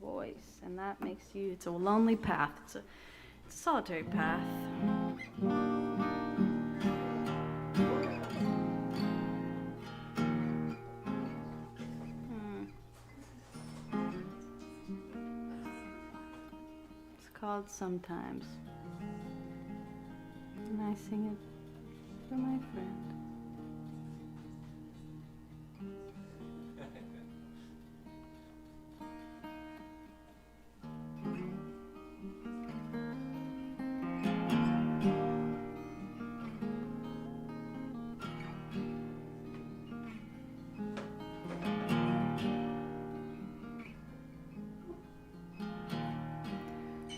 voice, and that makes you. It's a lonely path. It's a solitary path. It's called Sometimes. And I sing it for my friend.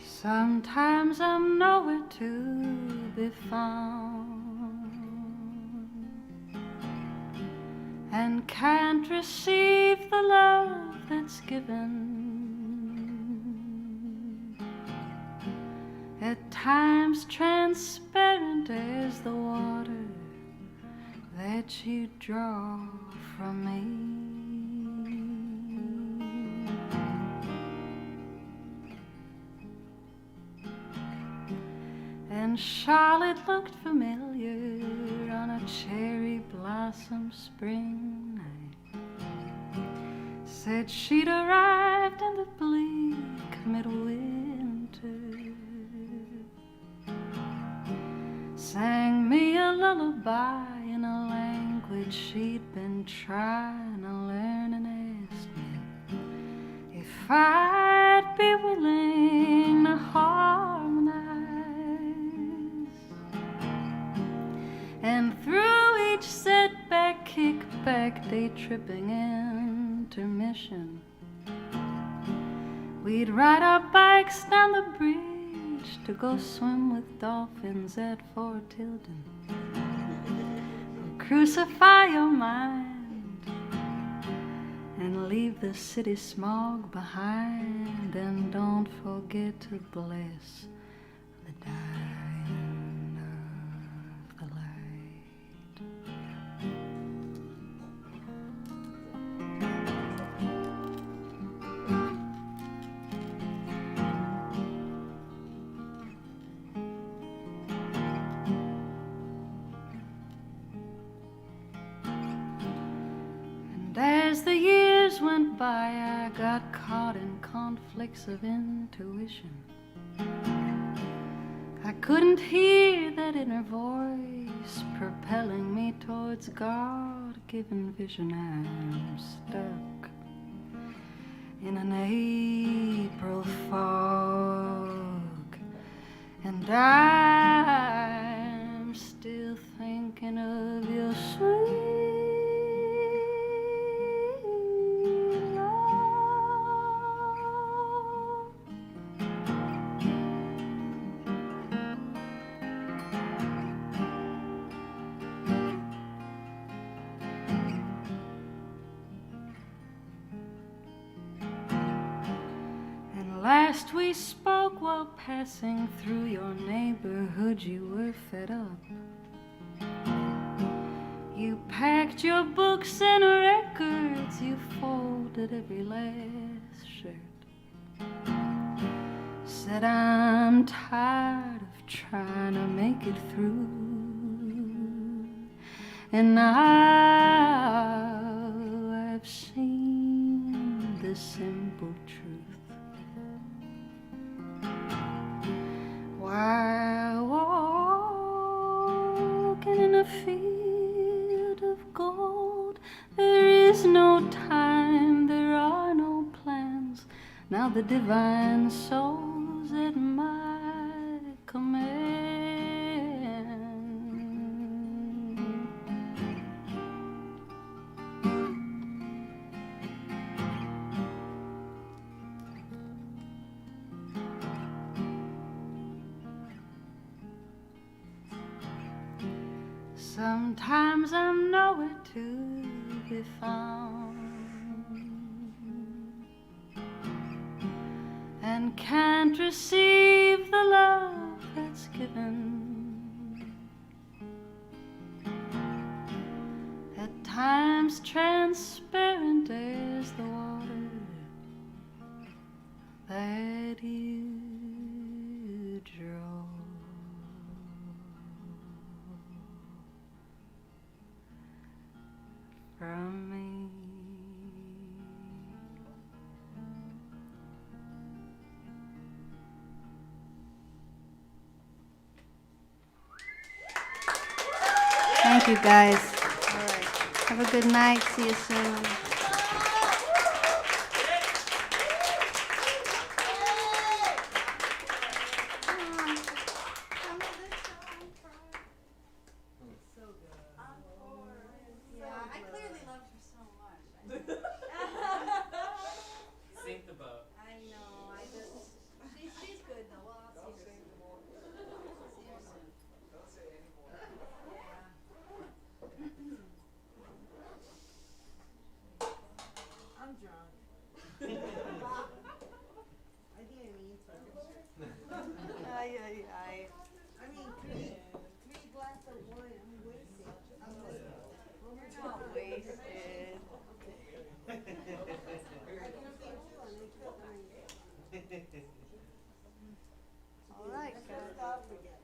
Sometimes I'm nowhere to be found and can't receive the love that's given. At times transparent as the water that you draw from me. And Charlotte looked familiar on a cherry blossom spring night. Said she'd arrived in the bleak midwinter. Sang me a lullaby in a language she'd been trying to learn, and asked me if I'd be willing to harmonize. And through each setback, kickback, day tripping intermission, we'd ride our bikes down the bridge to go swim with dolphins at Fort Tilden. Crucify your mind and leave the city smog behind, and don't forget to bless the dying of the light. And as the years went by, I got caught in conflicts of intuition. I couldn't hear that inner voice propelling me towards God-given vision. I'm stuck in an April fog, and I'm still thinking of your sweet Last we spoke while passing through your neighborhood. You were fed up. You packed your books and records. You folded every last shirt. Said I'm tired of trying to make it through, and now I've seen the simple truth. While walking in a field of gold, there is no time, there are no plans. Now the divine soul's at my command. Sometimes I'm nowhere to be found, and can't receive the love that's given. At times transparent as the water that you draw. From me. Thank you, guys. All right. Have a good night. See you soon.
I clearly loved her so much.
Sink the boat.
I know. She's good though. Well, I'll see her soon. See her soon.
Don't say anymore.
I'm drunk. I didn't mean to.
Ay, ay, ay.
I mean, three glasses of wine. I'm wasted.
You're not wasted.
I can see two and they took me.
All right, guys.
Stop again.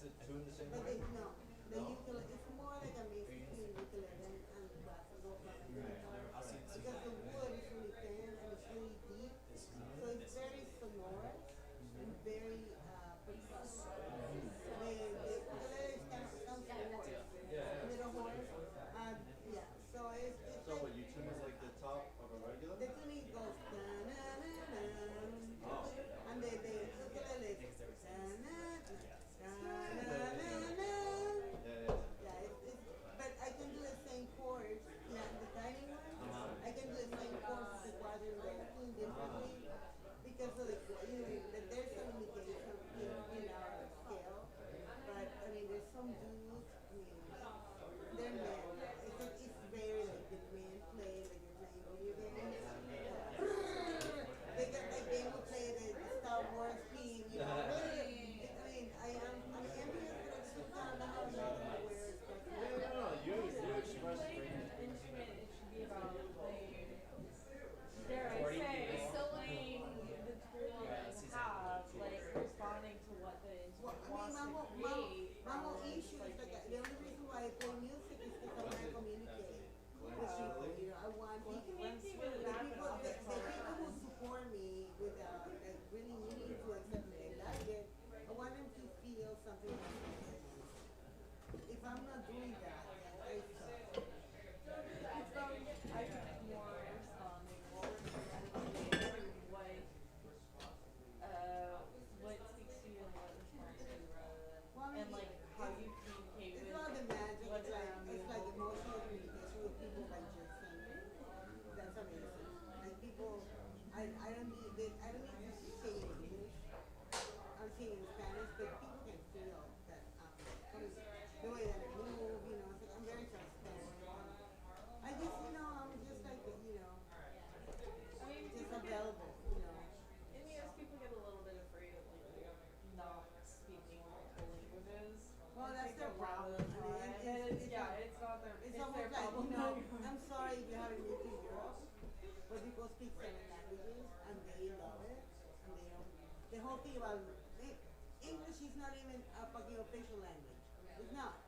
it tuned the same
But
way?
no, the ukulele, it's more like a mix between ukulele and classical guitar. Because the wood is really thin and it's really deep, so it's very sonorous and very percussive. The ukulele is kind of sounds hoarse, a little hoarse. Yeah, so it's
So
like
what you tune is like the top of a regular?
the tuning goes da na na na, and the ukulele is da na na na na na.
Yeah.
Yeah, but I can do the same chords, the tiny one. I can do the same chords as the quadrille differently because of there's some limitation in our scale. But I mean, there's some dudes. I mean, they're men. It's very like the men play like they're playing video games. They will play the Star Wars theme. I mean, I'm envious, but I just don't know how to wear it.
No, you express great.
Instrument, it should be about playing, dare I
40
say,
people.
playing the tool that you have, like responding to what the
Well,
instrument
I
wants
mean,
to create.
my whole
rather than
issue
just,
is like
making
the only reason why I play music is because I want to communicate with people. You know, I want
Well,
people,
communicate with
the
that,
people,
but
the
also
people who support me without like really needing to accept me like it. I want them to feel something like that. If I'm not doing that, then I suck.
it's I think more responding, more responding to what speaks to you and what responds to you rather than,
Well, I mean,
and like how you communicate
It's
with
not the magic.
what's
It's
around you.
like emotional communication with people like Jason. That's amazing. Like people, I don't need to say in English. I'm saying in Spanish, but people can feel that the way that I move. You know, it's like I'm very transparent. I just, I'm just like,
I mean,
just
people get,
available.
in the US, people get a little bit afraid of like not speaking multiple languages.
Well,
I
that's
think
their
a lot of
problem.
the
I mean,
time.
it's
And it's not their,
It's
it's
almost
their
like,
problem.
I'm sorry if you haven't moved to Europe, but people speak 7 languages and they love it. And they don't. The whole thing about English is not even a fucking official language. It's not.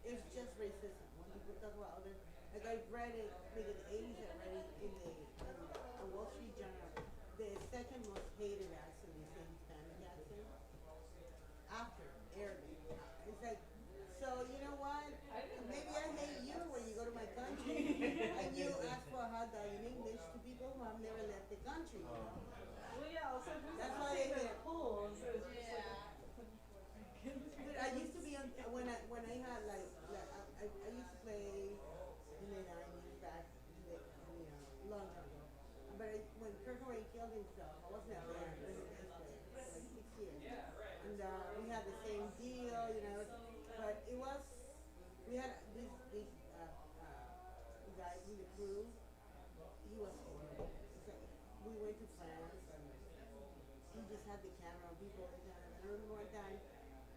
It's just racism. When people talk about other, like I read it like in the 80s, I read it in the Wall Street Journal. The second most hated accent is the Hispanic accent after Arabic. It's like, so you know what? Maybe I hate you when you go to my country and you ask for a hot dog in English to people who have never left the country.
Well, yeah, also who's
That's
not
why
saying
they
they're
hate-
cool, so it's just
But I used to be on when I had like I used to play in the 90s back long time ago. But when Kurt Cobain killed himself, I wasn't at band. I was a bass player for like 6 years. And we had the same deal, but it was we had this guy from the crew. He was horrible. It's like, we went to France and he just had the camera on people all the time. And I remember one time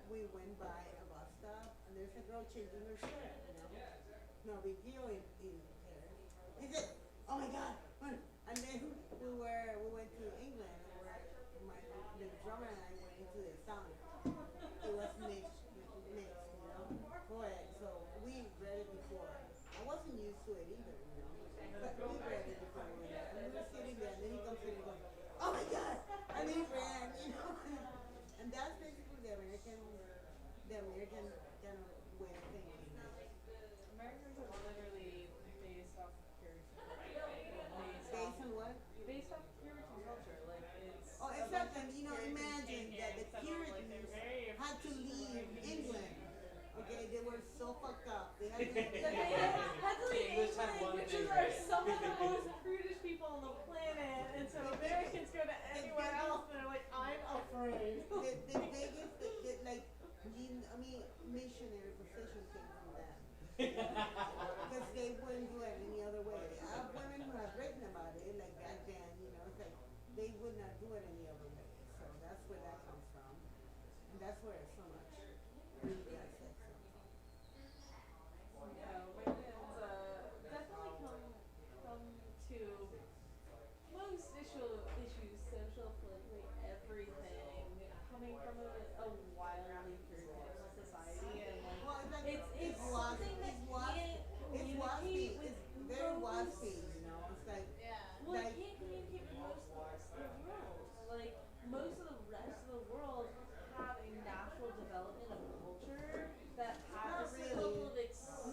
we went by a bus stop and there's a girl changing her shirt, No big deal in Paris. He said, oh my God. And then we went to England and the drummer and I went into the sauna. It was mixed, Boy, so we read it before. I wasn't used to it either, But we read it before. And we were sitting there and then he comes in and goes, oh my God. And he ran, And that's basically the American kind of way of thinking.
Americans are literally based off Puritan
Based on what?
based off Puritan culture. Like it's
Oh,
a
except
bunch
that,
of
imagine
Puritans
that the
came here and settled, like,
Puritans
they're very
had to leave England. Okay, they were so fucked up. They had to
They had to leave
English had
England,
one
which
thing
is our
right.
some of the most prudish people on the planet, and so Americans go to anywhere else and they're like, I'm afraid.
The biggest, missionary position came from them. Because they wouldn't do it any other way. I have women who have written about it, like back then, it's like they would not do it any other way. So that's where that comes from. And that's where so much really bad sex comes from.
Yeah, Americans definitely come to most issues, social, politically, everything, coming from a wildly
BuzzFeed, you know? It's like,
Well,
like,
it can't communicate with most of the rest of the world. Like, most of the rest of the world have a natural development of culture that has a couple of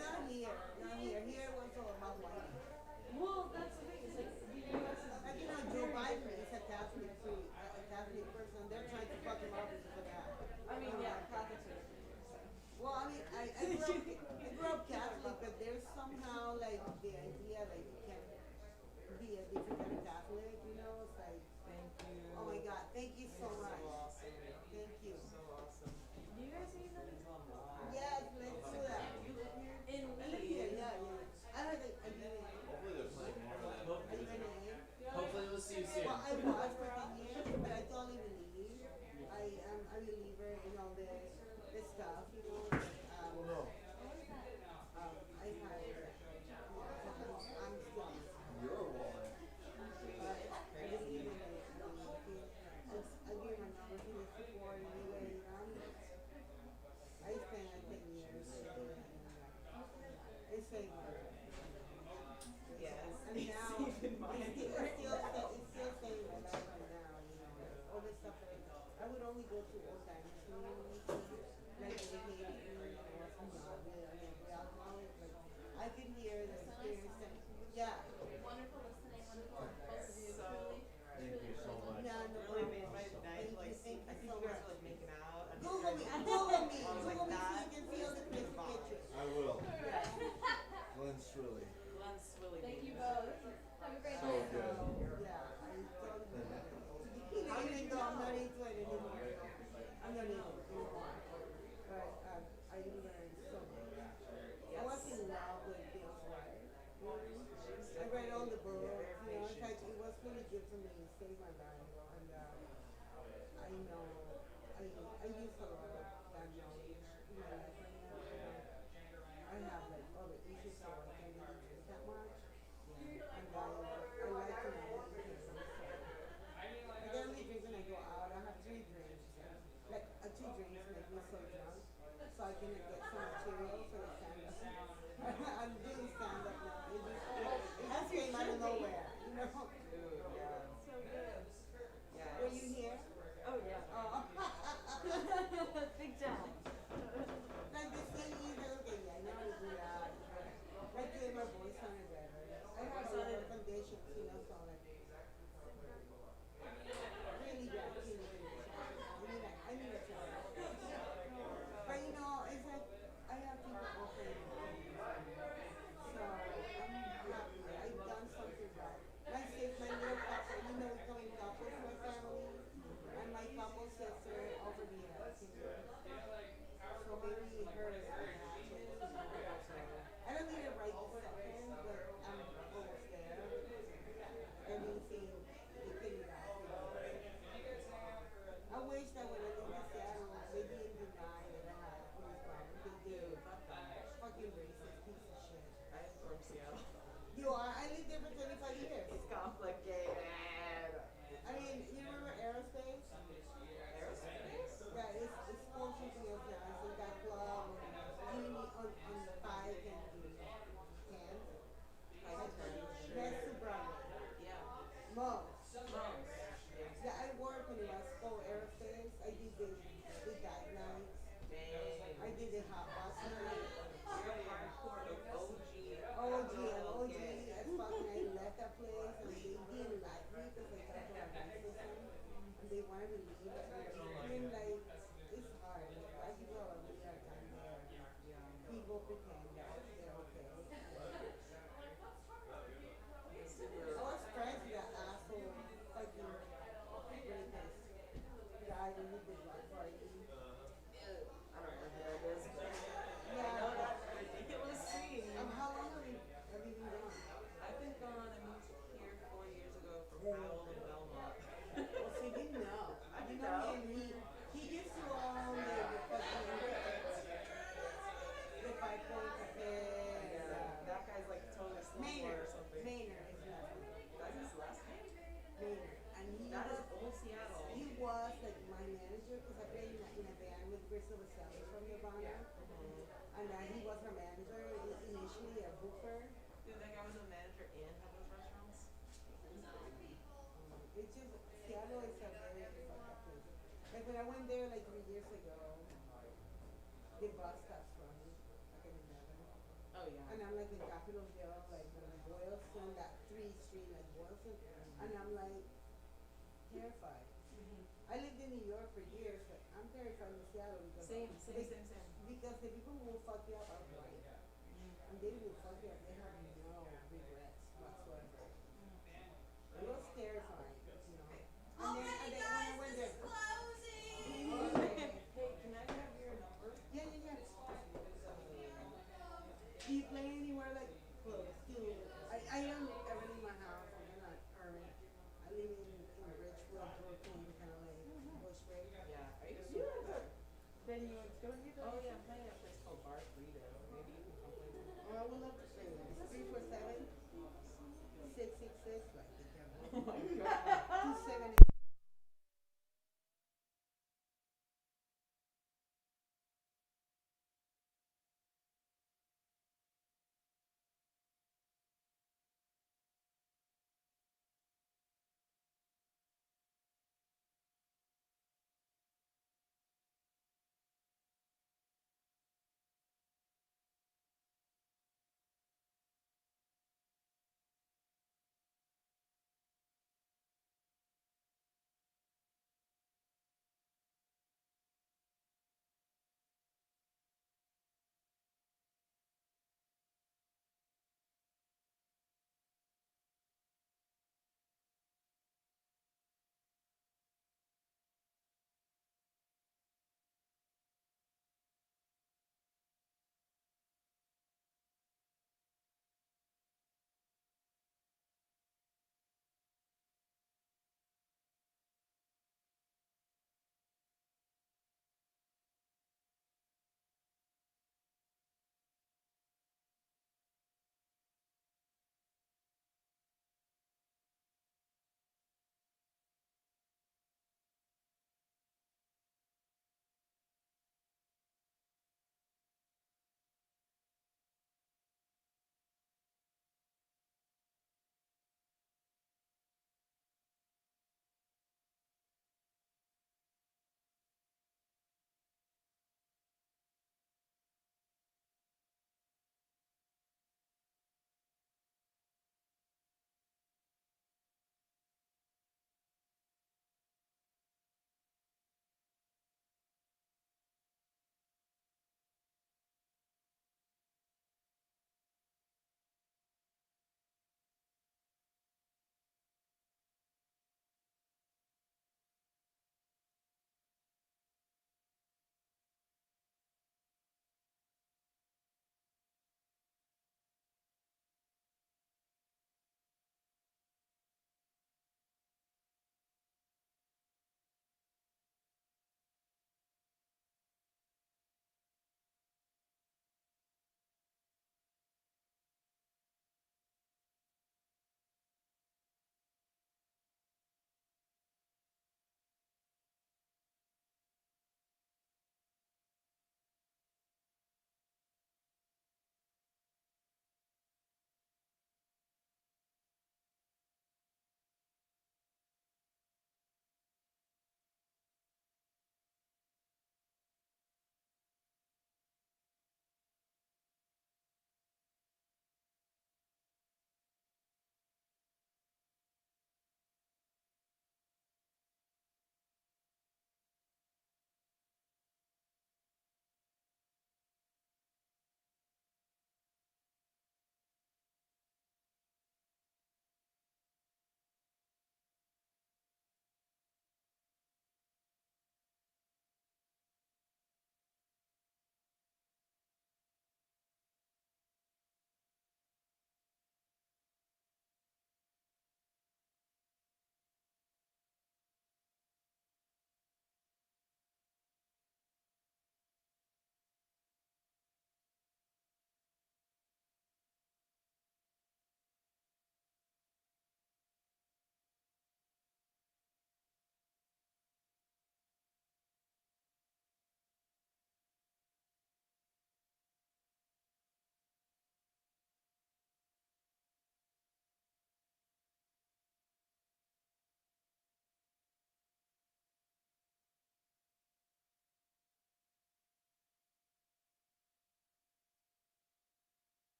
not here, not here. Here it was all about whining.
Well, that's the thing. It's like the U.S. is
Like, you know, Joe Biden is a Catholic person. They're trying to fuck him up because of that.
I mean, yeah, Catholics are different. So.
Well, I mean, I grew up Catholic, but there's somehow like the idea that you can be a different kind of Catholic, you know? It's like,
Thank you.
oh my God, thank you so much.
So awesome.
Thank you.
So awesome.
Do you guys need that?
Yes, let's do that.
You live here? In
I live here, yeah. I live in,
Hopefully there's plenty more of that.
I live in LA.
Hopefully we'll see you soon.
Well, I was for 10 years, but I don't even believe. I am a believer in all the stuff, you know. That,
Oh no.
I had, I'm still,
You're a woman.
but I believe in it. I give my number to the support anyway, you know. I spent like 10 years. It's like,
Yes.
and now it's still saving my life right now, you know, like, all this stuff that I would only go to old timers meetings, like they hated me, or something like that, like, I could hear the experience and, yeah.
Wonderful listening, wonderful, both of you, truly.
Thank you so much.
Yeah, no
Really
problem.
made my night. Like,
Thank
I
you
think
so
you guys
much.
are like making out. I'm
Google me,
just
Google me,
I was like,
Google me so
that
you can see all the crazy pictures.
I will.
Yeah.
Glenn Swilly.
Glenn Swilly.
Thank you
baby.
both. Have a great
So
night.
good.
Yeah, I totally get it. Even though I'm not into it anymore. I'm not into it anymore. But I learned so much. I was in love with Bill's wife. I read all the books, you know, it's like, it was really good for me, it saved my life. And I know, I use a lot of that knowledge in my life right now. I have like other issues, so I can't really drink that much. And I like to know what you can do. I don't only drink when I go out. I have 3 drinks. Like 2 drinks make me so drunk, so I can get some material for the stand-up. I'm doing stand-up now. It just came out of nowhere, you know.
Dude, yeah.
So good.
Yes.
Were you here?
Oh, yeah.
Oh.
Big time.
Like the thing is, okay, yeah, I know how to do that. Like doing my voice sounded better. I have a lot of conditions, you know, so like really bad kidney conditions. I need a job. But you know, it's like I have people offering me. So I'm happy. I've done something right. My little couple, you know, we come in couples in my family, and my couple sister offered me a kidney. So maybe her is I don't need it right this second, but I'm almost there. Everything they figured out. I wish that when I lived in Seattle, they didn't deny that I had police problems. They do. Fucking racist piece of shit.
I'm from Seattle.
You are? I lived there for 25 years.
It's complicated.
I mean, you remember aerospace?
Aerospace?
Yeah, it's called something else now. It's in that club on the bike and the can. Next to Broadway.
Yeah.
Most.
Most.
Yeah, I worked in Westco Aerospace. I did the dive nights.
Dang.
I did the hot bus night.
You're hardcore, the OG.
OG. As fucking I left that place and they didn't like me because I got to a racism. And they wanted me to leave. I mean, like, it's hard. Like, white people are really hard time there. People pretend that they're okay. I was friends with that asshole fucking rapist guy when he did my party.
I don't know who that is, but
Yeah.
I know that ridiculous scene.
How long have you been gone?
I've been gone. I moved here 4 years ago from Powell to Belmont.
Well, so you didn't know.
I
You
didn't
know
know.
him. He used to own the fucking the 5 Point Cafe.
Yeah, that guy's like totally snowboard or something.
Maynard is his last name.
That's his last name?
Maynard. And
That is old Seattle.
he was like my manager because I played in a band with Crystal Vaselli from Nirvana. And he was her manager initially, a booker.
Dude, that guy was a manager and
ago, the bus stops running, like in 11.
Oh yeah.
And I'm like in Capitol Hill, like Boylston, that 3 Street, like Boylston. And I'm like terrified. I lived in New York for years, but I'm terrified in Seattle because because the people who will fuck you up are white. And they will fuck you up. They have no regrets whatsoever. It was terrifying, you know.
Oh
And
my
then
God,
when I went
this is
there,
closing.
Hey, can I have your number?
yeah. Do you play anywhere like close to? I don't ever leave my house. I'm not earn. I live in Richwood, Brooklyn, kind of like Bushwick.
Yeah. Are you sure? Venue it's going to be the. Oh yeah, I'm playing at a place called Bar Frito. Maybe you can come play with me.
Oh, I would love to play that. 347 666, like the devil.
Oh my god.